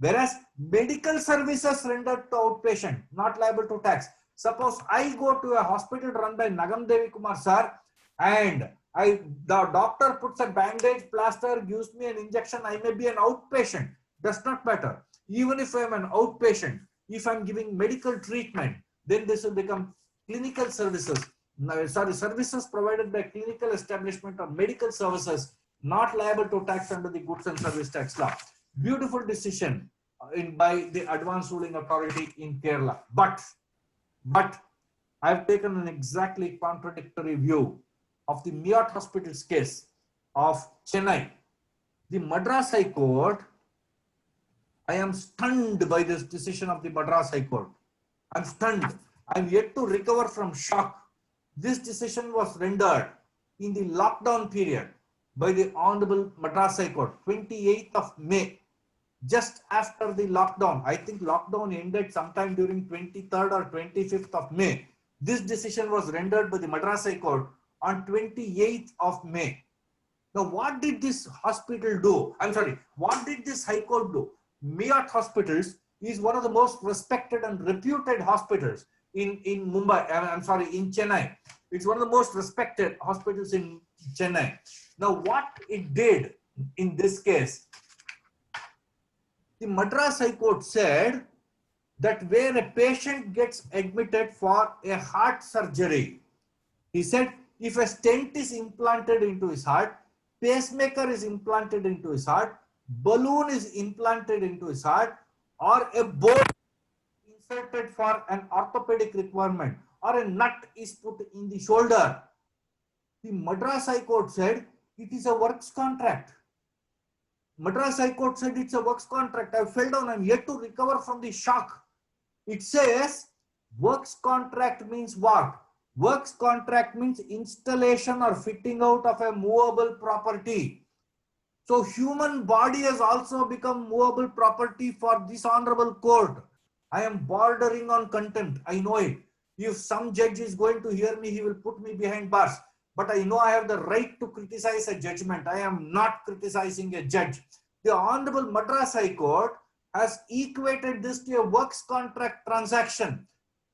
Whereas medical services rendered to outpatient, not liable to tax. Suppose I go to a hospital run by Nagam Devi Kumar Sir and the doctor puts a bandage, plaster, gives me an injection, I may be an outpatient. Does not matter. Even if I am an outpatient, if I am giving medical treatment, then this will become clinical services. Services provided by clinical establishment or medical services, not liable to tax under the Goods and Service Tax Law. Beautiful decision by the advanced ruling authority in Kerala. But I've taken an exactly contradictory view of the Miyat Hospital's case of Chennai. The Madras High Court, I am stunned by this decision of the Madras High Court. I'm stunned. I'm yet to recover from shock. This decision was rendered in the lockdown period by the Honorable Madras High Court, 28th of May, just after the lockdown. I think lockdown ended sometime during 23rd or 25th of May. This decision was rendered by the Madras High Court on 28th of May. Now, what did this hospital do? What did this High Court do? Miyat Hospitals is one of the most respected and reputed hospitals in in Chennai. It's one of the most respected hospitals in Chennai. Now, what it did in this case, the Madras High Court said that where a patient gets admitted for a heart surgery, he said if a stent is implanted into his heart, pacemaker is implanted into his heart, balloon is implanted into his heart, or a bone inserted for an orthopedic requirement, or a nut is put in the shoulder, the Madras High Court said it is a works contract. Madras High Court said it's a works contract. I fell down. I'm yet to recover from the shock. It says works contract means what? Works contract means installation or fitting out of a movable property. So human body has also become movable property for this honorable court. I am bordering on contempt. I know it. If some judge is going to hear me, he will put me behind bars. But I know I have the right to criticize a judgment. I am not criticizing a judge. The Honorable Madras High Court has equated this to a works contract transaction.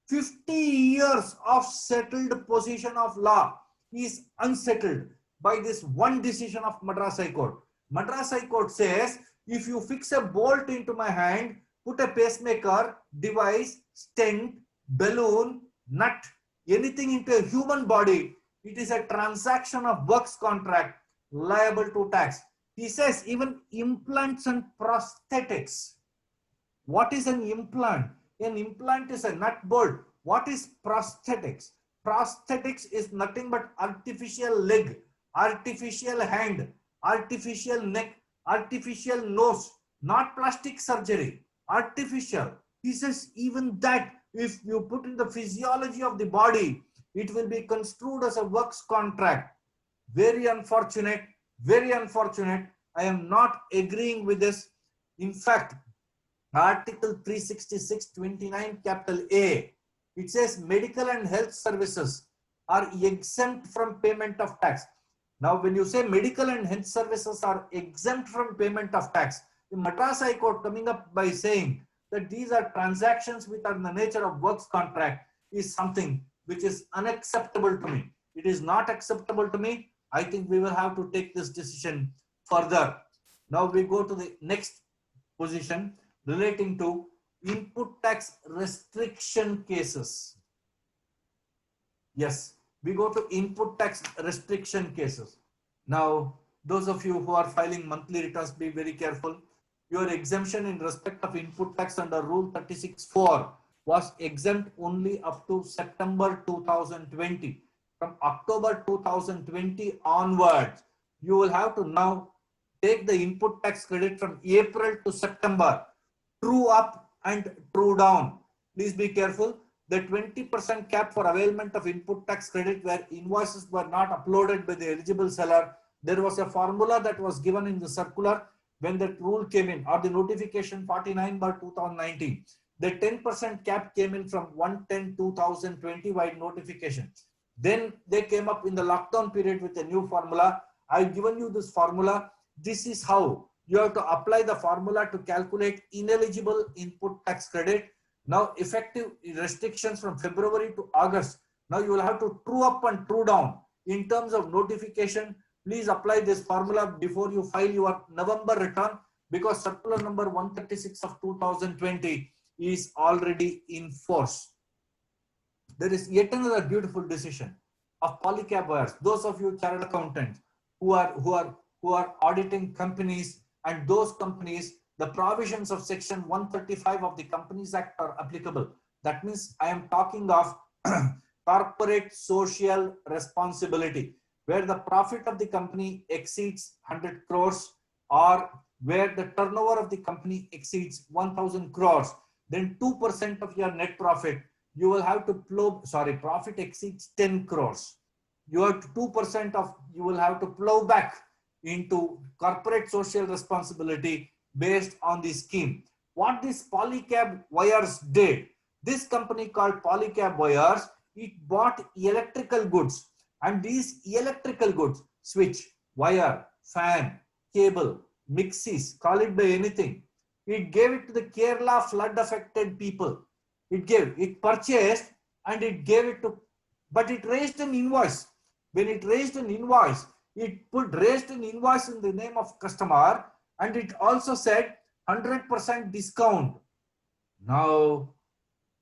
50 years of settled position of law is unsettled by this one decision of Madras High Court. Madras High Court says, if you fix a bolt into my hand, put a pacemaker, device, stent, balloon, nut, anything into a human body, it is a transaction of works contract liable to tax. He says even implants and prosthetics. What is an implant? An implant is a nut bolt. What is prosthetics? Prosthetics is nothing but artificial leg, artificial hand, artificial neck, artificial nose, not plastic surgery, artificial. He says even that if you put in the physiology of the body, it will be construed as a works contract. Very unfortunate, very unfortunate. I am not agreeing with this. In fact, Article 366(29) capital A, it says medical and health services are exempt from payment of tax. Now, when you say medical and health services are exempt from payment of tax, the Madras High Court coming up by saying that these are transactions which are in the nature of works contract is something which is unacceptable to me. It is not acceptable to me. I think we will have to take this decision further. Now we go to the next position relating to input tax restriction cases. Yes, we go to input tax restriction cases. Now, those of you who are filing monthly returns, be very careful. Your exemption in respect of input tax under Rule 36(4) was exempt only up to September 2020. From October 2020 onwards, you will have to now take the input tax credit from April to September, true up and true down. Please be careful. The 20% cap for availment of input tax credit where invoices were not uploaded by the eligible seller, there was a formula that was given in the circular when that rule came in, or the notification 49/2019. The 10% cap came in from 1/10/2020 by notification. Then they came up in the lockdown period with a new formula. I've given you this formula. This is how you have to apply the formula to calculate ineligible input tax credit. Now effective restrictions from February to August. Now you will have to true up and true down in terms of notification. Please apply this formula before you file your November return, because circular number 136 of 2020 is already in force. There is yet another beautiful decision of polycab buyers. Those of you chartered accountants who are auditing companies, and those companies, the provisions of section 135 of the Companies Act are applicable. That means I am talking of corporate social responsibility, where the profit of the company exceeds 100 crores or where the turnover of the company exceeds 1000 crores, then 2% of your net profit you will have to plow, profit exceeds 10 crores. You have 2% of, you will have to plow back into corporate social responsibility based on the scheme. What this polycab wires did, this company called Polycab Wires, it bought electrical goods, and these electrical goods, switch, wire, fan, cable, mixies, call it by anything, it gave it to the Kerala flood affected people. It purchased and it gave it to, but it raised an invoice. When it raised an invoice, it raised an invoice in the name of customer, and it also said 100% discount. Now,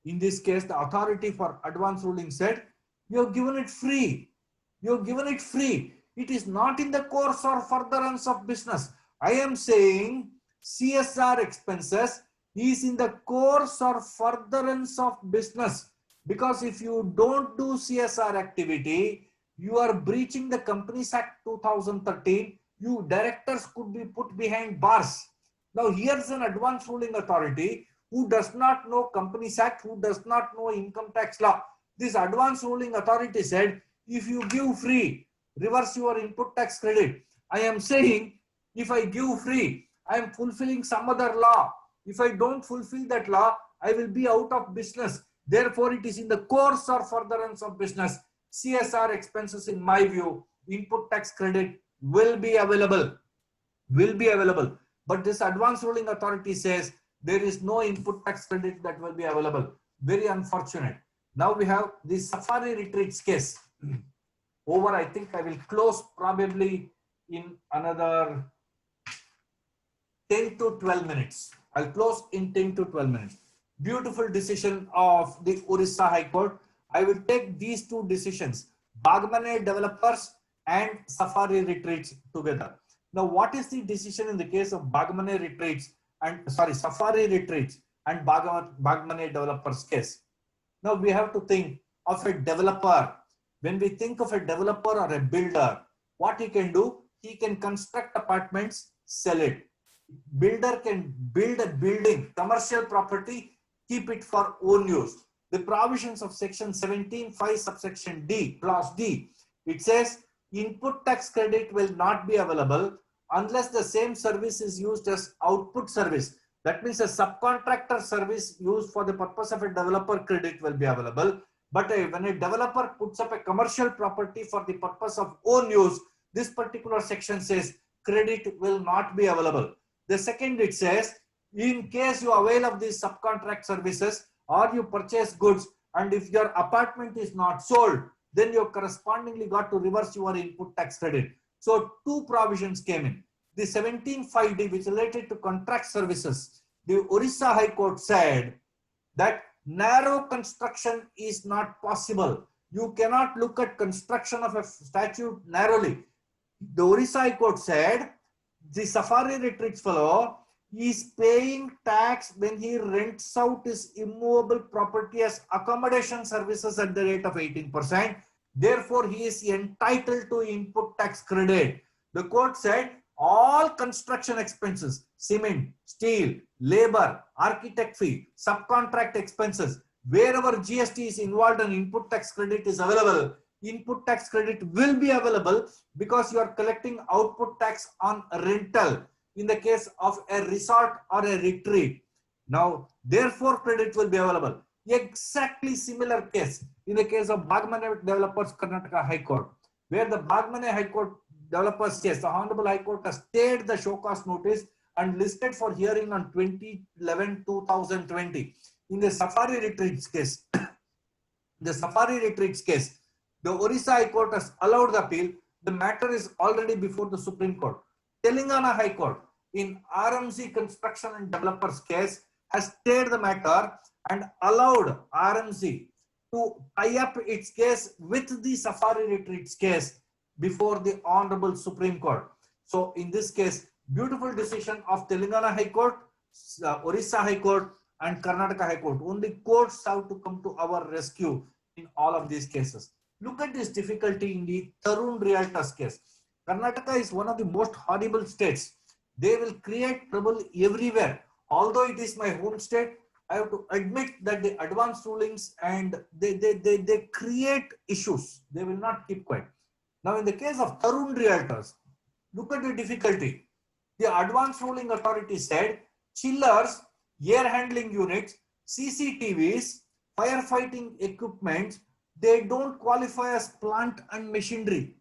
in this case, the authority for advance ruling said, you have given it free. You have given it free. It is not in the course or furtherance of business. I am saying CSR expenses is in the course or furtherance of business, because if you don't do CSR activity, you are breaching the Companies Act 2013. You directors could be put behind bars. Now here's an advance ruling authority who does not know Companies Act, who does not know income tax law. This advance ruling authority said, if you give free, reverse your input tax credit. I am saying, if I give free, I am fulfilling some other law. If I don't fulfill that law, I will be out of business. Therefore, it is in the course or furtherance of business. CSR expenses, in my view, input tax credit will be available. But this advance ruling authority says there is no input tax credit that will be available. Very unfortunate. Now we have the Safari Retreats case. Over, I think I will close probably in another 10 to 12 minutes. I'll close in 10 to 12 minutes. Beautiful decision of the Orissa High Court. I will take these two decisions, Bagmane Developers and Safari Retreats together. Now, what is the decision in the case of Bagmane Retreats and Safari Retreats and Bagmane Developers case? Now we have to think of a developer. When we think of a developer or a builder, what he can do, he can construct apartments, sell it. Builder can build a building, commercial property, keep it for own use. The provisions of section 17(5) subsection D, clause D, it says input tax credit will not be available unless the same service is used as output service. That means a subcontractor service used for the purpose of a developer credit will be available. But when a developer puts up a commercial property for the purpose of own use, this particular section says credit will not be available. The second, it says, in case you avail of these subcontract services or you purchase goods, and if your apartment is not sold, then you correspondingly got to reverse your input tax credit. So two provisions came in. The 17(5)D, which related to contract services, the Orissa High Court said that narrow construction is not possible. You cannot look at construction of a statute narrowly. The Orissa High Court said the Safari Retreats fellow is paying tax when he rents out his immovable property as accommodation services at the rate of 18%. Therefore, he is entitled to input tax credit. The court said all construction expenses, cement, steel, labor, architect fee, subcontract expenses, wherever GST is involved and input tax credit is available, input tax credit will be available because you are collecting output tax on rental in the case of a resort or a retreat. Now, therefore, credit will be available. Exactly similar case in the case of Bagmane Developers Karnataka High Court, where the Bagmane High Court developers case, the Honorable High Court has stayed the show cause notice and listed for hearing on 2011-2020. In the Safari Retreats case, the Orissa High Court has allowed the appeal. The matter is already before the Supreme Court. Telangana High Court in RMC Construction and Developers case has stayed the matter and allowed RMC to tie up its case with the Safari Retreats case before the Honorable Supreme Court. So in this case, beautiful decision of Telangana High Court, Orissa High Court and Karnataka High Court. Only courts have to come to our rescue in all of these cases. Look at this difficulty in the Tarun Realtors case. Karnataka is one of the most horrible states. They will create trouble everywhere. Although it is my home state, I have to admit that the advance rulings and they create issues. They will not keep quiet. Now, in the case of Tarun Realtors, look at the difficulty. The advance ruling authority said chillers, air handling units, CCTVs, firefighting equipment, they don't qualify as plant and machinery.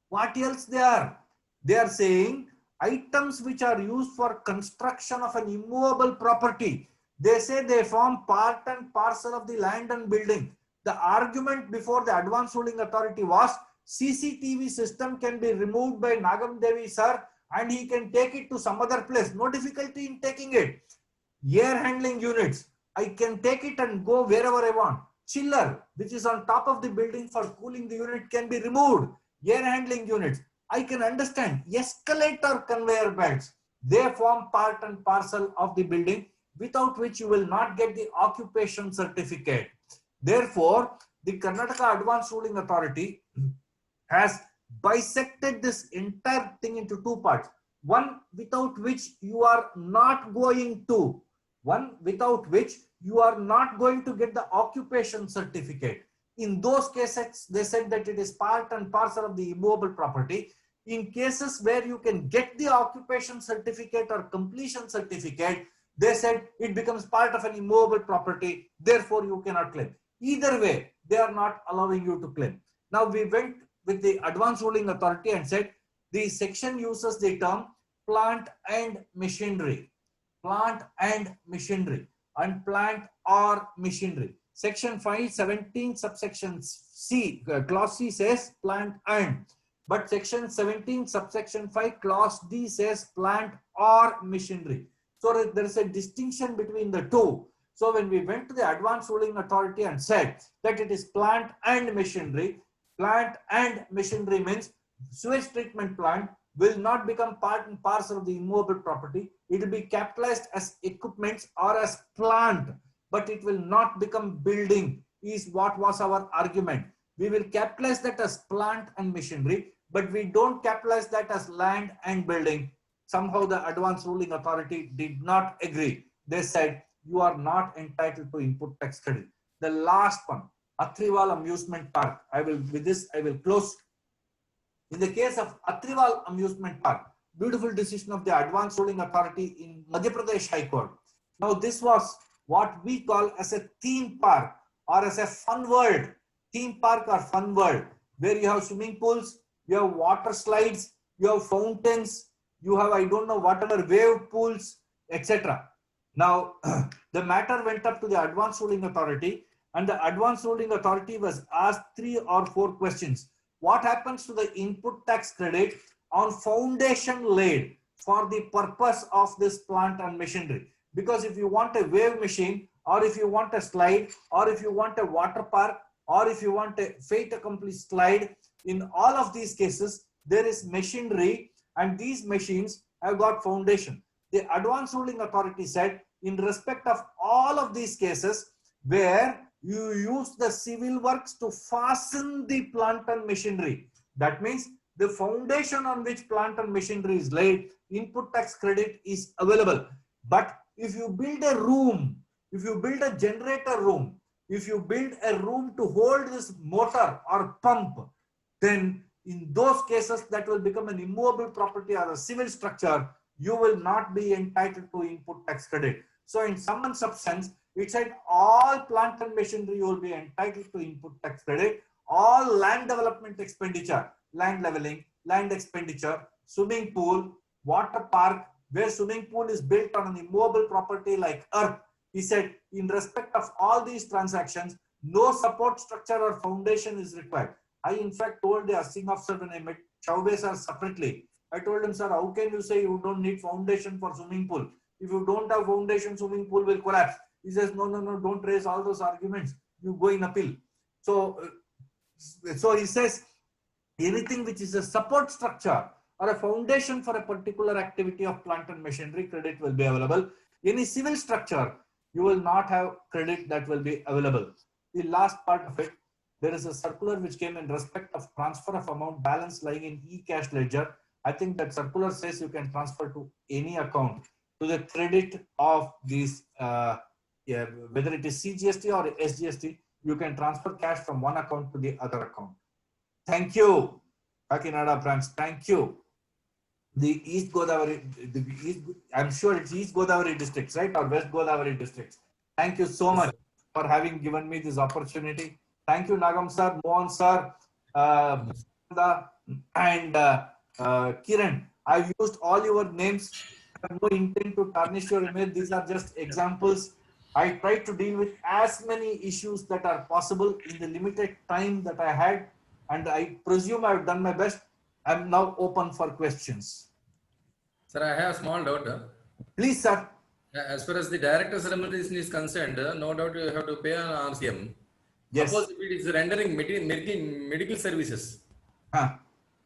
What else they are? They are saying items which are used for construction of an immovable property. They say they form part and parcel of the land and building. The argument before the advance ruling authority was CCTV system can be removed by Nagam Devi sir and he can take it to some other place. No difficulty in taking it. Air handling units, I can take it and go wherever I want. Chiller, which is on top of the building for cooling the unit, can be removed. Air handling units, I can understand. Escalator conveyor belts, they form part and parcel of the building, without which you will not get the occupation certificate. Therefore, the Karnataka Advance Ruling Authority has bisected this entire thing into two parts. One without which you are not going to, get the occupation certificate. In those cases, they said that it is part and parcel of the immovable property. In cases where you can get the occupation certificate or completion certificate, they said it becomes part of an immovable property, therefore you cannot claim. Either way, they are not allowing you to claim. Now we went with the advanced ruling authority and said the section uses the term plant and machinery, and plant or machinery. Section 517 subsection C, clause C says plant and, but section 17 subsection 5 clause D says plant or machinery. So there is a distinction between the two. So when we went to the advanced ruling authority and said that it is plant and machinery means sewage treatment plant will not become part and parcel of the immovable property. It will be capitalized as equipments or as plant, but it will not become building, is what was our argument. We will capitalize that as plant and machinery, but we don't capitalize that as land and building. Somehow the advanced ruling authority did not agree. They said you are not entitled to input tax credit. The last one, Athriwal Amusement Park. With this I will close. In the case of Athriwal Amusement Park, beautiful decision of the advanced ruling authority in Madhya Pradesh High Court. Now this was what we call as a theme park or as a fun world. Theme park or fun world, where you have swimming pools, you have water slides, you have fountains, you have, I don't know, whatever, wave pools, etc. Now, the matter went up to the advanced ruling authority, and the advanced ruling authority was asked 3 or 4 questions. What happens to the input tax credit on foundation laid for the purpose of this plant and machinery? Because if you want a wave machine, or if you want a slide, or if you want a water park, or if you want a fait accompli slide, in all of these cases, there is machinery, and these machines have got foundation. The advanced ruling authority said, in respect of all of these cases where you use the civil works to fasten the plant and machinery, that means the foundation on which plant and machinery is laid, input tax credit is available. But if you build a room, if you build a generator room, if you build a room to hold this motor or pump, then in those cases that will become an immovable property or a civil structure, you will not be entitled to input tax credit. So in sum and substance, it said all plant and machinery you will be entitled to input tax credit, all land development expenditure, land leveling, land expenditure, swimming pool, water park, where swimming pool is built on an immovable property like earth. He said, in respect of all these transactions, no support structure or foundation is required. I in fact told the assisting officer when I met Chaube sir separately, I told him, sir, how can you say you don't need foundation for swimming pool? If you don't have foundation, swimming pool will collapse. He says, no, don't raise all those arguments. You go in appeal. So he says, anything which is a support structure or a foundation for a particular activity of plant and machinery, credit will be available. Any civil structure, you will not have credit that will be available. The last part of it, there is a circular which came in respect of transfer of amount balance lying in e-cash ledger. I think that circular says you can transfer to any account to the credit of these, whether it is CGST or SGST, you can transfer cash from one account to the other account. Thank you, Kakinada branch. Thank you. The East Godavari, I'm sure it's East Godavari districts, right? Or West Godavari districts. Thank you so much for having given me this opportunity. Thank you, Nagam sir, Mohan sir, and Kiran. I've used all your names. I have no intent to tarnish your image. These are just examples. I tried to deal with as many issues that are possible in the limited time that I had, and I presume I've done my best. I'm now open for questions. Sir, I have a small doubt. Please, sir. As far as the director's remuneration is concerned, no doubt you have to pay on RCM. Yes. Suppose if it is rendering medical services,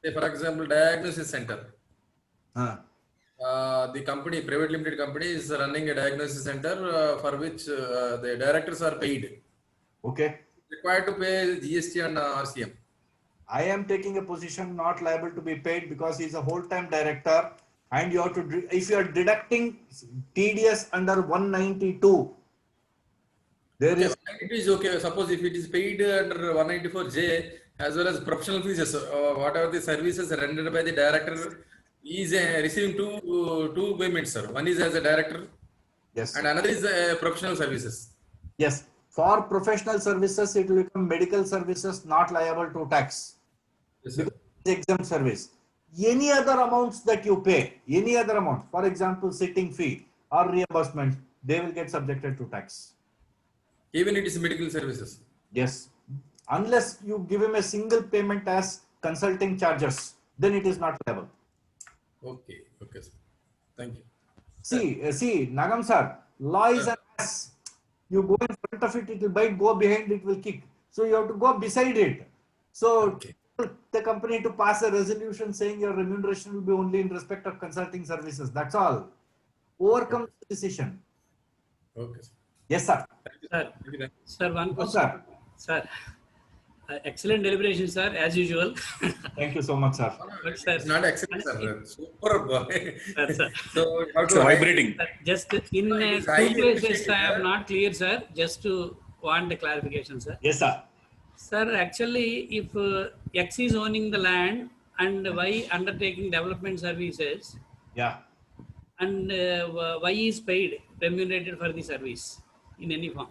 Say for example, diagnosis center. The company, private limited company, is running a diagnosis center for which the directors are paid. Okay. Required to pay GST and RCM. I am taking a position not liable to be paid because he's a whole-time director, and you have to, if you are deducting TDS under 192, there Okay, is, it is okay. Suppose if it is paid under 194J as well as professional fees, whatever the services rendered by the director is receiving two payments, sir. One is as a director yes, and another is professional services. yes. For professional services, it will become medical services not liable to tax Yes, sir. because it's exempt service. Any other amounts that you pay, any other amount, for example, sitting fee or reimbursement, they will get subjected to tax. Even it is medical services. Yes, unless you give him a single payment as consulting charges, then it is not liable. Okay, okay, sir. Thank you. See, Nagam sir, law is an ass. You go in front of it, it will bite, go behind, it will kick. So you have to go beside it. So Okay. the company to pass a resolution saying your remuneration will be only in respect of consulting services. That's all. Overcome the decision. Okay, sir. Yes, sir. Sir, Thank you. sir, one No, question. sir. Sir, excellent deliberation, sir, as usual. Thank you so much, sir. But sir, It's not excellent, sir. Super. Sir. So how It's to vibrating. sir, just in it is two highly places, appreciated, I am sir. not clear, sir. Just to want the clarification, sir. Yes, sir. Sir, actually, if X is owning the land and Y undertaking development services, Yeah. and Y is paid, remunerated for the service in any form,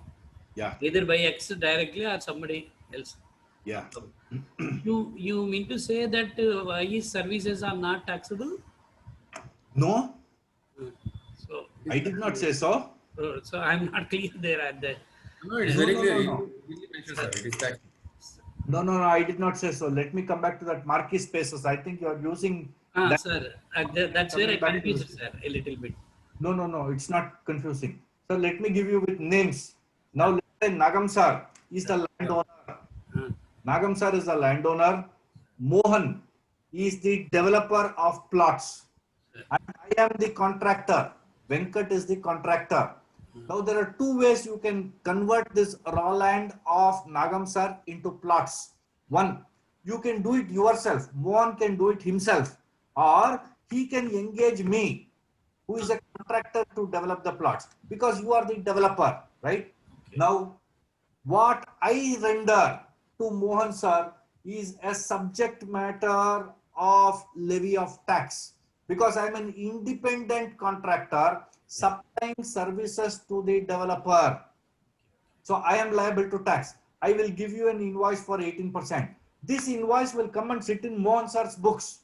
Yeah. either by X directly or somebody else. Yeah. You mean to say that Y's services are not taxable? No, So, I did not say so. so I'm not clear there at the. No, it's No, very no, clear. no, You no. really mentioned, sir. It is tax. No, I did not say so. Let me come back to that marquee spaces. I think you are using that. Sir, that's where I Coming back to confused, this. sir, a little bit. No, it's not confusing. So let me give you with names. Now let's say Nagam sir is the landowner. Uh, Nagam sir is the landowner. Mohan is the developer of plots. And I am the contractor. Venkat is the contractor. Now there are two ways you can convert this raw land of Nagam sir into plots. One, you can do it yourself. Mohan can do it himself. Or he can engage me, who is a contractor, to develop the plots, because you are the developer, right? Now, what I render to Mohan sir is a subject matter of levy of tax, because I am an independent contractor supplying services to the developer. So I am liable to tax. I will give you an invoice for 18%. This invoice will come and sit in Mohan sir's books.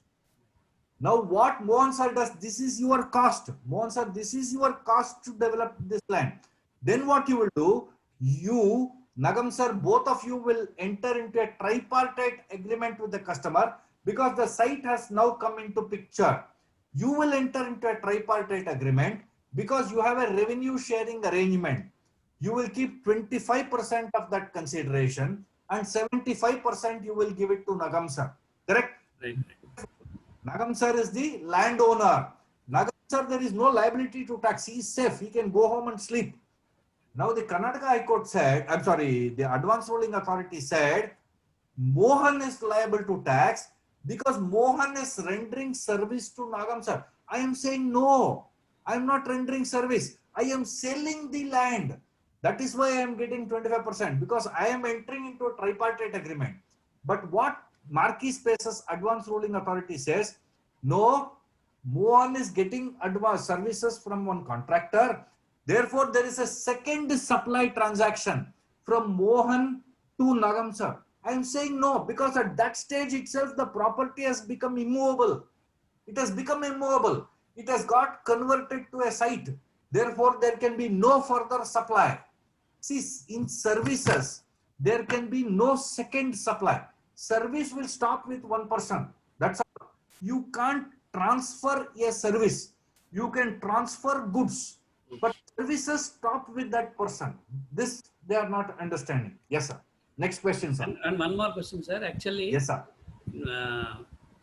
Now what Mohan sir does, this is your cost. Mohan sir, this is your cost to develop this land. Then what you will do, you, Nagam sir, both of you will enter into a tripartite agreement with the customer, because the site has now come into picture. You will enter into a tripartite agreement because you have a revenue sharing arrangement. You will keep 25% of that consideration and 75% you will give it to Nagam sir. Correct? right. Nagam sir is the landowner. Nagam sir, there is no liability to tax. He is safe. He can go home and sleep. Now the Karnataka High Court said, I'm sorry, the Advance Ruling Authority said, Mohan is liable to tax because Mohan is rendering service to Nagam sir. I am saying no. I am not rendering service. I am selling the land. That is why I am getting 25%, because I am entering into a tripartite agreement. But what Marquis Spaces Advance Ruling Authority says, no, Mohan is getting advance services from one contractor. Therefore, there is a second supply transaction from Mohan to Nagam sir. I am saying no, because at that stage itself, the property has become immovable. It has become immovable. It has got converted to a site. Therefore, there can be no further supply. See, in services, there can be no second supply. Service will stop with one person. That's all. You can't transfer a service. You can transfer goods, but services stop with that person. This they are not understanding. Yes, sir. Next question, sir. And one more question, sir. Actually, Yes, sir.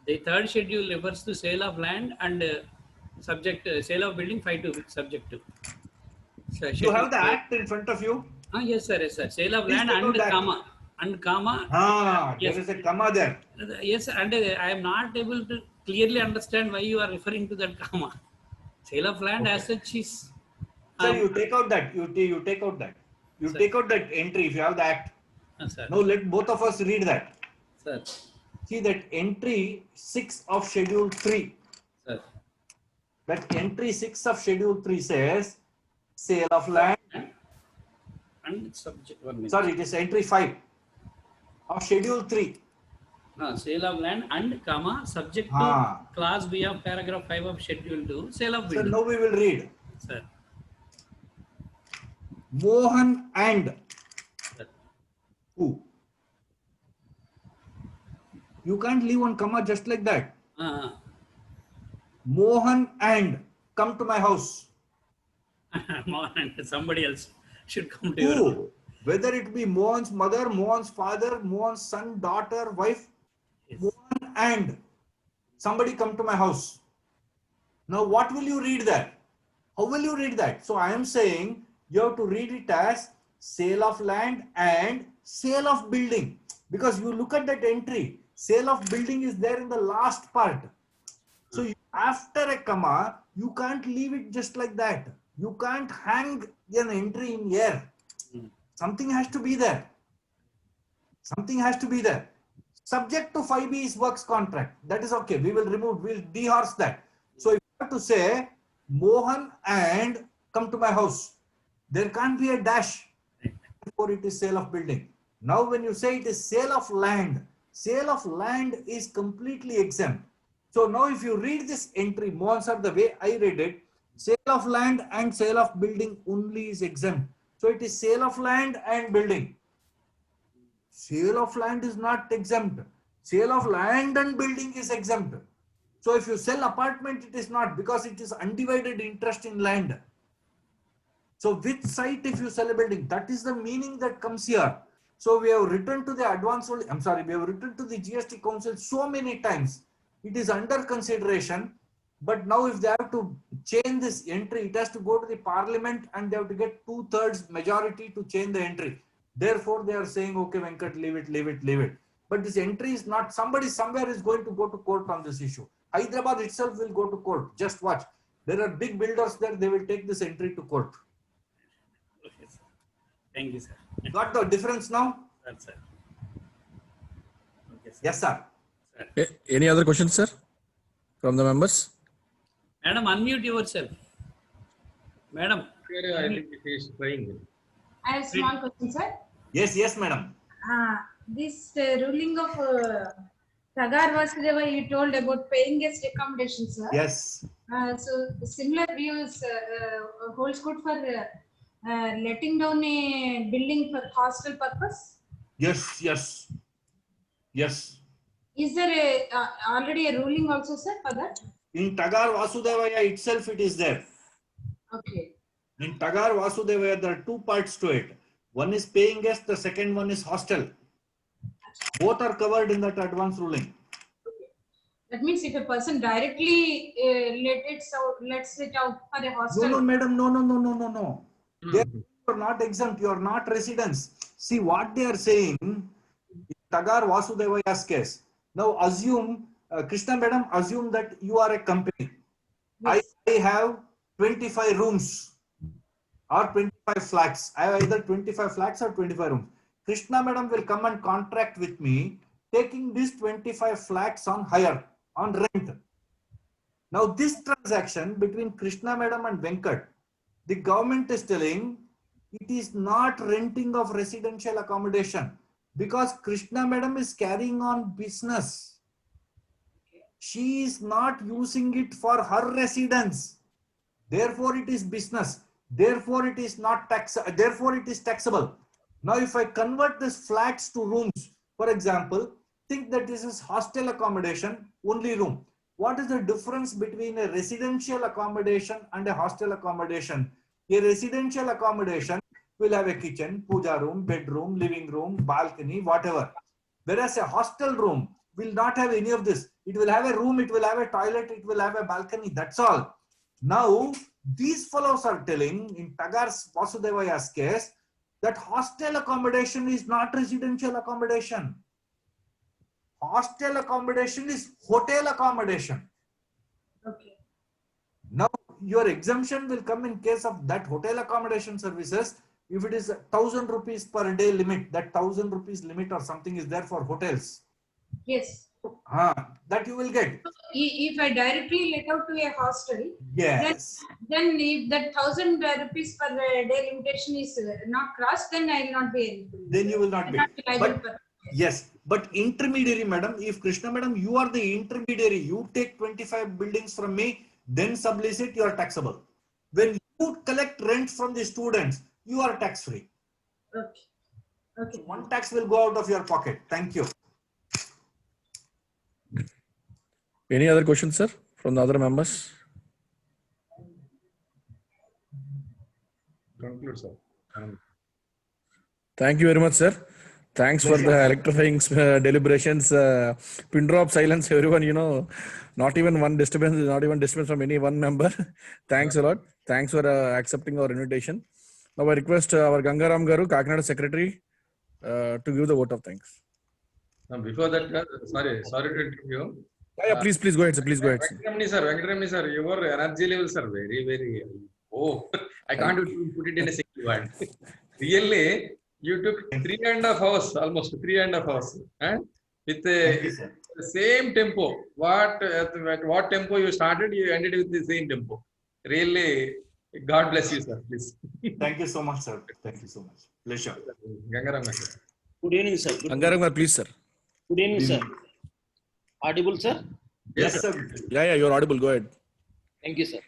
The third schedule refers to sale of land and sale of building 5 to subject to. So, You have the act in front of you. Yes, sir. Yes, sir. Sale of Please land take and out that. comma and comma. Ah, Yes. there is a comma there. Yes, and I am not able to clearly understand why you are referring to that comma. Sale of land as such is. Sir, you take out that. You take out that. You Sir. take out that entry if you have the act. Sir. Now let both of us read that. Sir. See that entry 6 of schedule 3. Sir. That entry 6 of schedule 3 says sale of land. And subject 1 minute. Sorry, it is entry 5 of schedule 3. Sale of land and comma subject to Ah. clause B of paragraph 5 of schedule 2. Sale of So building. now we will read. Sir. Mohan and Sir. who? You can't leave one comma just like that. Mohan and come to my house. Somebody else should come to your house. Who? Whether it be Mohan's mother, Mohan's father, Mohan's son, daughter, wife. Yes. Mohan and somebody come to my house. Now what will you read there? How will you read that? So I am saying you have to read it as sale of land and sale of building. Because you look at that entry, sale of building is there in the last part. So after a comma, you can't leave it just like that. You can't hang an entry in air. Something has to be there. Something has to be there. Subject to 5B is works contract. That is okay. We will remove, we'll dehorse that. So if you have to say Mohan and come to my house, there can't be a dash before it is sale of building. Now when you say it is sale of land is completely exempt. So now if you read this entry, Mohan sir, the way I read it, sale of land and sale of building only is exempt. So it is sale of land and building. Sale of land is not exempt. Sale of land and building is exempt. So if you sell apartment, it is not, because it is undivided interest in land. So which site if you sell a building, that is the meaning that comes here. So we have written to the we have written to the GST Council so many times. It is under consideration. But now if they have to change this entry, it has to go to the parliament and they have to get 2/3 majority to change the entry. Therefore, they are saying, okay, Venkat, leave it. But this entry is not, somebody somewhere is going to go to court on this issue. Hyderabad itself will go to court. Just watch. There are big builders there. They will take this entry to court. Okay, sir. Thank you, sir. Got the difference now? That's sir. Okay, sir. Yes, sir. Any other questions, sir, from the members? Madam, unmute yourself. Madam. I think it is fine. I have small question, sir. Yes, madam. This ruling of Tagar Vasudeva, you told about paying guest accommodation, sir. Yes. So similar views holds good for letting down a building for hostel purpose. Yes. Is there already a ruling also, sir, for that? In Tagar Vasudevaya itself, it is there. Okay. In Tagar Vasudevaya, there are two parts to it. One is paying guest, the second one is hostel. Both are covered in that advance ruling. Okay. That means if a person directly lets it out for a hostel. No, madam, no. You are not exempt, you are not residents. See what they are saying in Tagar Vasudevaya's case. Now assume, Krishna madam, assume that you are a company. Yes. I have 25 rooms or 25 flats. I have either 25 flats or 25 rooms. Krishna madam will come and contract with me, taking these 25 flats on hire, on rent. Now this transaction between Krishna madam and Venkat, the government is telling it is not renting of residential accommodation because Krishna madam is carrying on business. She is not using it for her residence. Therefore, it is business. Therefore, it is not tax. Therefore, it is taxable. Now, if I convert this flats to rooms, for example, think that this is hostel accommodation, only room. What is the difference between a residential accommodation and a hostel accommodation? A residential accommodation will have a kitchen, puja room, bedroom, living room, balcony, whatever. Whereas a hostel room will not have any of this. It will have a room, it will have a toilet, it will have a balcony. That's all. Now, these fellows are telling in Tagar Vasudevaya's case, That hostel accommodation is not residential accommodation. Hostel accommodation is hotel accommodation. Okay. Now, your exemption will come in case of that hotel accommodation services. If it is 1,000 rupees per day limit, that 1,000 rupees limit or something is there for hotels. Yes. That you will get. If I directly let out to a hostel, Yes. then if that 1,000 rupees per day limitation is not crossed, then I will not be eligible. Then you will not be. liable But, for. yes, but intermediary, madam, if Krishna madam, you are the intermediary, you take 25 buildings from me, then sublease it, you are taxable. When you collect rent from the students, you are tax free. Okay. Okay. So one tax will go out of your pocket. Thank you. Any other questions, sir, from the other members? Conclude, sir. Thank you very much, sir. Thanks for the electrifying deliberations. Pin drop silence, everyone, not even disturbance from any one member. Thanks a lot. Thanks for accepting our invitation. Now I request our Gangaram Garu, Kakinada Secretary, to give the vote of thanks. Before that, sorry to interrupt you. Yeah, please go ahead, sir. Please go ahead, sir. Venkataramani sir, your energy levels are very, very, I can't even put it in a single word. Really, you took 3.5 hours, almost 3.5 hours, with the same tempo. At what tempo you started, you ended with the same tempo. Really, God bless you, sir. Please. Thank you so much, sir. Thank you so much. Pleasure. Gangaram sir. Good evening, sir. Gangaram, please, sir. Good evening, sir. Audible, sir? Yes, sir. Yeah, you're audible. Go ahead. Thank you, sir.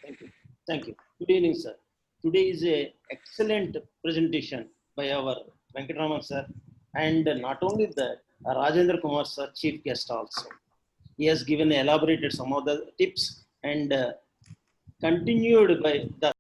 Thank you. Good evening, sir. Today is an excellent presentation by our Venkataraman sir, and not only that, Rajendra Kumar sir, chief guest also. He has elaborated some of the tips and continued by the